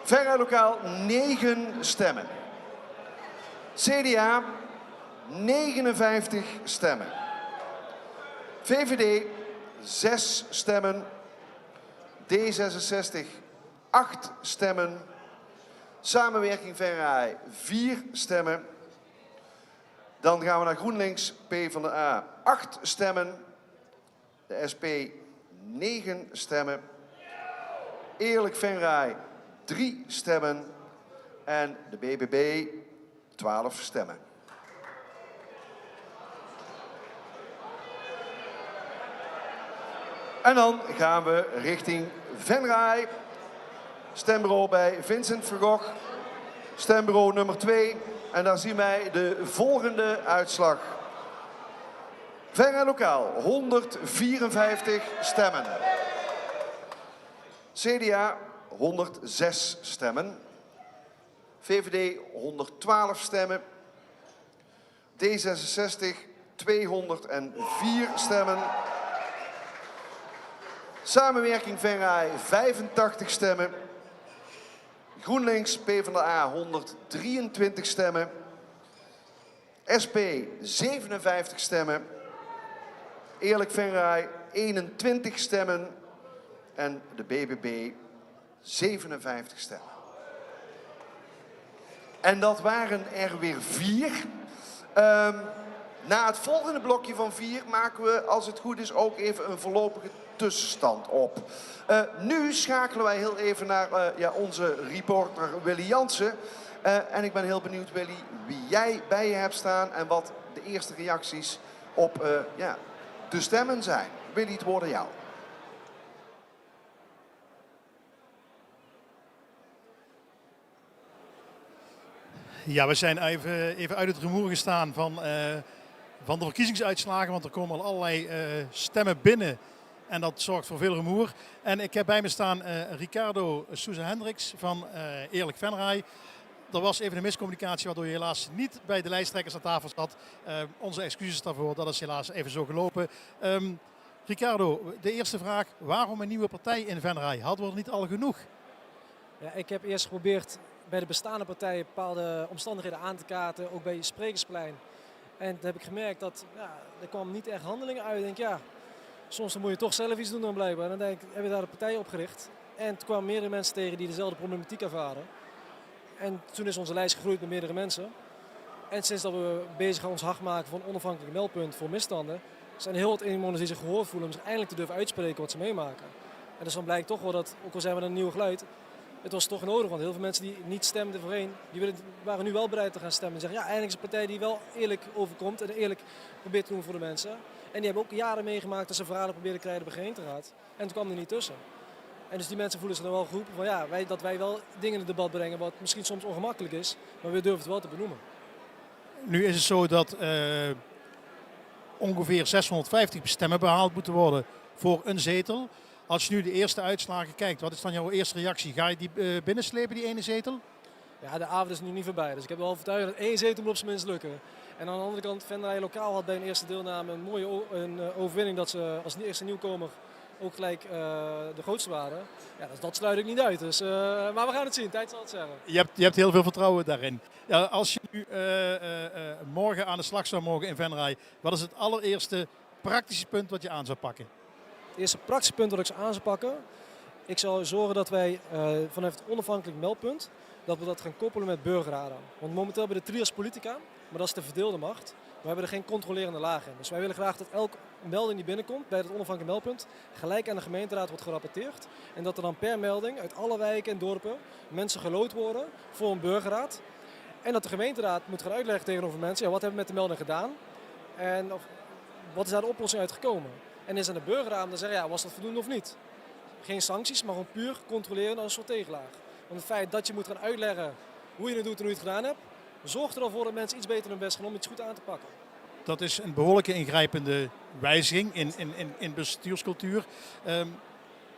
Venray lokaal 9 stemmen. CDA 59 stemmen. VVD 6 stemmen. D66 8 stemmen. Samenwerking Venray 4 stemmen. Dan gaan we naar GroenLinks PvdA 8 stemmen. De SP 9 stemmen. Eerlijk Venray 3 stemmen. En de BBB 12 stemmen. En dan gaan we richting Venray. Stembureau bij Vincent van Gogh. Stembureau nummer 2. En daar zien wij de volgende uitslag. Venray lokaal 154 stemmen. CDA 106 stemmen. VVD 112 stemmen. D66 204 stemmen. Samenwerking Venray 85 stemmen. GroenLinks PvdA 123 stemmen. SP 57 stemmen. Eerlijk Venray 21 stemmen. En de BBB 57 stemmen. En dat waren er weer 4. Na het volgende blokje van 4 maken we, als het goed is, ook even een voorlopige tussenstand op. Nu schakelen wij heel even naar onze reporter Willy Jansen. En ik ben heel benieuwd, Willy, wie jij bij je hebt staan en wat de eerste reacties op de stemmen zijn. Willy, het woord aan jou. Ja, we zijn even uit het rumoer gestaan van de verkiezingsuitslagen, want er komen al allerlei stemmen binnen en dat zorgt voor veel rumoer. En ik heb bij me staan Ricardo Souza Hendricks van Eerlijk Venray. Er was even een miscommunicatie waardoor je helaas niet bij de lijsttrekkers aan tafel zat. Onze excuses daarvoor, dat is helaas even zo gelopen. Ricardo, de eerste vraag, waarom een nieuwe partij in Venray? Hadden we er niet al genoeg? Ja, ik heb eerst geprobeerd bij de bestaande partijen bepaalde omstandigheden aan te kaarten, ook bij het Sprekersplein. En toen heb ik gemerkt dat er kwam niet echt handelingen uit. Ik denk, ja, soms dan moet je toch zelf iets doen dan blijkbaar. En dan denk ik, hebben we daar de partij opgericht. En toen kwamen meerdere mensen tegen die dezelfde problematiek ervaren. En toen is onze lijst gegroeid met meerdere mensen. En sinds dat we bezig gaan ons hard maken van een onafhankelijk meldpunt voor misstanden, zijn er heel wat inwoners die zich gehoord voelen om zich eindelijk te durven uitspreken wat ze meemaken. En dus dan blijkt toch wel dat, ook al zijn we een nieuw geluid, het was toch nodig, want heel veel mensen die niet stemden voorheen, die waren nu wel bereid te gaan stemmen. En zeggen, ja, eindelijk is een partij die wel eerlijk overkomt en eerlijk probeert te doen voor de mensen. En die hebben ook jaren meegemaakt dat ze verhalen probeerden te krijgen bij de gemeenteraad. En toen kwam er niet tussen. En dus die mensen voelen zich dan wel geroepen van ja, dat wij wel dingen in het debat brengen wat misschien soms ongemakkelijk is, maar we durven het wel te benoemen. Nu is het zo dat ongeveer 650 stemmen behaald moeten worden voor een zetel. Als je nu de eerste uitslagen kijkt, wat is dan jouw eerste reactie? Ga je die binnenslepen, die ene zetel? Ja, de avond is nu niet voorbij, dus ik heb wel overtuigd dat 1 zetel moet op zijn minst lukken. En aan de andere kant, Venray lokaal had bij een eerste deelname een mooie overwinning dat ze als eerste nieuwkomer ook gelijk de grootste waren. Ja, dat sluit ik niet uit, dus, maar we gaan het zien, tijd zal het zeggen. Je hebt heel veel vertrouwen daarin. Ja, als je nu morgen aan de slag zou mogen in Venray, wat is het allereerste praktische punt wat je aan zou pakken? Het eerste praktische punt dat ik zou aan zou pakken, ik zou zorgen dat wij vanuit het onafhankelijk meldpunt, dat we dat gaan koppelen met burgerraden. Want momenteel hebben we de trias politica, maar dat is de verdeelde macht. We hebben er geen controlerende laag in. Dus wij willen graag dat elke melding die binnenkomt bij het onafhankelijk meldpunt gelijk aan de gemeenteraad wordt gerapporteerd. En dat er dan per melding uit alle wijken en dorpen mensen geloot worden voor een burgerraad. En dat de gemeenteraad moet gaan uitleggen tegenover mensen, ja, wat hebben we met de melding gedaan en wat is daar de oplossing uitgekomen. En is aan de burgerraad dan zeggen, ja, was dat voldoende of niet? Geen sancties, maar gewoon puur controleren als een soort tegenlaag. Want het feit dat je moet gaan uitleggen hoe je het doet en hoe je het gedaan hebt, zorgt er al voor dat mensen iets beter hun best gaan om iets goed aan te pakken. Dat is een behoorlijke ingrijpende wijziging in bestuurscultuur.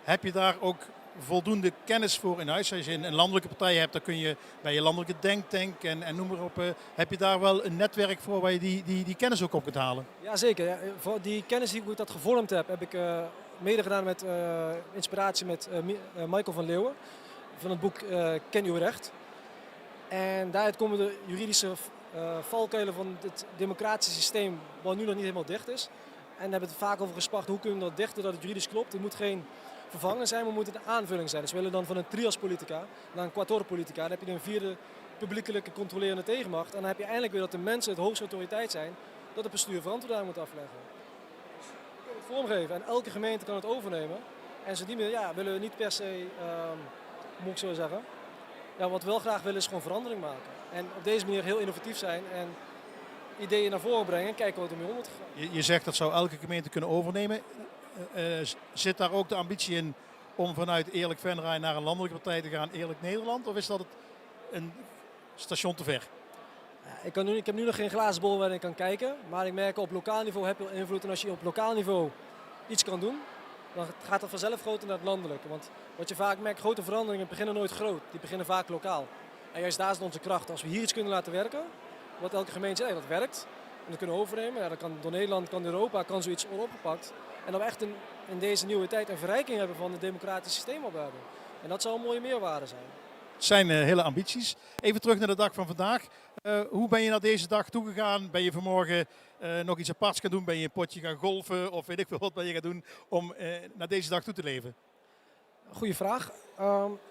Heb je daar ook voldoende kennis voor in huis? Als je een landelijke partij hebt, dan kun je bij je landelijke denktank en noem maar op. Heb je daar wel een netwerk voor waar je die kennis ook op kunt halen? Jazeker. Ja. Voor die kennis die ik dat gevormd heb ik mede gedaan met inspiratie met Michael van Leeuwen van het boek Ken uw recht. En daaruit komen de juridische valkuilen van het democratische systeem, wat nu nog niet helemaal dicht is. En daar hebben we het vaak over gespart, hoe kunnen we dat dichten dat het juridisch klopt. Het moet geen vervanger zijn, maar het moet een aanvulling zijn. Dus we willen dan van een trias politica naar een quator politica. Dan heb je een vierde publiekelijke controlerende tegenmacht. En dan heb je eindelijk weer dat de mensen het hoogste autoriteit zijn, dat het bestuur verantwoording moet afleggen. We kunnen het vormgeven en elke gemeente kan het overnemen. En zo die manier willen we niet per se, moet ik zo zeggen. Ja, wat we wel graag willen is gewoon verandering maken. En op deze manier heel innovatief zijn en ideeën naar voren brengen en kijken wat er mee om wordt gegaan. Je zegt dat zou elke gemeente kunnen overnemen. Zit daar ook de ambitie in om vanuit Eerlijk Venray naar een landelijke partij te gaan, Eerlijk Nederland? Of is dat een station te ver? Ik heb nu nog geen glazen bol waarin ik kan kijken, maar ik merk op lokaal niveau heb je invloed. En als je op lokaal niveau iets kan doen, dan gaat dat vanzelf groter naar het landelijke. Want wat je vaak merkt, grote veranderingen beginnen nooit groot, die beginnen vaak lokaal. En juist daar is onze kracht. Als we hier iets kunnen laten werken, wat elke gemeente zegt, dat werkt, en dat kunnen we overnemen. Ja, dan kan door Nederland, kan Europa, kan zoiets worden opgepakt. En dan we echt in deze nieuwe tijd een verrijking hebben van het democratisch systeem wat we hebben. En dat zou een mooie meerwaarde zijn. Het zijn hele ambities. Even terug naar de dag van vandaag. Hoe ben je naar deze dag toegegaan? Ben je vanmorgen nog iets aparts gaan doen? Ben je een potje gaan golfen? Of weet ik veel wat ben je gaan doen om naar deze dag toe te leven? Goeie vraag.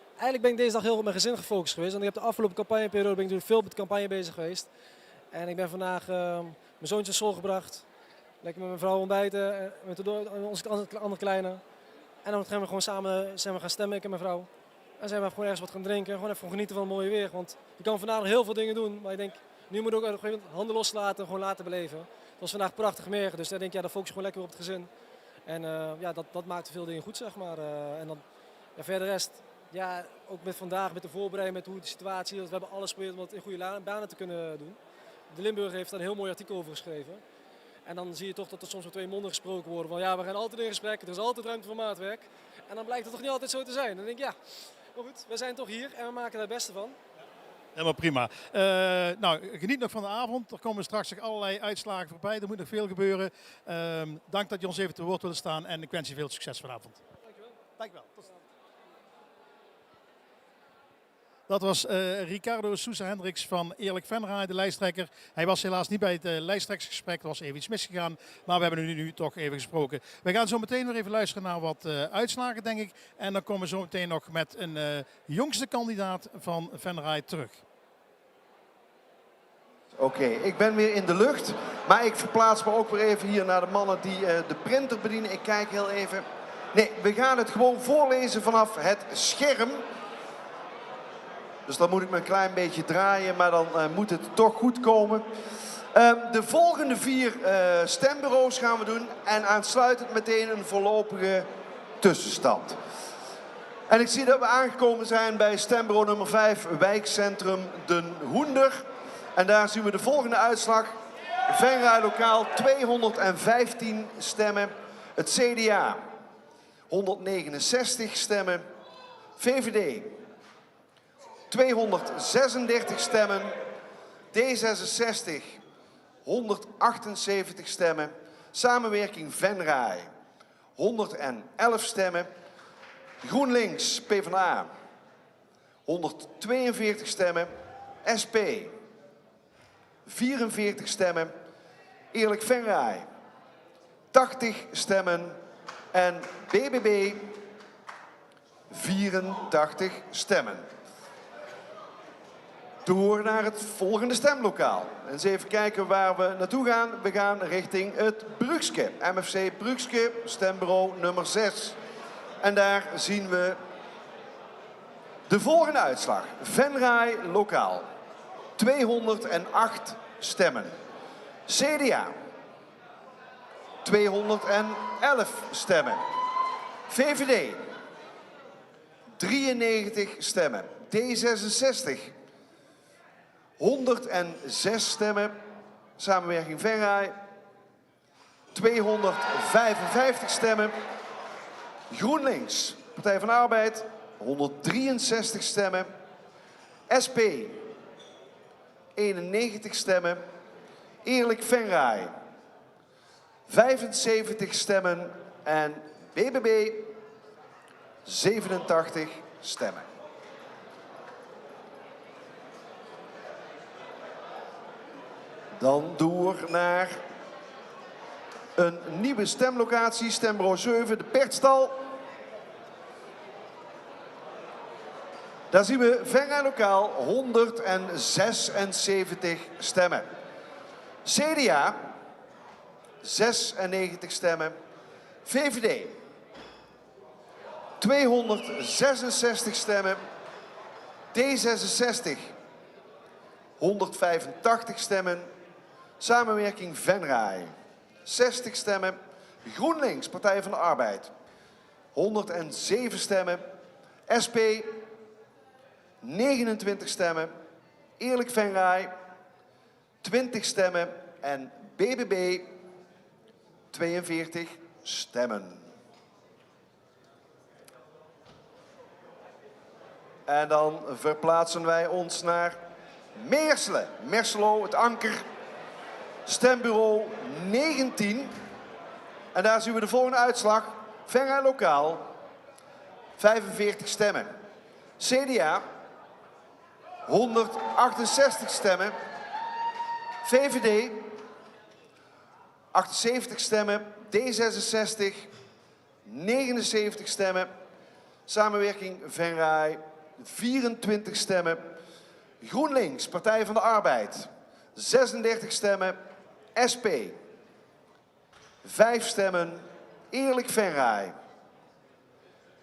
Eigenlijk ben ik deze dag heel op mijn gezin gefocust geweest. Want ik heb de afgelopen campagneperiode ben ik natuurlijk veel met de campagne bezig geweest. En ik ben vandaag mijn zoontje naar school gebracht. Lekker met mijn vrouw ontbijten. Met onze andere kleine. En dan gaan we gewoon samen gaan stemmen, ik en mijn vrouw. En zijn we gewoon ergens wat gaan drinken. Gewoon even genieten van het mooie weer. Want je kan vandaag nog heel veel dingen doen. Maar ik denk, nu moet je ook op een gegeven moment handen loslaten en gewoon laten beleven. Het was vandaag prachtig meer. Dus dan denk ik, ja, dan focus je gewoon lekker op het gezin. En ja, dat maakt veel dingen goed, zeg maar. En dan ja, verder de rest, ja, ook met vandaag, met de voorbereiding, met hoe de situatie is. We hebben alles geprobeerd om het in goede banen te kunnen doen. De Limburger heeft daar een heel mooi artikel over geschreven. En dan zie je toch dat er soms met twee monden gesproken worden. Van ja, we gaan altijd in gesprek, er is altijd ruimte voor maatwerk. En dan blijkt het toch niet altijd zo te zijn. Dan denk ik, ja, maar goed, we zijn toch hier en we maken er het beste van. Helemaal prima. Nou, geniet nog van de avond. Er komen straks nog allerlei uitslagen voorbij. Er moet nog veel gebeuren. Dank dat je ons even te woord willen staan en ik wens je veel succes vanavond. Dankjewel. Dankjewel. Tot ziens. Dat was Ricardo Sousa Hendricks van Eerlijk Venray, de lijsttrekker. Hij was helaas niet bij het lijsttrekkersgesprek, er was even iets misgegaan. Maar we hebben nu toch even gesproken. We gaan zo meteen weer even luisteren naar wat uitslagen, denk ik. En dan komen we zo meteen nog met een jongste kandidaat van Venray terug. Oké, ik ben weer in de lucht. Maar ik verplaats me ook weer even hier naar de mannen die de printer bedienen. Ik kijk heel even. Nee, we gaan het gewoon voorlezen vanaf het scherm. Dus dan moet ik me een klein beetje draaien, maar dan moet het toch goed komen. De volgende 4 stembureaus gaan we doen en aansluitend meteen een voorlopige tussenstand. En ik zie dat we aangekomen zijn bij stembureau nummer 5, wijkcentrum Den Hoender. En daar zien we de volgende uitslag. Venray lokaal 215 stemmen. Het CDA 169 stemmen. VVD 236 stemmen, D66 178 stemmen, Samenwerking Venray 111 stemmen, GroenLinks PvdA 142 stemmen, SP 44 stemmen, Eerlijk Venray 80 stemmen en BBB 84 stemmen. Door naar het volgende stemlokaal. Eens even kijken waar we naartoe gaan. We gaan richting het Brugske. MFC Brugske, stembureau nummer 6. En daar zien we de volgende uitslag. Venray lokaal. 208 stemmen. CDA. 211 stemmen. VVD. 93 stemmen. D66. 106 stemmen, Samenwerking Venray, 255 stemmen, GroenLinks, Partij van de Arbeid, 163 stemmen, SP, 91 stemmen, Eerlijk Venray, 75 stemmen en BBB, 87 stemmen. Dan door naar een nieuwe stemlocatie, stembureau 7, de Pertstal. Daar zien we Venray lokaal 176 stemmen. CDA 96 stemmen. VVD 266 stemmen. D66 185 stemmen. Samenwerking Venray 60 stemmen. GroenLinks, Partij van de Arbeid 107 stemmen. SP 29 stemmen. Eerlijk Venray 20 stemmen en BBB 42 stemmen. En dan verplaatsen wij ons naar Meerselen. Merselo, het anker. Stembureau 19. En daar zien we de volgende uitslag. Venray lokaal. 45 stemmen. CDA. 168 stemmen. VVD. 78 stemmen. D66. 79 stemmen. Samenwerking Venray. 24 stemmen. GroenLinks, Partij van de Arbeid. 36 stemmen. SP. 5 stemmen. Eerlijk Venray.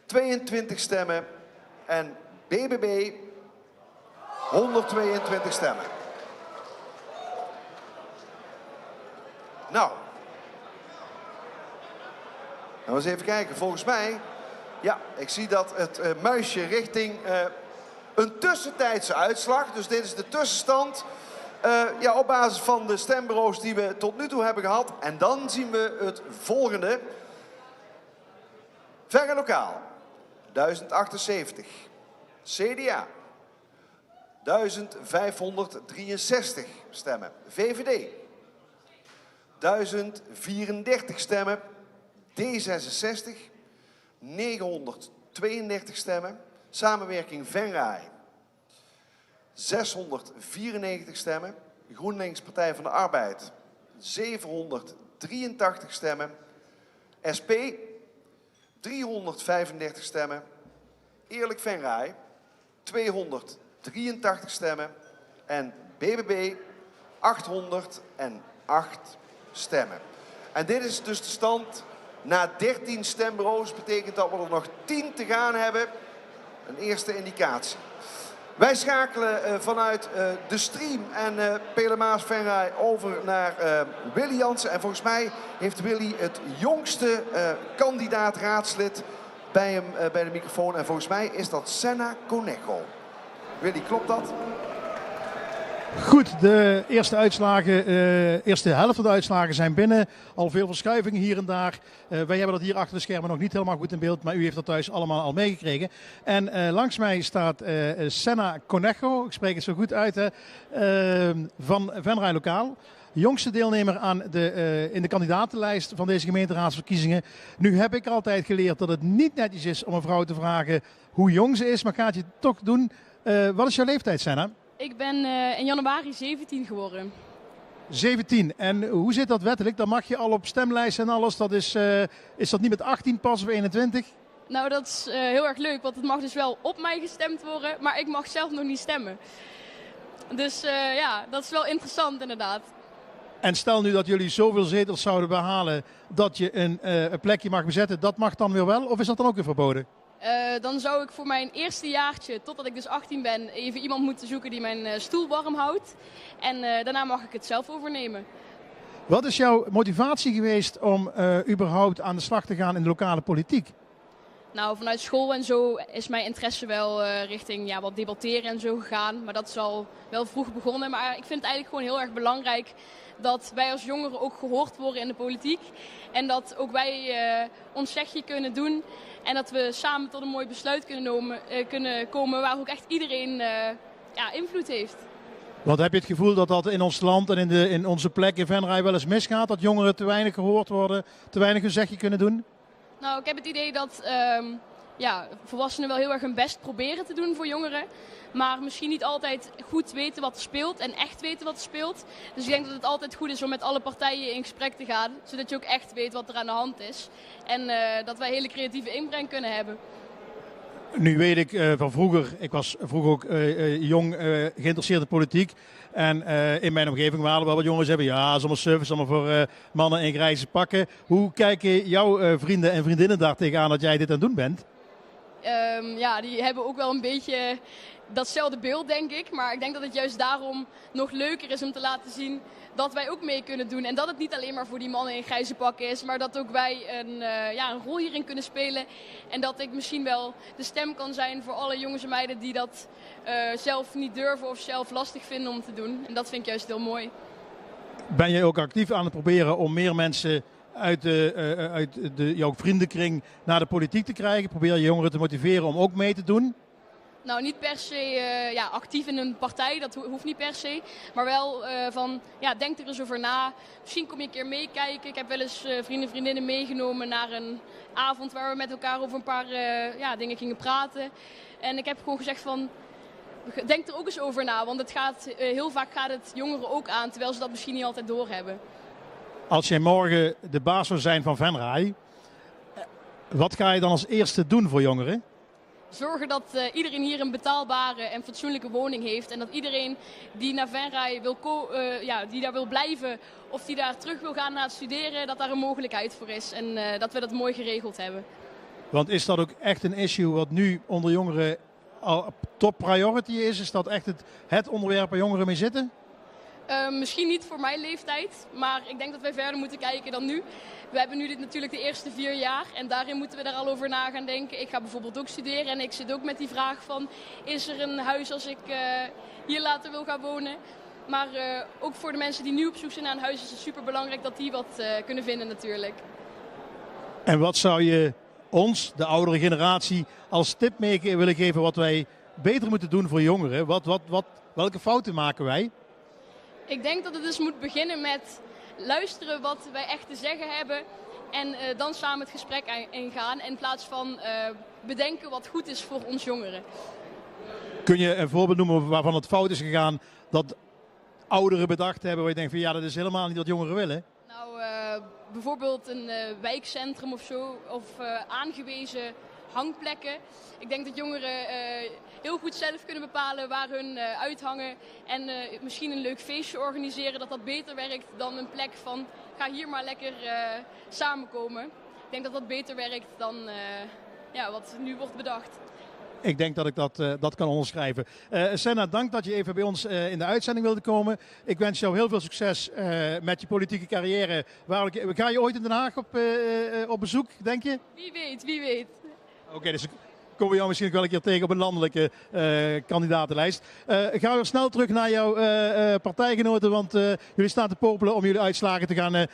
22 stemmen. En BBB 122 stemmen. Nou. Nou, eens even kijken. Volgens mij, ja, ik zie dat het muisje richting een tussentijdse uitslag. Dus dit is de tussenstand. Ja, op basis van de stembureaus die we tot nu toe hebben gehad. En dan zien we het volgende. Venray lokaal. 1078. CDA. 1563 stemmen. VVD. 1034 stemmen. D66. 932 stemmen. Samenwerking Venray. 694 stemmen. GroenLinks Partij van de Arbeid. 783 stemmen. SP. 335 stemmen. Eerlijk Venray. 283 stemmen. En BBB 808 stemmen. En dit is dus de stand na 13 stembureaus. Betekent dat we er nog 10 te gaan hebben. Een eerste indicatie. Wij schakelen vanuit de stream en Pele Maas Venray over naar Willy Jansen. En volgens mij heeft Willy het jongste kandidaat-raadslid bij hem bij de microfoon. En volgens mij is dat Senna Conejo. Willy, klopt dat? Goed, de eerste uitslagen, eerste helft van de uitslagen zijn binnen. Al veel verschuivingen hier en daar. Wij hebben dat hier achter de schermen nog niet helemaal goed in beeld, maar u heeft dat thuis allemaal al meegekregen. En langs mij staat Senna Conejo, ik spreek het zo goed uit, hè, van Venray lokaal. Jongste deelnemer aan in de kandidatenlijst van deze gemeenteraadsverkiezingen. Nu heb ik altijd geleerd dat het niet netjes is om een vrouw te vragen hoe jong ze is, maar gaat je het toch doen. Wat is jouw leeftijd, Senna? Ik ben in januari 17 geworden. 17. En hoe zit dat wettelijk? Dan mag je al op stemlijsten en alles. Dat is dat niet met 18 pas of 21? Nou, dat is heel erg leuk, want het mag dus wel op mij gestemd worden, maar ik mag zelf nog niet stemmen. Dus ja, dat is wel interessant inderdaad. En stel nu dat jullie zoveel zetels zouden behalen dat je een plekje mag bezetten, dat mag dan weer wel? Of is dat dan ook weer verboden? Dan zou ik voor mijn eerste jaartje, totdat ik dus 18 ben, even iemand moeten zoeken die mijn stoel warm houdt. En daarna mag ik het zelf overnemen. Wat is jouw motivatie geweest om überhaupt aan de slag te gaan in de lokale politiek? Nou, vanuit school en zo is mijn interesse wel richting wat debatteren en zo gegaan. Maar dat is al wel vroeg begonnen. Maar ik vind het eigenlijk gewoon heel erg belangrijk dat wij als jongeren ook gehoord worden in de politiek. En dat ook wij ons zegje kunnen doen. En dat we samen tot een mooi besluit kunnen komen waar ook echt iedereen invloed heeft. Want heb je het gevoel dat dat in ons land en in onze plek in Venray wel eens misgaat? Dat jongeren te weinig gehoord worden, te weinig hun zegje kunnen doen? Nou, ik heb het idee dat volwassenen wel heel erg hun best proberen te doen voor jongeren. Maar misschien niet altijd goed weten wat er speelt en echt weten wat er speelt. Dus ik denk dat het altijd goed is om met alle partijen in gesprek te gaan. Zodat je ook echt weet wat er aan de hand is. En dat wij hele creatieve inbreng kunnen hebben. Nu weet ik van vroeger, ik was vroeger ook jong geïnteresseerd in politiek. En in mijn omgeving waren er wel wat jongens hebben. Ja, allemaal service, allemaal voor mannen in grijze pakken. Hoe kijken jouw vrienden en vriendinnen daar tegenaan dat jij dit aan het doen bent? Die hebben ook wel een beetje datzelfde beeld, denk ik. Maar ik denk dat het juist daarom nog leuker is om te laten zien dat wij ook mee kunnen doen. En dat het niet alleen maar voor die mannen in grijze pakken is, maar dat ook wij een rol hierin kunnen spelen. En dat ik misschien wel de stem kan zijn voor alle jongens en meiden die dat zelf niet durven of zelf lastig vinden om te doen. En dat vind ik juist heel mooi. Ben jij ook actief aan het proberen om meer mensen uit jouw vriendenkring naar de politiek te krijgen? Probeer je jongeren te motiveren om ook mee te doen? Nou, niet per se actief in een partij, dat hoeft niet per se. Maar wel denk er eens over na. Misschien kom je een keer meekijken. Ik heb wel eens vrienden en vriendinnen meegenomen naar een avond waar we met elkaar over een paar dingen gingen praten. En ik heb gewoon gezegd van, denk er ook eens over na. Want heel vaak gaat het jongeren ook aan, terwijl ze dat misschien niet altijd doorhebben. Als jij morgen de baas zou zijn van Venray, wat ga je dan als eerste doen voor jongeren? Zorgen dat iedereen hier een betaalbare en fatsoenlijke woning heeft. En dat iedereen die naar Venray die daar wil blijven of die daar terug wil gaan naar het studeren, dat daar een mogelijkheid voor is. En dat we dat mooi geregeld hebben. Want is dat ook echt een issue wat nu onder jongeren al top priority is? Is dat echt het onderwerp waar jongeren mee zitten? Misschien niet voor mijn leeftijd, maar ik denk dat wij verder moeten kijken dan nu. We hebben nu natuurlijk de eerste 4 jaar en daarin moeten we daar al over na gaan denken. Ik ga bijvoorbeeld ook studeren en ik zit ook met die vraag van, is er een huis als ik hier later wil gaan wonen? Maar ook voor de mensen die nu op zoek zijn naar een huis is het super belangrijk dat die wat kunnen vinden natuurlijk. En wat zou je ons, de oudere generatie, als tip mee willen geven wat wij beter moeten doen voor jongeren? Welke fouten maken wij? Ik denk dat het dus moet beginnen met luisteren wat wij echt te zeggen hebben en dan samen het gesprek ingaan in plaats van bedenken wat goed is voor ons jongeren. Kun je een voorbeeld noemen waarvan het fout is gegaan dat ouderen bedacht hebben waar je denkt van ja, dat is helemaal niet wat jongeren willen? Nou, bijvoorbeeld een wijkcentrum of zo, of aangewezen hangplekken. Ik denk dat jongeren heel goed zelf kunnen bepalen waar hun uithangen en misschien een leuk feestje organiseren, dat beter werkt dan een plek van ga hier maar lekker samenkomen. Ik denk dat dat beter werkt dan wat nu wordt bedacht. Ik denk dat ik dat kan onderschrijven. Senna, dank dat je even bij ons in de uitzending wilde komen. Ik wens jou heel veel succes met je politieke carrière. Ga je ooit in Den Haag op bezoek, denk je? Wie weet. Oké, dus komen we jou misschien ook wel een keer tegen op een landelijke kandidatenlijst. Ga weer snel terug naar jouw partijgenoten, want jullie staan te popelen om jullie uitslagen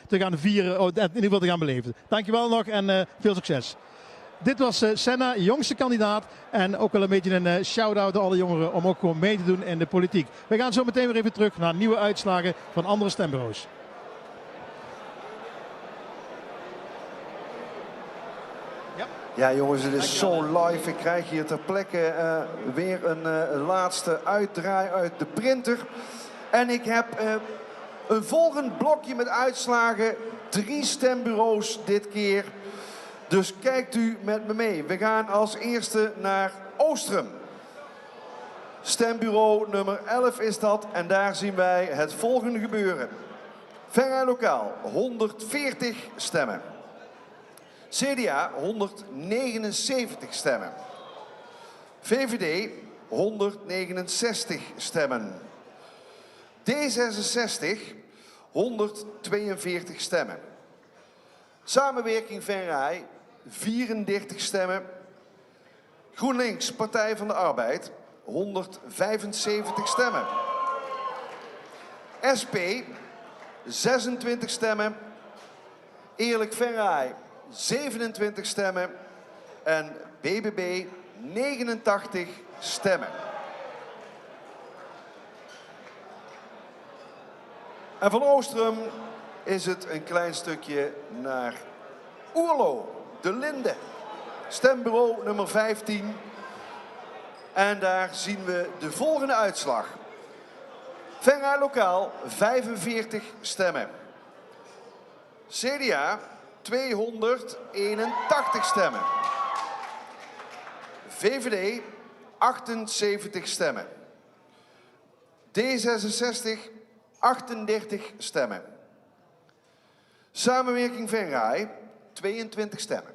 te gaan vieren, in ieder geval te gaan beleven. Dankjewel nog en veel succes. Dit was Senna, jongste kandidaat. En ook wel een beetje een shout-out aan alle jongeren om ook gewoon mee te doen in de politiek. We gaan zo meteen weer even terug naar nieuwe uitslagen van andere stembureaus. Ja jongens, het is zo live. Ik krijg hier ter plekke weer een laatste uitdraai uit de printer. En ik heb een volgend blokje met uitslagen. 3 stembureaus dit keer. Dus kijkt u met me mee. We gaan als eerste naar Oostrum. Stembureau nummer 11 is dat. En daar zien wij het volgende gebeuren. Venray Lokaal, 140 stemmen. CDA 179 stemmen. VVD 169 stemmen. D66 142 stemmen. Samenwerking Venray 34 stemmen. GroenLinks, Partij van de Arbeid 175 stemmen. SP 26 stemmen. Eerlijk Venray 27 stemmen en BBB 89 stemmen. En van Oostrum is het een klein stukje naar Oerlo, de Linde. Stembureau nummer 15. En daar zien we de volgende uitslag. Venray Lokaal 45 stemmen. CDA 281 stemmen. VVD 78 stemmen. D66 38 stemmen. Samenwerking Venray 22 stemmen.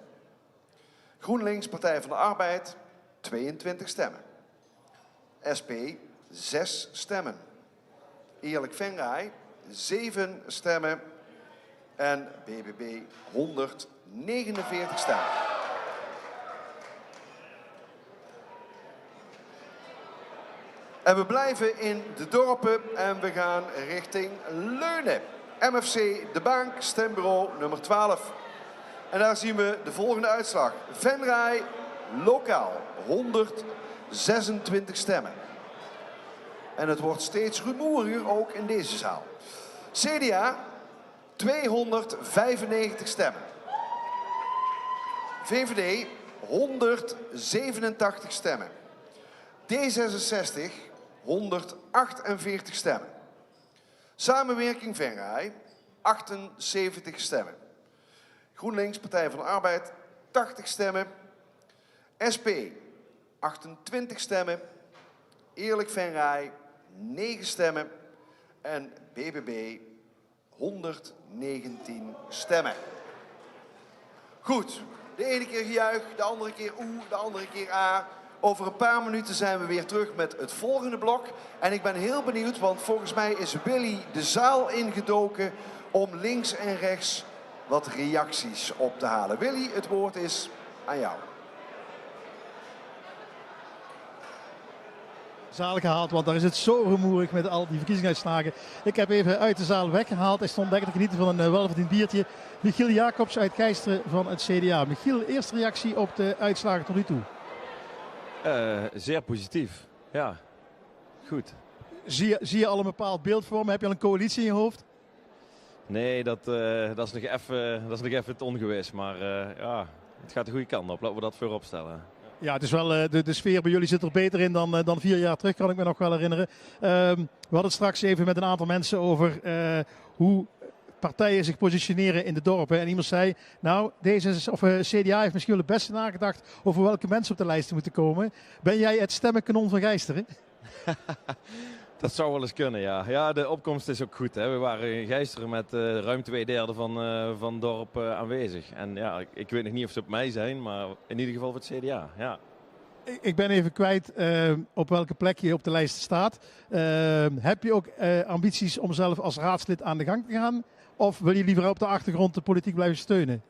GroenLinks Partij van de Arbeid 22 stemmen. SP 6 stemmen. Eerlijk Venray 7 stemmen. En BBB 149 stemmen. En we blijven in de dorpen en we gaan richting Leunen. MFC De Bank, stembureau nummer 12. En daar zien we de volgende uitslag. Venray, lokaal, 126 stemmen. En het wordt steeds rumoeriger, ook in deze zaal. CDA, 295 stemmen. VVD, 187 stemmen. D66, 148 stemmen. Samenwerking Venray, 78 stemmen. GroenLinks, Partij van de Arbeid, 80 stemmen. SP, 28 stemmen. Eerlijk Venray, 9 stemmen. En BBB, 119 stemmen. Goed, de ene keer gejuich, de andere keer oeh, de andere keer a. Over een paar minuten zijn we weer terug met het volgende blok. En ik ben heel benieuwd, want volgens mij is Willy de zaal ingedoken om links en rechts wat reacties op te halen. Willy, het woord is aan jou. Zaal gehaald, want daar is het zo rumoerig met al die verkiezingsuitslagen. Ik heb even uit de zaal weggehaald. Hij stond lekker te genieten van een welverdiend biertje. Michiel Jacobs uit Geisteren van het CDA. Michiel, eerste reactie op de uitslagen tot nu toe. Zeer positief, ja. Goed. Zie je al een bepaald beeld voor me? Heb je al een coalitie in je hoofd? Nee, dat is nog even het ongewis. Maar ja, het gaat de goede kant op. Laten we dat voorop stellen. Ja, het is wel, de sfeer bij jullie zit er beter in dan 4 jaar terug, kan ik me nog wel herinneren. We hadden het straks even met een aantal mensen over hoe partijen zich positioneren in de dorpen. En iemand zei, nou, CDA heeft misschien wel het beste nagedacht over welke mensen op de lijst moeten komen. Ben jij het stemmenkanon van Geisteren? Dat zou wel eens kunnen, ja. Ja, de opkomst is ook goed. Hè. We waren in Geisteren met ruim 2/3 van het dorp aanwezig. En ja, ik weet nog niet of ze op mij zijn, maar in ieder geval voor het CDA, ja. Ik ben even kwijt op welke plek je op de lijst staat. Heb je ook ambities om zelf als raadslid aan de gang te gaan? Of wil je liever op de achtergrond de politiek blijven steunen?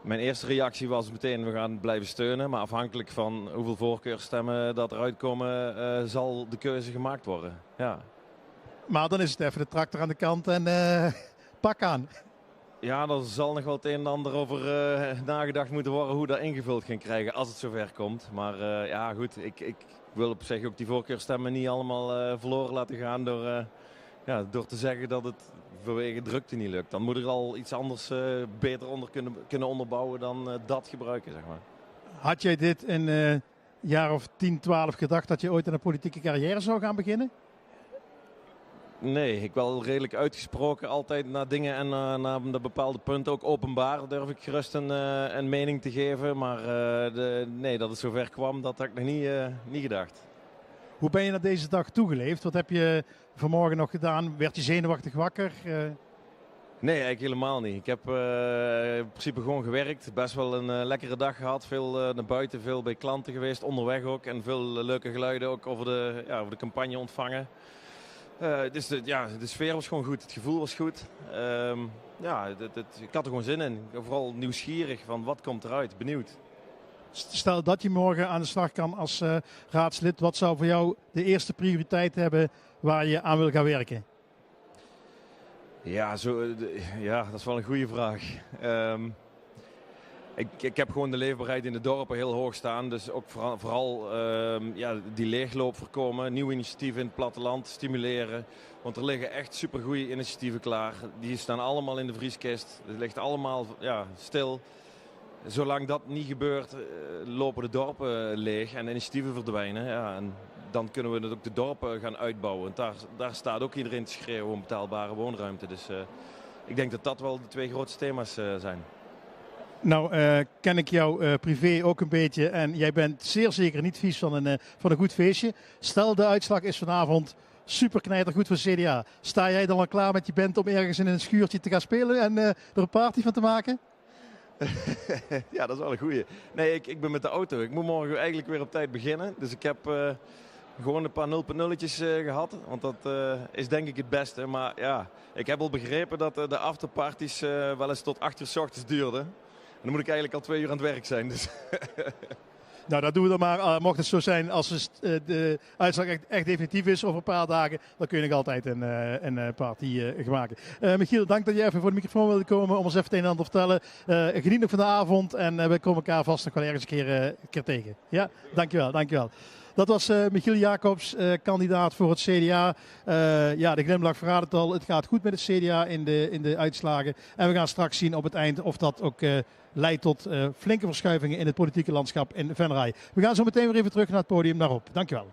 Mijn eerste reactie was meteen, we gaan blijven steunen. Maar afhankelijk van hoeveel voorkeurstemmen dat eruit komen, zal de keuze gemaakt worden. Ja. Maar dan is het even de tractor aan de kant en pak aan. Ja, er zal nog wel het een en ander over nagedacht moeten worden hoe dat ingevuld gaan krijgen als het zover komt. Maar ja, goed, ik wil op zich ook die voorkeurstemmen niet allemaal verloren laten gaan door te zeggen dat het vanwege drukte niet lukt. Dan moet er al iets anders beter onder kunnen onderbouwen dan dat gebruiken, zeg maar. Had jij dit een jaar of 10, 12 gedacht dat je ooit een politieke carrière zou gaan beginnen? Nee, ik wel redelijk uitgesproken altijd naar dingen en naar bepaalde punten ook openbaar durf ik gerust een mening te geven. Maar nee, dat het zover kwam, dat had ik nog niet gedacht. Hoe ben je naar deze dag toegeleefd? Wat heb je vanmorgen nog gedaan? Werd je zenuwachtig wakker? Nee, eigenlijk helemaal niet. Ik heb in principe gewoon gewerkt. Best wel een lekkere dag gehad. Veel naar buiten, veel bij klanten geweest. Onderweg ook. En veel leuke geluiden ook over de campagne ontvangen. Dus de sfeer was gewoon goed. Het gevoel was goed. Ik had er gewoon zin in. Vooral nieuwsgierig van wat komt eruit. Benieuwd. Stel dat je morgen aan de slag kan als raadslid. Wat zou voor jou de eerste prioriteit hebben waar je aan wil gaan werken? Ja, dat is wel een goede vraag. Ik heb gewoon de leefbaarheid in de dorpen heel hoog staan. Dus ook vooral die leegloop voorkomen. Nieuwe initiatieven in het platteland stimuleren. Want er liggen echt supergoeie initiatieven klaar. Die staan allemaal in de vrieskist. Het ligt allemaal stil. Zolang dat niet gebeurt, lopen de dorpen leeg en initiatieven verdwijnen. Ja, en dan kunnen we ook de dorpen gaan uitbouwen. Want daar staat ook iedereen te schreeuwen om betaalbare woonruimte. Dus ik denk dat dat wel de 2 grootste thema's zijn. Nou, ken ik jou privé ook een beetje en jij bent zeer zeker niet vies van een goed feestje. Stel de uitslag is vanavond super knijtergoed voor CDA. Sta jij dan al klaar met je band om ergens in een schuurtje te gaan spelen en er een party van te maken? Ja, dat is wel een goeie. Nee, ik ben met de auto. Ik moet morgen eigenlijk weer op tijd beginnen. Dus ik heb gewoon een paar 0.0'tjes gehad. Want dat is denk ik het beste. Maar ja, ik heb al begrepen dat de afterparties wel eens tot 8 uur 's ochtends duurden. En dan moet ik eigenlijk al 2 uur aan het werk zijn. Dus. Nou, dat doen we dan maar. Mocht het zo zijn, als de uitslag echt definitief is over een paar dagen, dan kun je nog altijd een party gaan maken. Michiel, dank dat je even voor de microfoon wilde komen om ons even het een en ander te vertellen. Geniet nog van de avond en we komen elkaar vast nog wel ergens een keer tegen. Ja, dankjewel. Dat was Michiel Jacobs, kandidaat voor het CDA. Ja, de glimlach verraadt het al. Het gaat goed met het CDA in de uitslagen. En we gaan straks zien op het eind of dat ook leidt tot flinke verschuivingen in het politieke landschap in Venray. We gaan zo meteen weer even terug naar het podium daarop. Dankjewel.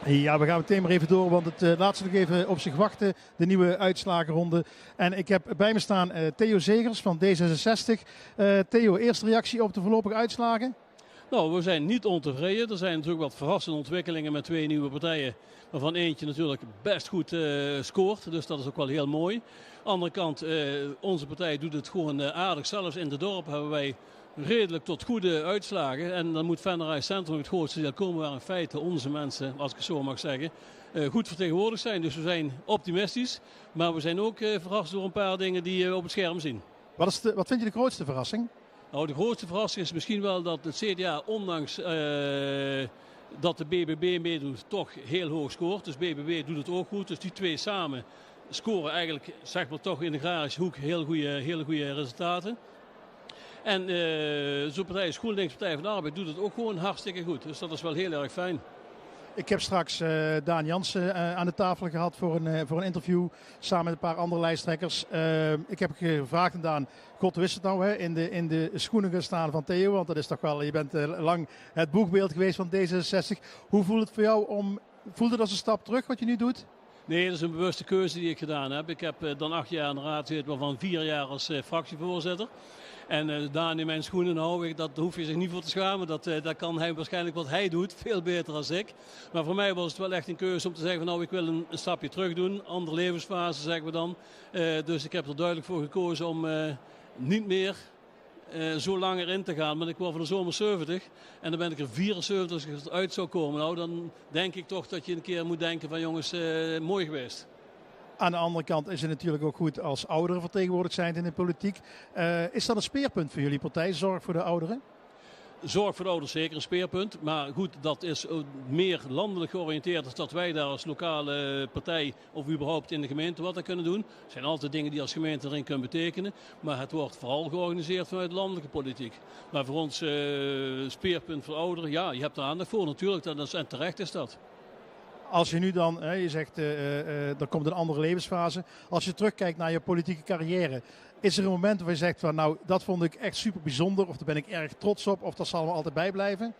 Ja, we gaan meteen maar even door, want het laat ze nog even op zich wachten, de nieuwe uitslagenronde. En ik heb bij me staan Theo Zegers van D66. Theo, eerste reactie op de voorlopige uitslagen? Nou, we zijn niet ontevreden. Er zijn natuurlijk wat verrassende ontwikkelingen met 2 nieuwe partijen. Waarvan eentje natuurlijk best goed scoort. Dus dat is ook wel heel mooi. Aan de andere kant, onze partij doet het gewoon aardig. Zelfs in de dorp hebben wij redelijk tot goede uitslagen. En dan moet Venray Centrum het grootste deel komen waar in feite onze mensen, als ik het zo mag zeggen, goed vertegenwoordigd zijn. Dus we zijn optimistisch. Maar we zijn ook verrast door een paar dingen die we op het scherm zien. Wat vind je de grootste verrassing? Nou, de grootste verrassing is misschien wel dat het CDA, ondanks dat de BBB meedoet, toch heel hoog scoort. Dus BBB doet het ook goed. Dus die twee samen scoren eigenlijk, zeg maar toch in de agrarische hoek, hele goede resultaten. En zo'n partij als GroenLinks, Partij van de Arbeid, doet het ook gewoon hartstikke goed. Dus dat is wel heel erg fijn. Ik heb straks Daan Jansen aan de tafel gehad voor een interview samen met een paar andere lijsttrekkers. Ik heb gevraagd aan Daan, God wist het nou, hè, in de schoenen gaan staan van Theo. Want dat is toch wel, je bent lang het boegbeeld geweest van D66. Hoe voelt het voor jou voelt het als een stap terug wat je nu doet? Nee, dat is een bewuste keuze die ik gedaan heb. Ik heb dan 8 jaar in de raad gezeten, waarvan 4 jaar als fractievoorzitter. En Daan in mijn schoenen houden, dat hoef je zich niet voor te schamen. Dat kan hij waarschijnlijk wat hij doet, veel beter dan ik. Maar voor mij was het wel echt een keuze om te zeggen van nou, ik wil een stapje terug doen. Andere levensfase zeggen we dan. Dus ik heb er duidelijk voor gekozen om niet meer zo lang erin te gaan. Maar ik word van de zomer 70 en dan ben ik er 74 als ik het uit zou komen. Nou, dan denk ik toch dat je een keer moet denken van jongens, mooi geweest. Aan de andere kant is het natuurlijk ook goed als ouderen vertegenwoordigd zijn in de politiek. Is dat een speerpunt voor jullie partij, zorg voor de ouderen? Zorg voor de ouderen zeker een speerpunt. Maar goed, dat is meer landelijk georiënteerd dan dat wij daar als lokale partij of überhaupt in de gemeente wat aan kunnen doen. Er zijn altijd dingen die als gemeente erin kunnen betekenen. Maar het wordt vooral georganiseerd vanuit landelijke politiek. Maar voor ons speerpunt voor ouderen, ja, je hebt er aandacht voor natuurlijk. En terecht is dat. Als je nu dan, je zegt, er komt een andere levensfase. Als je terugkijkt naar je politieke carrière, is er een moment waar je zegt van nou, dat vond ik echt super bijzonder. Of daar ben ik erg trots op. Of dat zal me altijd bijblijven?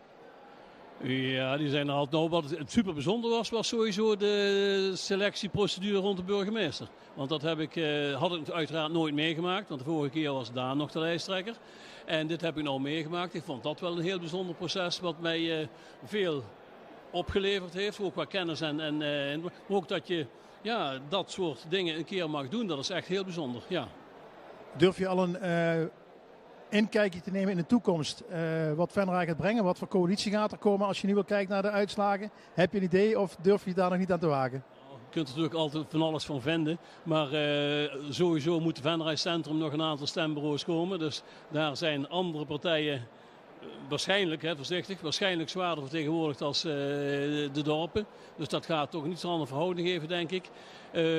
Ja, die zijn er altijd. Nou, wat het super bijzonder was sowieso de selectieprocedure rond de burgemeester. Want dat had ik uiteraard nooit meegemaakt. Want de vorige keer was Daan nog de lijsttrekker. En dit heb ik nou meegemaakt. Ik vond dat wel een heel bijzonder proces wat mij veel opgeleverd heeft, ook qua kennis en ook dat je dat soort dingen een keer mag doen, dat is echt heel bijzonder. Ja. Durf je al een inkijkje te nemen in de toekomst, wat Venray gaat brengen, wat voor coalitie gaat er komen als je nu wil kijken naar de uitslagen? Heb je een idee of durf je daar nog niet aan te wagen? kunt er natuurlijk altijd van alles van vinden. Maar sowieso moet het Venray Centrum nog een aantal stembureaus komen. Dus daar zijn andere partijen waarschijnlijk, voorzichtig, waarschijnlijk zwaarder vertegenwoordigd als de dorpen. Dus dat gaat toch een iets andere verhouding geven, denk ik.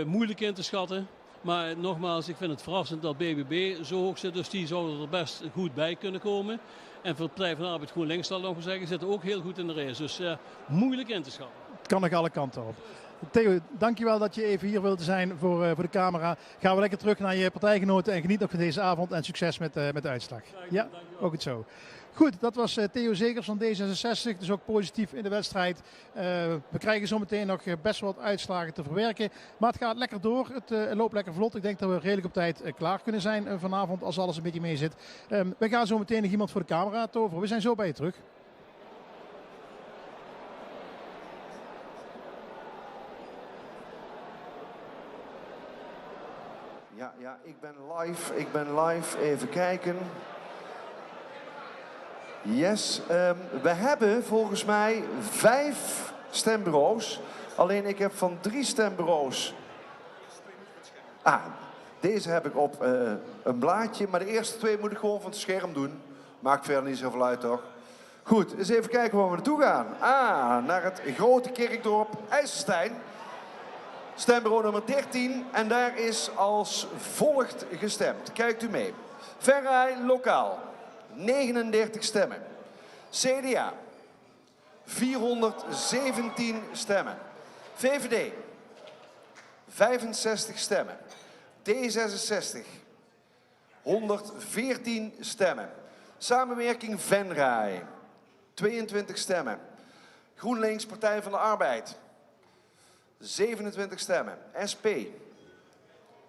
Moeilijk in te schatten. Maar nogmaals, ik vind het verrassend dat BBB zo hoog zit. Dus die zouden er best goed bij kunnen komen. En voor de Partij van de Arbeid GroenLinks, zal ik nog maar zeggen, zitten ook heel goed in de race. Dus moeilijk in te schatten. Het kan nog alle kanten op. Theo, dankjewel dat je even hier wilde zijn voor de camera. Gaan we lekker terug naar je partijgenoten en geniet nog van deze avond en succes met de uitslag. Ja, ook het zo. Goed, dat was Theo Zegers van D66, dus ook positief in de wedstrijd. We krijgen zometeen nog best wel wat uitslagen te verwerken. Maar het gaat lekker door, het loopt lekker vlot. Ik denk dat we redelijk op tijd klaar kunnen zijn vanavond als alles een beetje mee zit. We gaan zo meteen nog iemand voor de camera toveren. We zijn zo bij je terug. Ja, ik ben live. Even kijken. Yes, we hebben volgens mij 5 stembureaus. Alleen ik heb van 3 stembureaus. Deze heb ik op een blaadje, maar de eerste 2 moet ik gewoon van het scherm doen. Maakt verder niet zoveel uit, toch? Goed, eens even kijken waar we naartoe gaan. Naar het grote kerkdorp IJsselstein. Stembureau nummer 13 en daar is als volgt gestemd. Kijkt u mee. Venray lokaal, 39 stemmen. CDA, 417 stemmen. VVD, 65 stemmen. D66, 114 stemmen. Samenwerking Venray, 22 stemmen. GroenLinks Partij van de Arbeid, 27 stemmen. SP,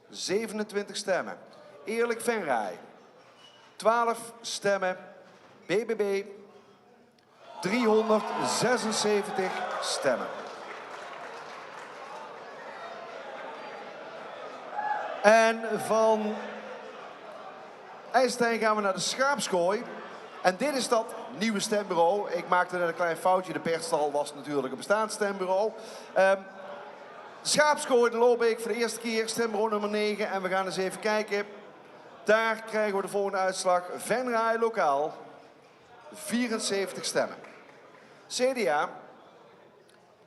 27 stemmen. Eerlijk Venray, 12 stemmen. BBB, 376 stemmen. En van IJsselstein gaan we naar de Schaapskooi. En dit is dat nieuwe stembureau. Ik maakte net een klein foutje. De persstal was natuurlijk een bestaand stembureau. Schaapskooi, daar loop ik voor de eerste keer, stembureau nummer 9. En we gaan eens even kijken. Daar krijgen we de volgende uitslag. Venray lokaal, 74 stemmen. CDA,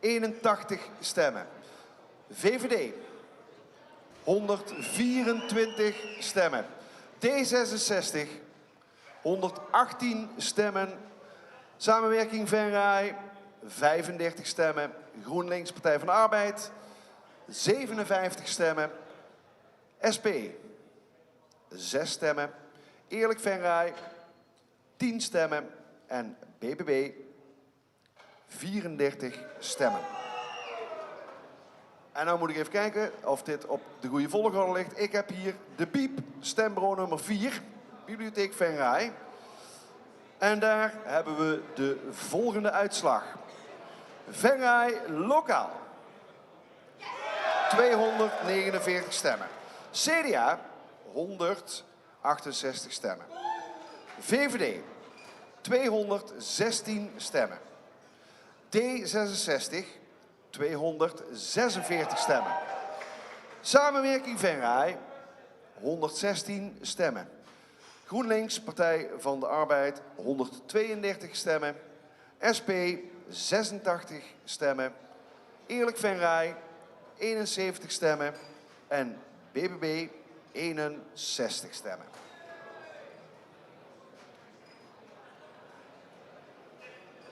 81 stemmen. VVD, 124 stemmen. D66, 118 stemmen. Samenwerking Venray, 35 stemmen. GroenLinks Partij van de Arbeid, 57 stemmen. SP, 6 stemmen. Eerlijk Venray, 10 stemmen. En BBB, 34 stemmen. En nou moet ik even kijken of dit op de goede volgorde ligt. Ik heb hier de Piep, stembureau nummer 4, Bibliotheek Venray. En daar hebben we de volgende uitslag. Venray lokaal, 249 stemmen. CDA, 168 stemmen. VVD, 216 stemmen. D66, 246 stemmen. Samenwerking Venray, 116 stemmen. GroenLinks Partij van de Arbeid, 132 stemmen. SP, 86 stemmen. Eerlijk Venray, 71 stemmen. En BBB, 61 stemmen.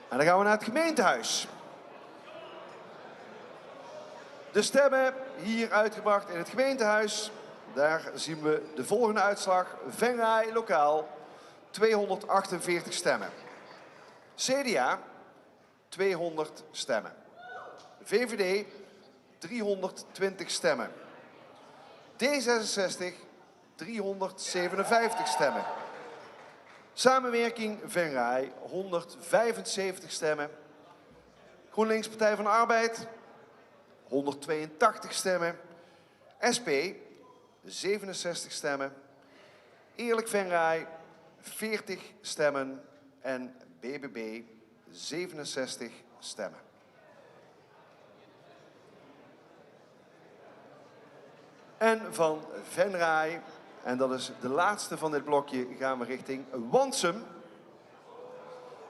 En dan gaan we naar het gemeentehuis. De stemmen hier uitgebracht in het gemeentehuis. Daar zien we de volgende uitslag. Venray lokaal, 248 stemmen. CDA, 200 stemmen. VVD, 320 stemmen. D66, 357 stemmen. Samenwerking Venray, 175 stemmen. GroenLinks Partij van de Arbeid, 182 stemmen. SP, 67 stemmen. Eerlijk Venray, 40 stemmen. En BBB, 67 stemmen. En van Venray, en dat is de laatste van dit blokje, gaan we richting Wansum.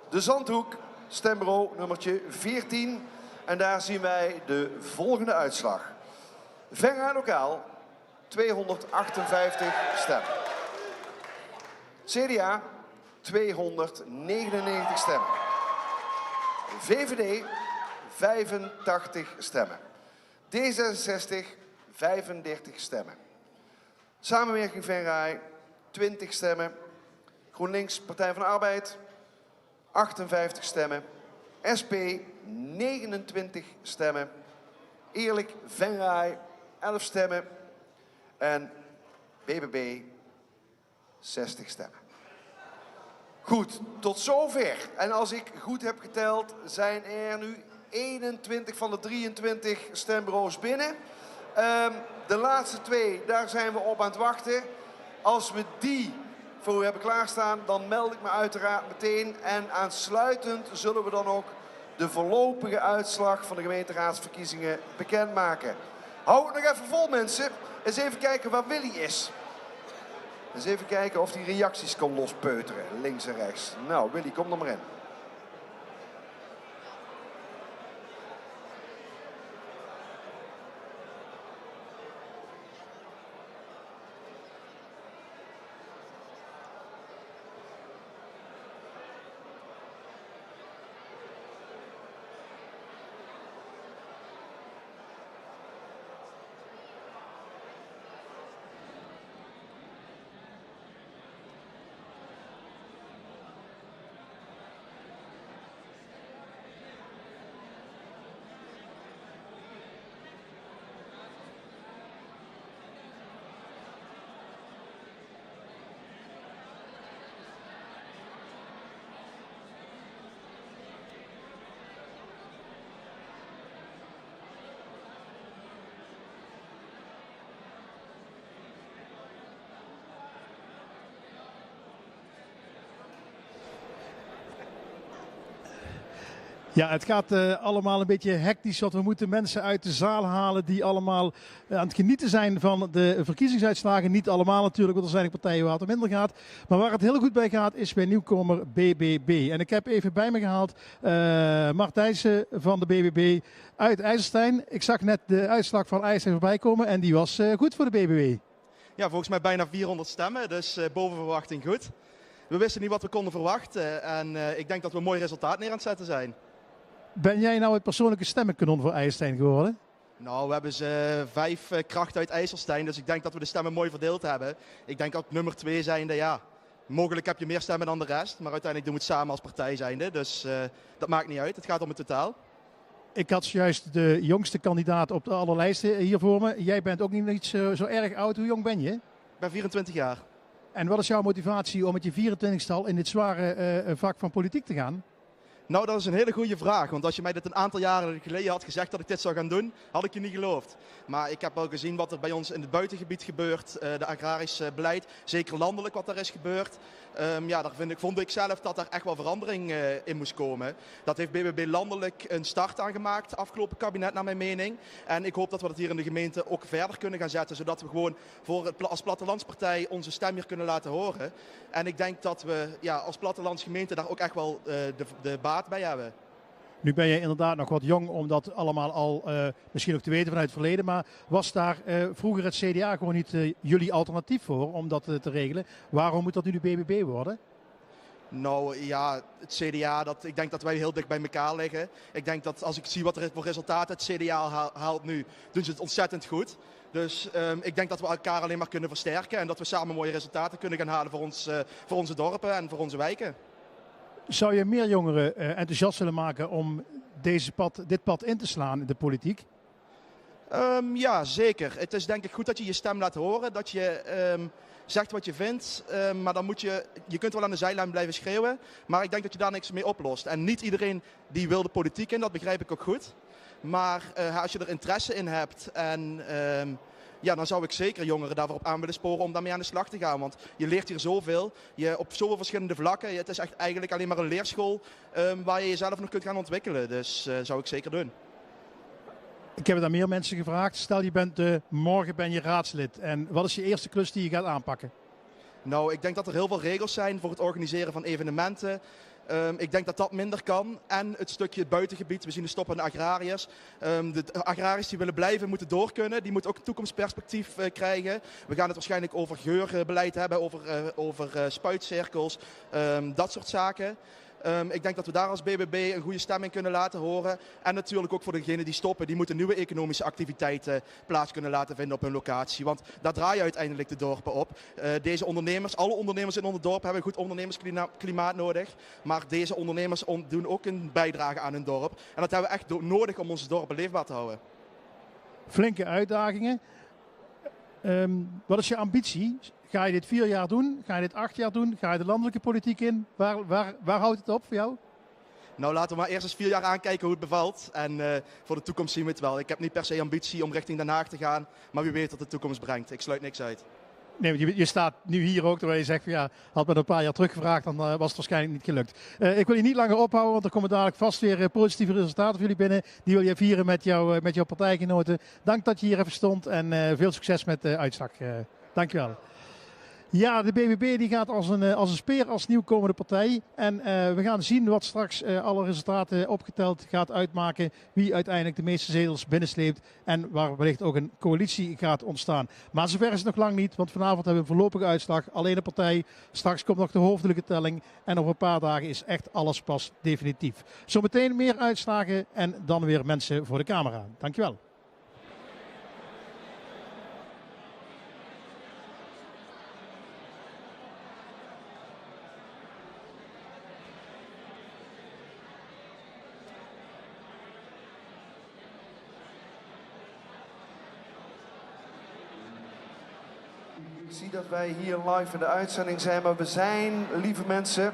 De Zandhoek, stembureau nummertje 14. En daar zien wij de volgende uitslag. Venray lokaal, 258 stemmen. CDA, 299 stemmen. VVD, 85 stemmen. D66, 35 stemmen. Samenwerking Venray, 20 stemmen. GroenLinks, Partij van de Arbeid, 58 stemmen. SP, 29 stemmen. Eerlijk Venray, 11 stemmen. En BBB, 60 stemmen. Goed, tot zover. En als ik goed heb geteld, zijn er nu 21 van de 23 stembureaus binnen. De laatste 2, daar zijn we op aan het wachten. Als we die voor u hebben klaarstaan, dan meld ik me uiteraard meteen. En aansluitend zullen we dan ook de voorlopige uitslag van de gemeenteraadsverkiezingen bekendmaken. Hou het nog even vol, mensen. Eens even kijken waar Willy is. Eens even kijken of hij reacties kan lospeuteren, links en rechts. Nou, Willy, kom er maar in. Ja, het gaat allemaal een beetje hectisch, want we moeten mensen uit de zaal halen die allemaal aan het genieten zijn van de verkiezingsuitslagen. Niet allemaal natuurlijk, want er zijn ook partijen waar het minder gaat. Maar waar het heel goed bij gaat is bij nieuwkomer BBB. En ik heb even bij me gehaald Mart Thijssen van de BBB uit IJsselstein. Ik zag net de uitslag van IJsselstein voorbij komen en die was goed voor de BBB. Ja, volgens mij bijna 400 stemmen, dus boven verwachting goed. We wisten niet wat we konden verwachten en ik denk dat we een mooi resultaat neer aan het zetten zijn. Ben jij nou het persoonlijke stemmenkanon voor IJsselstein geworden? Nou, we hebben ze 5 krachten uit IJsselstein, dus ik denk dat we de stemmen mooi verdeeld hebben. Ik denk ook nummer 2 zijnde, ja, mogelijk heb je meer stemmen dan de rest, maar uiteindelijk doen we het samen als partij zijnde, dus dat maakt niet uit. Het gaat om het totaal. Ik had juist de jongste kandidaat op de allerlijsten hier voor me. Jij bent ook niet zo erg oud. Hoe jong ben je? Ik ben 24 jaar. En wat is jouw motivatie om met je 24ste al in dit zware vak van politiek te gaan? Nou, dat is een hele goede vraag. Want als je mij dit een aantal jaren geleden had gezegd dat ik dit zou gaan doen, had ik je niet geloofd. Maar ik heb wel gezien wat er bij ons in het buitengebied gebeurt. De agrarisch beleid, zeker landelijk wat daar is gebeurd. Ja, daar vond ik zelf dat er echt wel verandering in moest komen. Dat heeft BBB landelijk een start aan gemaakt, afgelopen kabinet naar mijn mening. En ik hoop dat we dat hier in de gemeente ook verder kunnen gaan zetten. Zodat we gewoon als plattelandspartij onze stem hier kunnen laten horen. En ik denk dat we als plattelandsgemeente daar ook echt wel de baat bij hebben. Nu ben je inderdaad nog wat jong om dat allemaal al misschien ook te weten vanuit het verleden. Maar was daar vroeger het CDA gewoon niet jullie alternatief voor om dat te regelen? Waarom moet dat nu de BBB worden? Nou ja, het CDA, ik denk dat wij heel dicht bij elkaar liggen. Ik denk dat als ik zie wat er voor resultaten het CDA haalt nu, doen ze het ontzettend goed. Dus ik denk dat we elkaar alleen maar kunnen versterken en dat we samen mooie resultaten kunnen gaan halen voor onze dorpen en voor onze wijken. Zou je meer jongeren enthousiast willen maken om dit pad in te slaan in de politiek? Ja, zeker. Het is denk ik goed dat je je stem laat horen, dat je zegt wat je vindt. Maar dan je kunt wel aan de zijlijn blijven schreeuwen, maar ik denk dat je daar niks mee oplost. En niet iedereen die wil de politiek in, dat begrijp ik ook goed. Maar als je er interesse in hebt en dan zou ik zeker jongeren daarvoor op aan willen sporen om daarmee aan de slag te gaan. Want je leert hier zoveel, op zoveel verschillende vlakken. Het is echt eigenlijk alleen maar een leerschool waar je jezelf nog kunt gaan ontwikkelen. Dus zou ik zeker doen. Ik heb het aan meer mensen gevraagd. Stel morgen ben je raadslid. En wat is je eerste klus die je gaat aanpakken? Nou, ik denk dat er heel veel regels zijn voor het organiseren van evenementen. Ik denk dat dat minder kan. En het stukje het buitengebied. We zien de stoppende agrariërs. De agrariërs die willen blijven moeten door kunnen. Die moeten ook een toekomstperspectief krijgen. We gaan het waarschijnlijk over geurbeleid hebben. Over spuitcirkels. Dat soort zaken. Ik denk dat we daar als BBB een goede stem in kunnen laten horen. En natuurlijk ook voor degenen die stoppen. Die moeten nieuwe economische activiteiten plaats kunnen laten vinden op hun locatie. Want daar draaien uiteindelijk de dorpen op. Deze ondernemers, alle ondernemers in ons dorp hebben een goed ondernemersklimaat nodig. Maar deze ondernemers doen ook een bijdrage aan hun dorp. En dat hebben we echt nodig om onze dorpen leefbaar te houden. Flinke uitdagingen. Wat is je ambitie? Ga je dit 4 jaar doen? Ga je dit 8 jaar doen? Ga je de landelijke politiek in? Waar houdt het op voor jou? Nou, laten we maar eerst eens 4 jaar aankijken hoe het bevalt. En voor de toekomst zien we het wel. Ik heb niet per se ambitie om richting Den Haag te gaan. Maar wie weet wat de toekomst brengt. Ik sluit niks uit. Nee, je staat nu hier ook terwijl je zegt van ja, had me een paar jaar teruggevraagd, dan was het waarschijnlijk niet gelukt. Ik wil je niet langer ophouden, want er komen dadelijk vast weer positieve resultaten voor jullie binnen. Die wil je vieren met jouw partijgenoten. Dank dat je hier even stond en veel succes met de uitslag. Dankjewel. Ja, de BBB die gaat als een speer als nieuwkomende partij. En we gaan zien wat straks alle resultaten opgeteld gaat uitmaken. Wie uiteindelijk de meeste zetels binnensleept. En waar wellicht ook een coalitie gaat ontstaan. Maar zover is het nog lang niet. Want vanavond hebben we een voorlopige uitslag. Alleen de partij. Straks komt nog de hoofdelijke telling. En over een paar dagen is echt alles pas definitief. Zometeen meer uitslagen en dan weer mensen voor de camera. Dankjewel. Ik zie dat wij hier live in de uitzending zijn, maar we zijn, lieve mensen,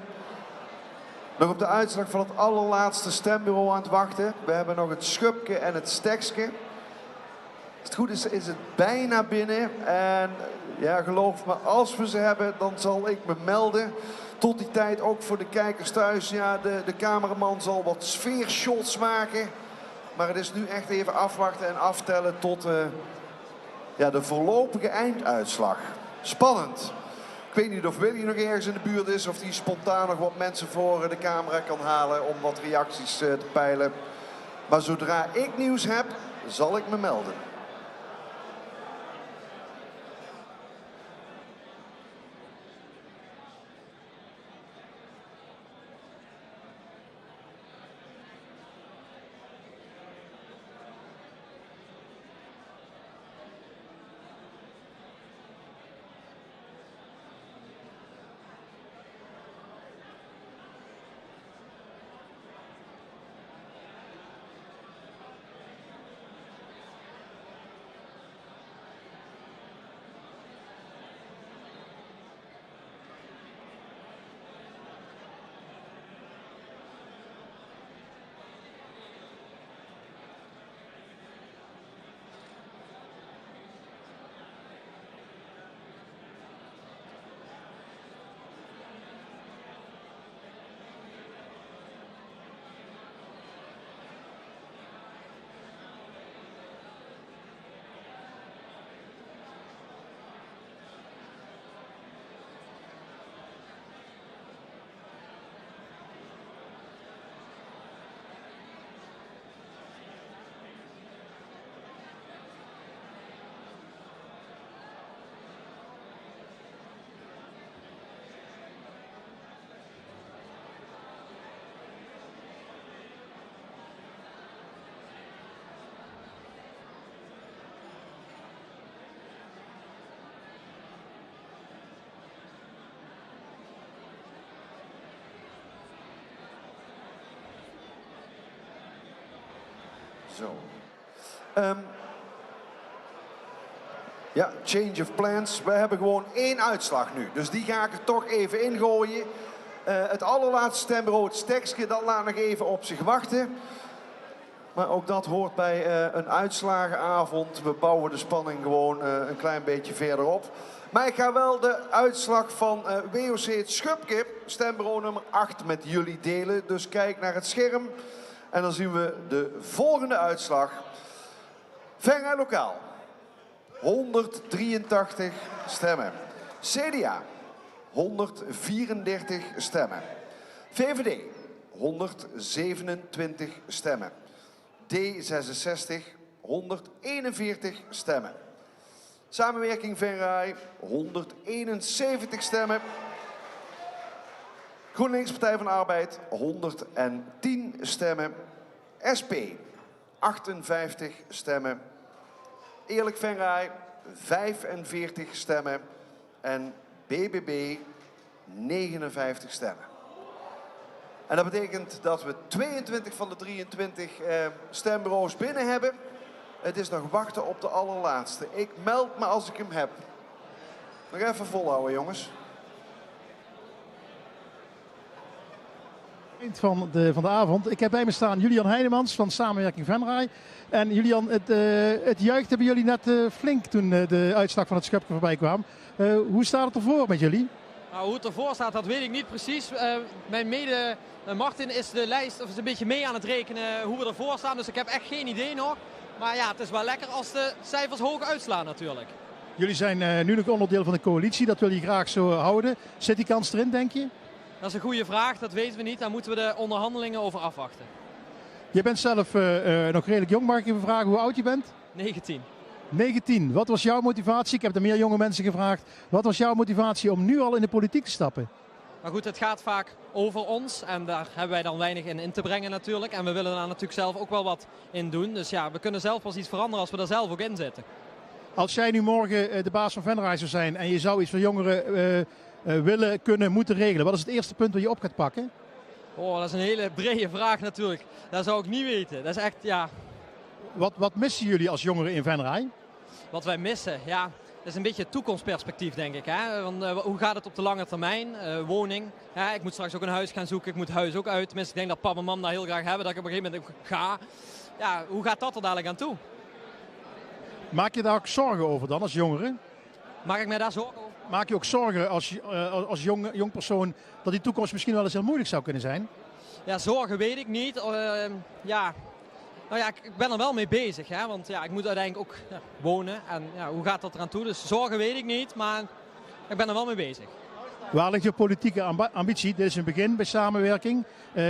nog op de uitslag van het allerlaatste stembureau aan het wachten. We hebben nog het schubke en het stekske. Als het goed is, is het bijna binnen. En ja, geloof me, als we ze hebben, dan zal ik me melden. Tot die tijd ook voor de kijkers thuis. Ja, de cameraman zal wat sfeershots maken. Maar het is nu echt even afwachten en aftellen tot de voorlopige einduitslag. Spannend. Ik weet niet of Willy nog ergens in de buurt is, of die spontaan nog wat mensen voor de camera kan halen om wat reacties te peilen. Maar zodra ik nieuws heb, zal ik me melden. Zo. Ja, change of plans. We hebben gewoon 1 uitslag nu. Dus die ga ik er toch even ingooien. Het allerlaatste stembureau, het stekske, dat laat nog even op zich wachten. Maar ook dat hoort bij een uitslagenavond. We bouwen de spanning gewoon een klein beetje verder op. Maar ik ga wel de uitslag van WOC het Schubke, stembureau nummer 8, met jullie delen. Dus kijk naar het scherm. En dan zien we de volgende uitslag. Venray Lokaal, 183 stemmen. CDA, 134 stemmen. VVD, 127 stemmen. D66, 141 stemmen. Samenwerking Venray, 171 stemmen. GroenLinks Partij van de Arbeid, 110 stemmen. SP, 58 stemmen. Eerlijk Venray, 45 stemmen. En BBB, 59 stemmen. En dat betekent dat we 22 van de 23 stembureaus binnen hebben. Het is nog wachten op de allerlaatste. Ik meld me als ik hem heb. Nog even volhouden, jongens. Eind van de avond. Ik heb bij me staan Julian Heinemans van Samenwerking Venray. En Julian, het juichte bij jullie net flink toen de uitslag van het schepje voorbij kwam. Hoe staat het ervoor met jullie? Nou, hoe het ervoor staat, dat weet ik niet precies. Mijn mede Martin is de lijst of is een beetje mee aan het rekenen hoe we ervoor staan. Dus ik heb echt geen idee nog. Maar ja, het is wel lekker als de cijfers hoog uitslaan natuurlijk. Jullie zijn nu nog onderdeel van de coalitie. Dat wil je graag zo houden. Zit die kans erin, denk je? Dat is een goede vraag, dat weten we niet. Daar moeten we de onderhandelingen over afwachten. Je bent zelf nog redelijk jong, mag ik even vragen hoe oud je bent? 19. 19. Wat was jouw motivatie? Ik heb er meer jonge mensen gevraagd. Wat was jouw motivatie om nu al in de politiek te stappen? Maar goed, het gaat vaak over ons en daar hebben wij dan weinig in te brengen natuurlijk. En we willen daar natuurlijk zelf ook wel wat in doen. Dus ja, we kunnen zelf pas iets veranderen als we er zelf ook in zitten. Als jij nu morgen de baas van Venray zou zijn en je zou iets voor jongeren willen, kunnen, moeten regelen. Wat is het eerste punt dat je op gaat pakken? Oh, dat is een hele brede vraag natuurlijk. Dat zou ik niet weten. Dat is echt, ja... Wat missen jullie als jongeren in Venray? Wat wij missen, ja, dat is een beetje het toekomstperspectief, denk ik. Hè? Want, hoe gaat het op de lange termijn? Woning. Ja, ik moet straks ook een huis gaan zoeken. Ik moet huis ook uit. Tenminste, ik denk dat papa en mam dat heel graag hebben. Dat ik op een gegeven moment ook ga. Ja, hoe gaat dat er dadelijk aan toe? Maak je daar ook zorgen over dan als jongere? Maak ik mij daar zorgen over? Maak je ook zorgen als jong persoon dat die toekomst misschien wel eens heel moeilijk zou kunnen zijn? Ja, zorgen weet ik niet. Ja... Nou ja, ik ben er wel mee bezig, hè? Want ja, ik moet uiteindelijk ook wonen en ja, hoe gaat dat eraan toe? Dus zorgen weet ik niet, maar ik ben er wel mee bezig. Waar ligt je politieke ambitie? Dit is een begin bij samenwerking.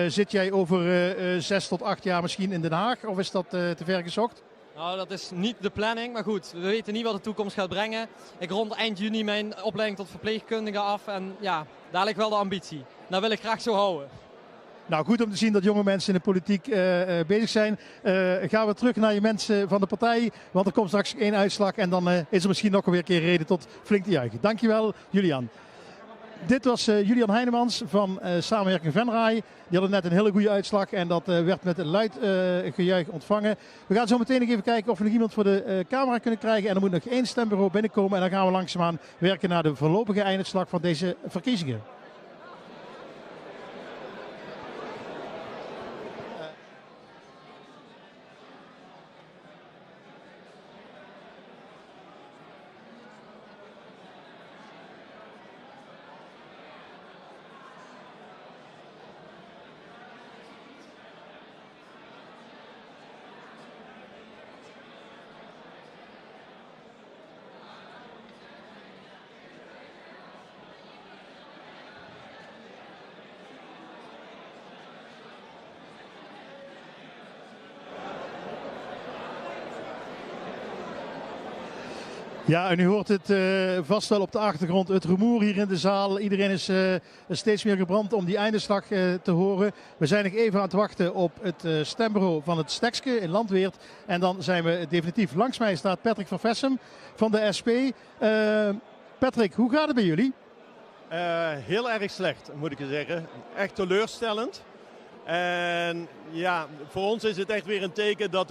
Zit jij over 6 tot 8 jaar misschien in Den Haag of is dat te ver gezocht? Nou, dat is niet de planning, maar goed, we weten niet wat de toekomst gaat brengen. Ik rond eind juni mijn opleiding tot verpleegkundige af en ja, daar ligt wel de ambitie. Dat wil ik graag zo houden. Nou, goed om te zien dat jonge mensen in de politiek bezig zijn. Gaan we terug naar je mensen van de partij, want er komt straks 1 uitslag en dan is er misschien nog weer een keer reden tot flink te juichen. Dankjewel, Julian. Dit was Julian Heinemans van Samenwerking Venray. Die hadden net een hele goede uitslag en dat werd met een luid gejuich ontvangen. We gaan zo meteen nog even kijken of we nog iemand voor de camera kunnen krijgen. En er moet nog 1 stembureau binnenkomen en dan gaan we langzaamaan werken naar de voorlopige einduitslag van deze verkiezingen. Ja, en u hoort het vast wel op de achtergrond, het rumoer hier in de zaal. Iedereen is steeds meer gebrand om die einduitslag te horen. We zijn nog even aan het wachten op het stembureau van het Stekske in Landweert. En dan zijn we definitief. Langs mij staat Patrick van Vessem van de SP. Patrick, hoe gaat het bij jullie? Heel erg slecht, moet ik je zeggen. Echt teleurstellend. En ja, voor ons is het echt weer een teken dat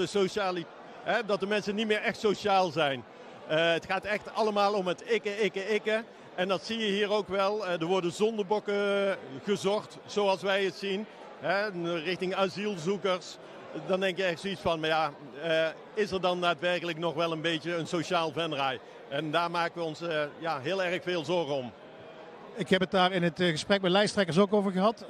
dat de mensen niet meer echt sociaal zijn. Het gaat echt allemaal om het ikke. En dat zie je hier ook wel. Er worden zondebokken gezocht, zoals wij het zien. Richting asielzoekers. Dan denk je echt zoiets van, maar ja, is er dan daadwerkelijk nog wel een beetje een sociaal Venray? En daar maken we ons heel erg veel zorgen om. Ik heb het daar in het gesprek met lijsttrekkers ook over gehad.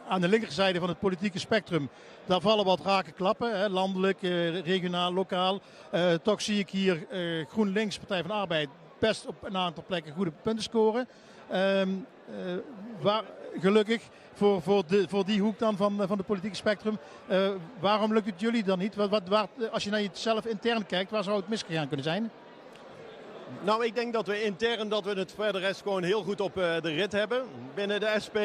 Aan de linkerzijde van het politieke spectrum, daar vallen wat rake klappen. Hè, landelijk, regionaal, lokaal. Toch zie ik hier GroenLinks, Partij van de Arbeid, best op een aantal plekken goede punten scoren. Gelukkig voor die hoek dan van het politieke spectrum. Waarom lukt het jullie dan niet? Als je naar jezelf intern kijkt, waar zou het misgegaan kunnen zijn? Nou, ik denk dat we intern het verder rest gewoon heel goed op de rit hebben binnen de SP.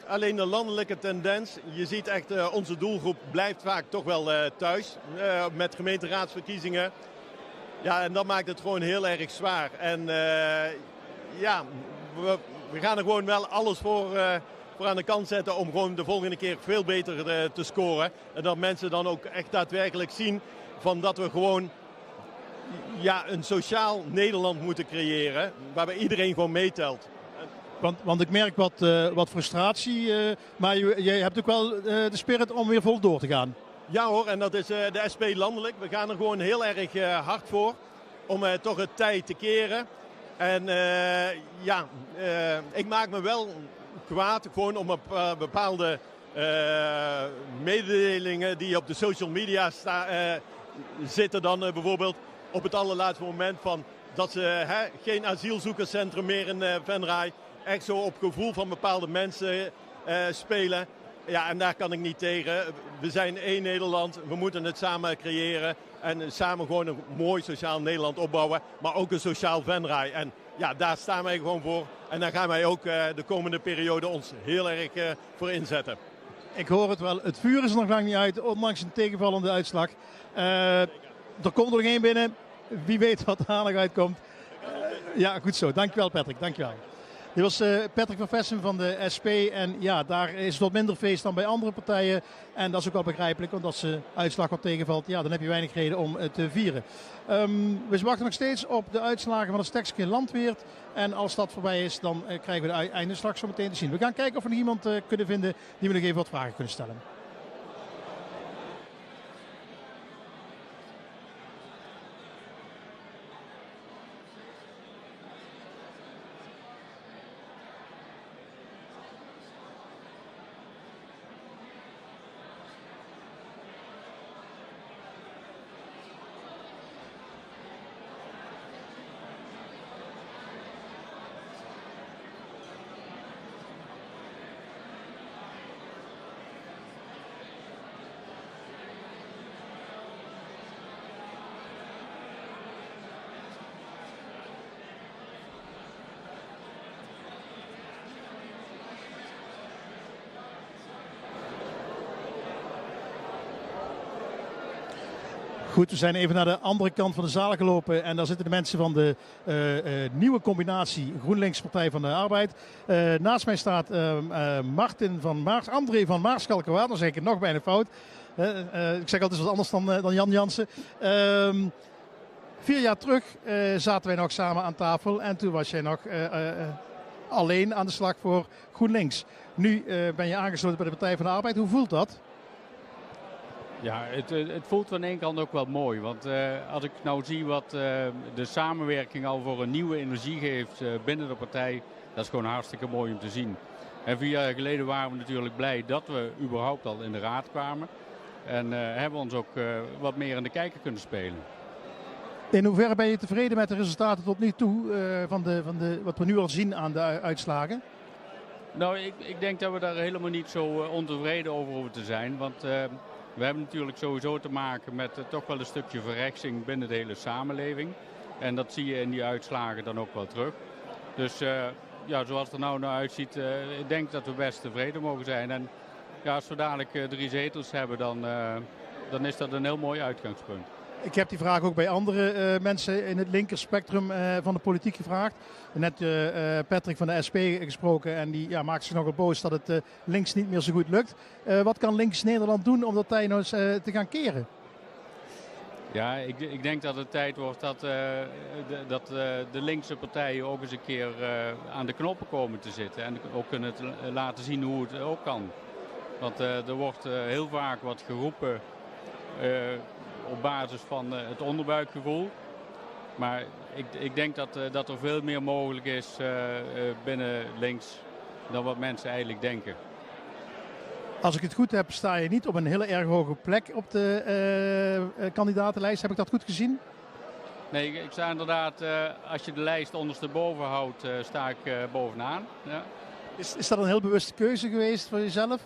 Alleen de landelijke tendens, je ziet echt onze doelgroep blijft vaak toch wel thuis met gemeenteraadsverkiezingen. Ja, en dat maakt het gewoon heel erg zwaar. En we gaan er gewoon wel alles voor aan de kant zetten om gewoon de volgende keer veel beter te scoren. En dat mensen dan ook echt daadwerkelijk zien van dat we gewoon een sociaal Nederland moeten creëren waarbij iedereen gewoon meetelt. Want ik merk wat frustratie, maar jij hebt ook wel de spirit om weer vol door te gaan. Ja hoor, en dat is de SP landelijk. We gaan er gewoon heel erg hard voor om toch het tij te keren. En ik maak me wel kwaad gewoon om bepaalde mededelingen die op de social media zitten dan bijvoorbeeld op het allerlaatste moment van dat ze geen asielzoekerscentrum meer in Venray echt zo op gevoel van bepaalde mensen spelen. Ja, en daar kan ik niet tegen. We zijn één Nederland, we moeten het samen creëren en samen gewoon een mooi sociaal Nederland opbouwen, maar ook een sociaal Venray. En ja, daar staan wij gewoon voor en daar gaan wij ook de komende periode ons heel erg voor inzetten. Ik hoor het wel, het vuur is er nog lang niet uit, ondanks een tegenvallende uitslag. Er komt er nog één binnen, wie weet wat er nog uitkomt. Ja, goed zo. Dankjewel Patrick, dankjewel. Dit was Patrick van Vessen van de SP en ja, daar is het wat minder feest dan bij andere partijen. En dat is ook wel begrijpelijk, want als de uitslag wat tegenvalt, ja, dan heb je weinig reden om te vieren. We wachten nog steeds op de uitslagen van het stekske Landweert. En als dat voorbij is, dan krijgen we de einduitslag zo meteen te zien. We gaan kijken of we nog iemand kunnen vinden die we nog even wat vragen kunnen stellen. Goed, we zijn even naar de andere kant van de zaal gelopen en daar zitten de mensen van de nieuwe combinatie GroenLinks Partij van de Arbeid. Naast mij staat André van Maarschalkerwaard, dan zeg ik het nog bijna fout. Ik zeg altijd wat anders dan Jan Jansen. 4 jaar terug zaten wij nog samen aan tafel en toen was jij nog alleen aan de slag voor GroenLinks. Nu ben je aangesloten bij de Partij van de Arbeid. Hoe voelt dat? Ja, het voelt van één kant ook wel mooi. Want als ik nou zie wat de samenwerking al voor een nieuwe energie geeft binnen de partij, dat is gewoon hartstikke mooi om te zien. En 4 jaar geleden waren we natuurlijk blij dat we überhaupt al in de raad kwamen. En hebben we ons ook wat meer in de kijker kunnen spelen. In hoeverre ben je tevreden met de resultaten tot nu toe wat we nu al zien aan de uitslagen? Nou, ik denk dat we daar helemaal niet zo ontevreden over hoeven te zijn. Want we hebben natuurlijk sowieso te maken met toch wel een stukje verrechtsing binnen de hele samenleving. En dat zie je in die uitslagen dan ook wel terug. Dus ja, zoals het er nou naar uitziet, ik denk dat we best tevreden mogen zijn. En ja, als we dadelijk 3 zetels hebben, dan is dat een heel mooi uitgangspunt. Ik heb die vraag ook bij andere mensen in het linkerspectrum van de politiek gevraagd. Net Patrick van de SP gesproken en die maakt zich nogal boos dat het links niet meer zo goed lukt. Wat kan links Nederland doen om dat tij nou eens te gaan keren? Ja, ik denk dat het tijd wordt dat de linkse partijen ook eens een keer aan de knoppen komen te zitten. En ook kunnen laten zien hoe het ook kan. Want er wordt heel vaak wat geroepen op basis van het onderbuikgevoel. Maar ik denk dat er veel meer mogelijk is binnen links dan wat mensen eigenlijk denken. Als ik het goed heb, sta je niet op een hele erg hoge plek op de kandidatenlijst. Heb ik dat goed gezien? Nee, ik sta inderdaad, als je de lijst ondersteboven houdt, sta ik bovenaan. Ja. Is dat een heel bewuste keuze geweest voor jezelf?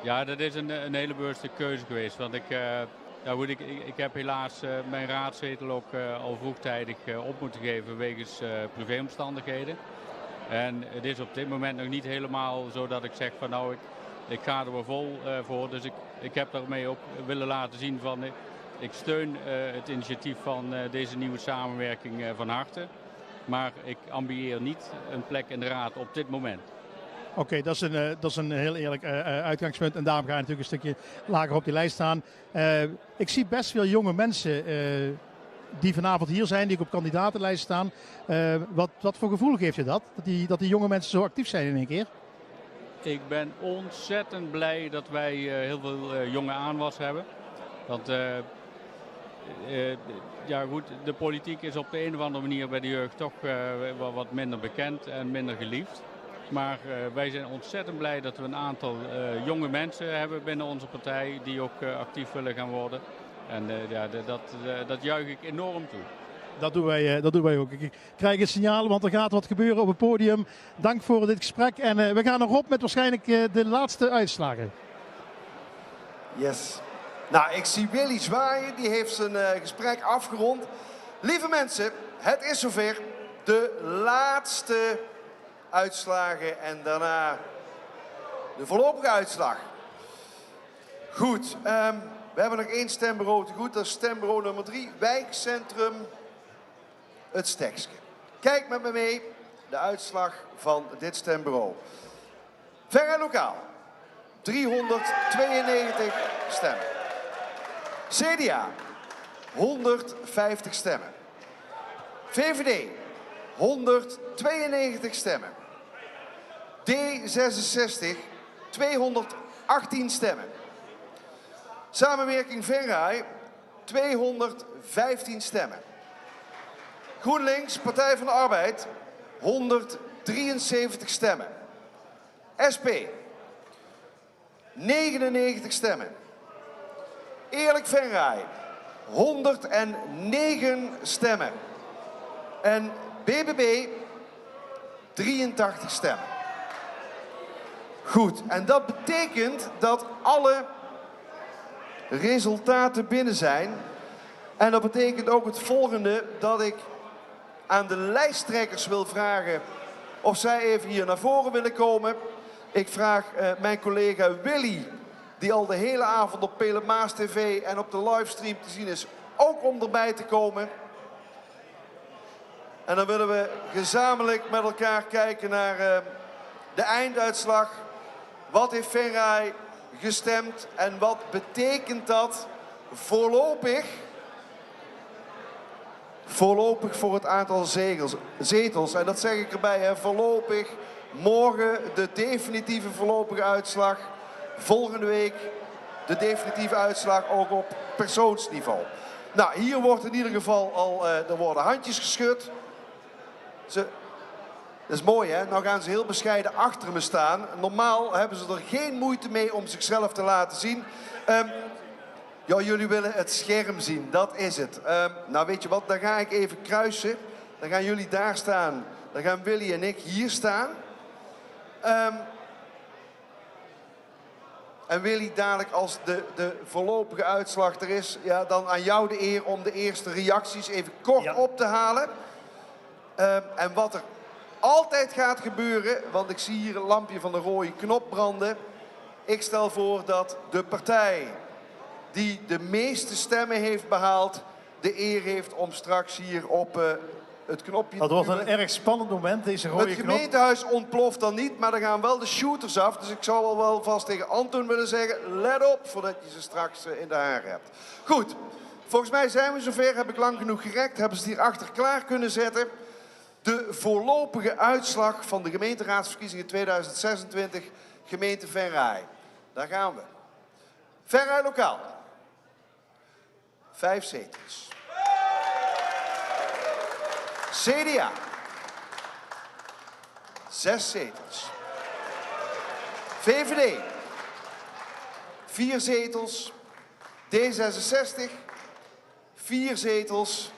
Ja, dat is een hele bewuste keuze geweest. Want ik heb helaas mijn raadzetel ook al vroegtijdig op moeten geven wegens privéomstandigheden. En het is op dit moment nog niet helemaal zo dat ik zeg van nou, ik ga er wel vol voor. Dus ik heb daarmee ook willen laten zien van ik steun het initiatief van deze nieuwe samenwerking van harte. Maar ik ambieer niet een plek in de raad op dit moment. Oké, dat is een heel eerlijk uitgangspunt. En daarom ga je natuurlijk een stukje lager op die lijst staan. Ik zie best veel jonge mensen die vanavond hier zijn, die ook op kandidatenlijst staan. Wat voor gevoel geeft je dat? Dat die jonge mensen zo actief zijn in één keer? Ik ben ontzettend blij dat wij heel veel jonge aanwas hebben. Want ja goed, de politiek is op de een of andere manier bij de jeugd toch wat minder bekend en minder geliefd. Maar wij zijn ontzettend blij dat we een aantal jonge mensen hebben binnen onze partij die ook actief willen gaan worden. En dat juich ik enorm toe. Dat doen wij ook. Ik krijg een signaal, want er gaat wat gebeuren op het podium. Dank voor dit gesprek. En we gaan nog op met waarschijnlijk de laatste uitslagen. Yes. Nou, ik zie Willy zwaaien. Die heeft zijn gesprek afgerond. Lieve mensen, het is zover. De laatste uitslagen en daarna de voorlopige uitslag. Goed, we hebben nog 1 stembureau te goed. Dat is stembureau nummer 3, wijkcentrum Het Stekske. Kijk met me mee de uitslag van dit stembureau. Ver en lokaal, 392 stemmen. CDA, 150 stemmen. VVD, 192 stemmen. D66, 218 stemmen. Samenwerking Venray, 215 stemmen. GroenLinks, Partij van de Arbeid, 173 stemmen. SP, 99 stemmen. Eerlijk Venray, 109 stemmen. En BBB, 83 stemmen. Goed, en dat betekent dat alle resultaten binnen zijn. En dat betekent ook het volgende, dat ik aan de lijsttrekkers wil vragen of zij even hier naar voren willen komen. Ik vraag mijn collega Willy, die al de hele avond op Pelemaas TV en op de livestream te zien is, ook om erbij te komen. En dan willen we gezamenlijk met elkaar kijken naar de einduitslag. Wat heeft Venray gestemd en wat betekent dat voorlopig voor het aantal zetels? En dat zeg ik erbij, hè, voorlopig. Morgen de definitieve voorlopige uitslag. Volgende week de definitieve uitslag ook op persoonsniveau. Nou, hier wordt in ieder geval al, er worden handjes geschud. Dat is mooi, hè? Nou gaan ze heel bescheiden achter me staan. Normaal hebben ze er geen moeite mee om zichzelf te laten zien. Ja, jullie willen het scherm zien, dat is het. Nou, weet je wat, dan ga ik even kruisen. Dan gaan jullie daar staan. Dan gaan Willy en ik hier staan. En Willy, dadelijk als de voorlopige uitslag er is, ja, dan aan jou de eer om de eerste reacties even kort op te halen. En wat er altijd gaat gebeuren, want ik zie hier een lampje van de rode knop branden. Ik stel voor dat de partij die de meeste stemmen heeft behaald, de eer heeft om straks hier op het knopje te duwen. Dat wordt een erg spannend moment, deze rode knop. Het gemeentehuis ontploft dan niet, maar dan gaan wel de shooters af. Dus ik zou wel vast tegen Anton willen zeggen, let op voordat je ze straks in de haren hebt. Goed, volgens mij zijn we zover. Heb ik lang genoeg gerekt, hebben ze het hier achter klaar kunnen zetten. De voorlopige uitslag van de gemeenteraadsverkiezingen 2026, gemeente Venray. Daar gaan we. Venray lokaal. 5 zetels. CDA. 6 zetels. VVD. 4 zetels. D66. 4 zetels.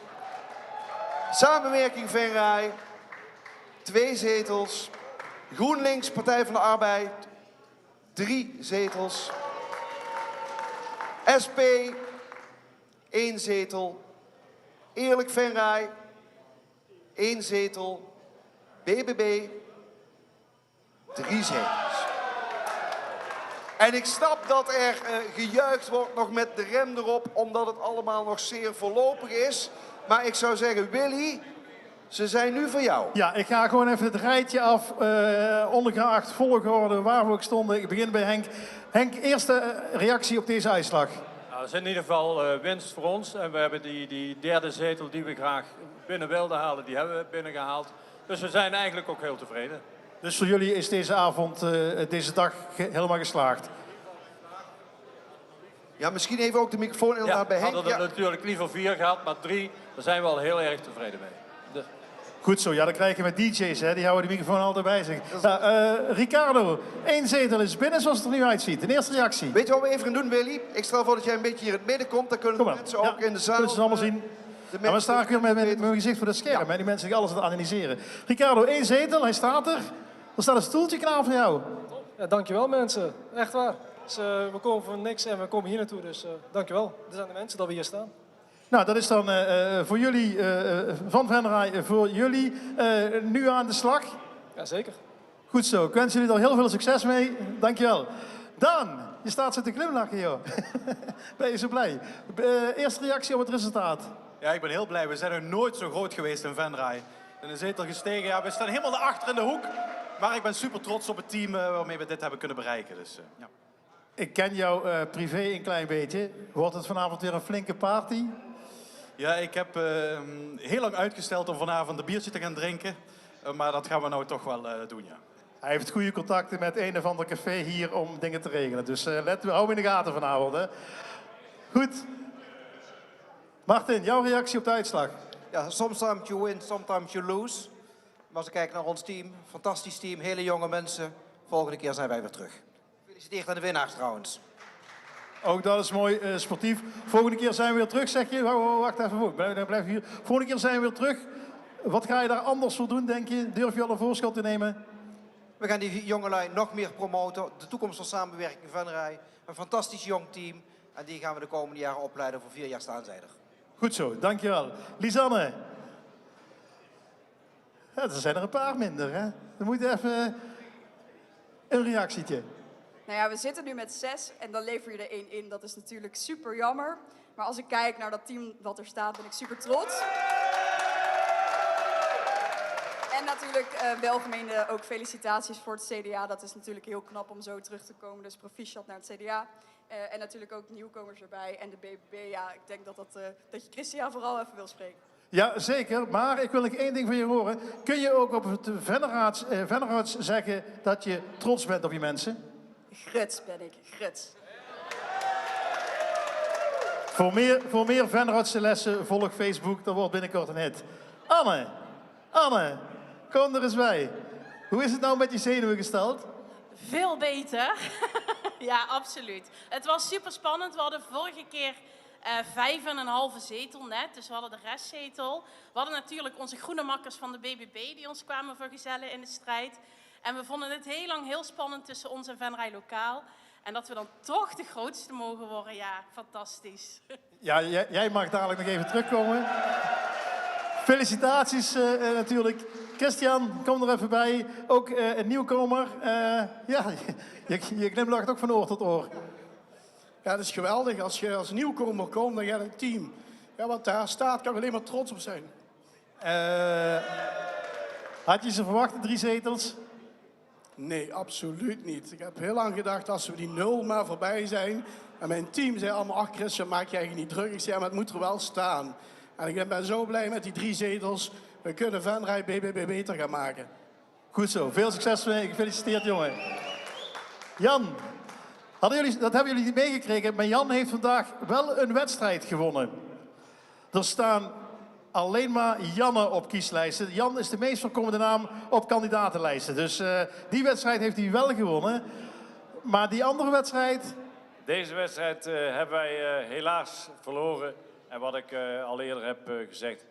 Samenwerking Venray. 2 zetels. GroenLinks, Partij van de Arbeid. 3 zetels. SP. 1 zetel. Eerlijk Venray. 1 zetel. BBB. 3 zetels. En ik snap dat er gejuicht wordt nog met de rem erop, omdat het allemaal nog zeer voorlopig is. Maar ik zou zeggen, Willy, ze zijn nu voor jou. Ja, ik ga gewoon even het rijtje af, ongeacht volgorde waar we ook stonden. Ik begin bij Henk. Henk, eerste reactie op deze uitslag. Nou, het is in ieder geval winst voor ons. En we hebben die derde zetel die we graag binnen wilden halen, die hebben we binnengehaald. Dus we zijn eigenlijk ook heel tevreden. Dus voor jullie is deze avond, deze dag helemaal geslaagd? Ja, misschien even ook de microfoon inderdaad bij Henk. We hadden er natuurlijk liever 4 gehad, maar 3, daar zijn we al heel erg tevreden mee. Dus. Goed zo, ja, dan krijg je met DJ's, hè? Die houden de microfoon altijd bij zich. Ricardo, 1 zetel is binnen zoals het er nu uitziet. Een eerste reactie. Weet je wat we even gaan doen, Willy? Ik stel voor dat jij een beetje hier in het midden komt. Dan kunnen de mensen ook in de zaal... Kunnen ze allemaal zien. En we staan weer met mijn gezicht voor het scherm. Ja. Die mensen die alles aan het analyseren. Ricardo, 1 zetel, hij staat er. Er staat een stoeltje klaar voor jou. Ja, dankjewel mensen, echt waar. Dus, we komen voor niks en we komen hier naartoe, dus dankjewel. Er zijn de mensen dat we hier staan. Nou, dat is dan voor jullie, van Venray, voor jullie nu aan de slag. Jazeker. Goed zo, ik wens jullie er heel veel succes mee. Dankjewel. Dan, je staat zo te glimlachen, joh. Ben je zo blij? Eerste reactie op het resultaat. Ja, ik ben heel blij. We zijn er nooit zo groot geweest in Venray. In de zetel gestegen. Ja, we staan helemaal daarachter in de hoek. Maar ik ben super trots op het team waarmee we dit hebben kunnen bereiken. Dus, ja. Ik ken jou privé een klein beetje. Wordt het vanavond weer een flinke party? Ja, ik heb heel lang uitgesteld om vanavond een biertje te gaan drinken. Maar dat gaan we nou toch wel doen, ja. Hij heeft goede contacten met een of ander café hier om dingen te regelen. Dus hou hem in de gaten vanavond. Hè. Goed. Martin, jouw reactie op de uitslag? Ja, sometimes you win, sometimes you lose. Maar als ik kijk naar ons team, fantastisch team, hele jonge mensen. Volgende keer zijn wij weer terug. Gefeliciteerd aan de winnaars trouwens. Ook dat is mooi sportief. Volgende keer zijn we weer terug, zeg je? Wacht even, blijf hier. Volgende keer zijn we weer terug. Wat ga je daar anders voor doen, denk je? Durf je al een voorschot te nemen? We gaan die jongelui nog meer promoten. De toekomst van samenwerking in Venray. Een fantastisch jong team. En die gaan we de komende jaren opleiden voor 4 jaar staanzijder. Goed zo, dankjewel. Lisanne. Ja, er zijn er een paar minder, hè? Dan moet je even een reactietje. Nou ja, we zitten nu met 6 en dan lever je er 1 in. Dat is natuurlijk super jammer. Maar als ik kijk naar dat team wat er staat, ben ik super trots. En natuurlijk welgemeende ook felicitaties voor het CDA. Dat is natuurlijk heel knap om zo terug te komen. Dus proficiat naar het CDA. En natuurlijk ook nieuwkomers erbij. En de BBB, ja, ik denk dat je Christian vooral even wil spreken. Ja, zeker. Maar ik wil nog 1 ding van je horen. Kun je ook op het Venraads zeggen dat je trots bent op je mensen? Gruts ben ik, gruts. Voor meer Venraadse lessen volg Facebook, dat wordt binnenkort een hit. Anne, kom er eens bij. Hoe is het nou met je zenuwen gesteld? Veel beter. Ja, absoluut. Het was super spannend. We hadden vorige keer 5,5 zetel net, dus we hadden de restzetel. We hadden natuurlijk onze groene makkers van de BBB die ons kwamen vergezellen in de strijd. En we vonden het heel lang heel spannend tussen ons en Venray Lokaal. En dat we dan toch de grootste mogen worden, ja, fantastisch. Ja, jij mag dadelijk nog even terugkomen. Felicitaties natuurlijk. Christian, kom er even bij. Ook een nieuwkomer. Ja, je glimlacht ook van oor tot oor. Ja, dat is geweldig. Als je als nieuwkomer komt, dan ga je een team. Ja, wat daar staat, kan je alleen maar trots op zijn. Had je ze verwacht, 3 zetels? Nee, absoluut niet. Ik heb heel lang gedacht, als we die 0 maar voorbij zijn. En mijn team zei allemaal, ach Christian, maak je eigenlijk niet druk. Ik zei, ja, maar het moet er wel staan. En ik ben zo blij met die 3 zetels. We kunnen Venray BBB beter gaan maken. Goed zo, veel succes mee. Gefeliciteerd, jongen. Jan, dat hebben jullie niet meegekregen, maar Jan heeft vandaag wel een wedstrijd gewonnen. Er staan alleen maar Janne op kieslijsten. Jan is de meest voorkomende naam op kandidatenlijsten. Dus die wedstrijd heeft hij wel gewonnen. Maar die andere wedstrijd... Deze wedstrijd hebben wij helaas verloren. En wat ik al eerder heb gezegd.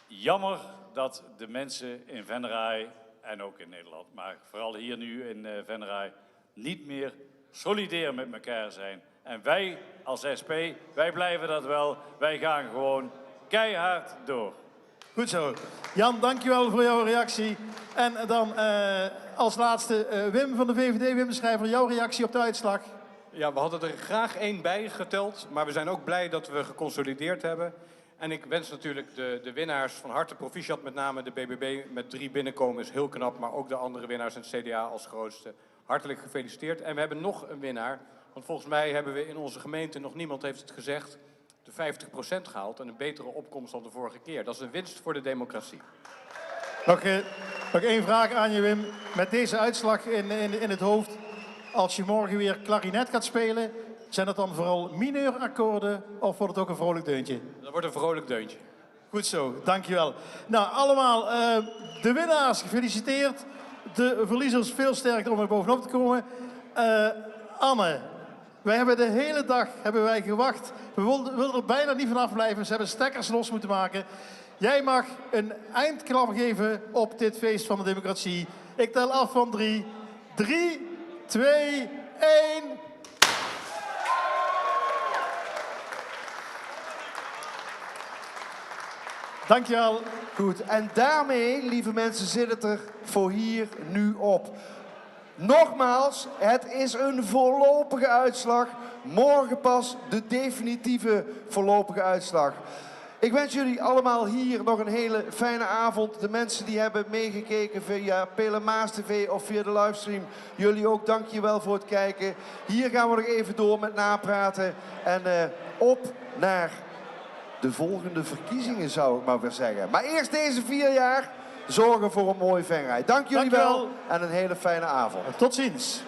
Jammer dat de mensen in Venray en ook in Nederland, maar vooral hier nu in Venray, niet meer solidair met elkaar zijn. En wij als SP, wij blijven dat wel. Wij gaan gewoon keihard door. Goed zo. Jan, dankjewel voor jouw reactie. En dan als laatste Wim van de VVD. Wim de Schrijver, jouw reactie op de uitslag. Ja, we hadden er graag 1 bij geteld, maar we zijn ook blij dat we geconsolideerd hebben. En ik wens natuurlijk de winnaars van harte proficiat, met name de BBB met 3 binnenkomen is heel knap, maar ook de andere winnaars en het CDA als grootste. Hartelijk gefeliciteerd. En we hebben nog een winnaar, want volgens mij hebben we in onze gemeente, nog niemand heeft het gezegd, de 50% gehaald en een betere opkomst dan de vorige keer. Dat is een winst voor de democratie. Nog 1 vraag aan je, Wim. Met deze uitslag in het hoofd, als je morgen weer klarinet gaat spelen, zijn dat dan vooral mineurakkoorden of wordt het ook een vrolijk deuntje? Dat wordt een vrolijk deuntje. Goed zo, dankjewel. Nou, allemaal de winnaars gefeliciteerd. De verliezers veel sterker om er bovenop te komen. Anne, wij hebben de hele dag gewacht. We wilden er bijna niet vanaf blijven. Ze hebben stekkers los moeten maken. Jij mag een eindklap geven op dit feest van de democratie. Ik tel af van 3. 3, 2, 1... Dankjewel. Goed, en daarmee, lieve mensen, zit het er voor hier nu op. Nogmaals, het is een voorlopige uitslag. Morgen pas de definitieve voorlopige uitslag. Ik wens jullie allemaal hier nog een hele fijne avond. De mensen die hebben meegekeken via Pelemaas TV of via de livestream, jullie ook dankjewel voor het kijken. Hier gaan we nog even door met napraten en op naar de volgende verkiezingen, zou ik maar weer zeggen. Maar eerst deze 4 jaar zorgen voor een mooi Venray. Dank jullie wel en een hele fijne avond. Tot ziens.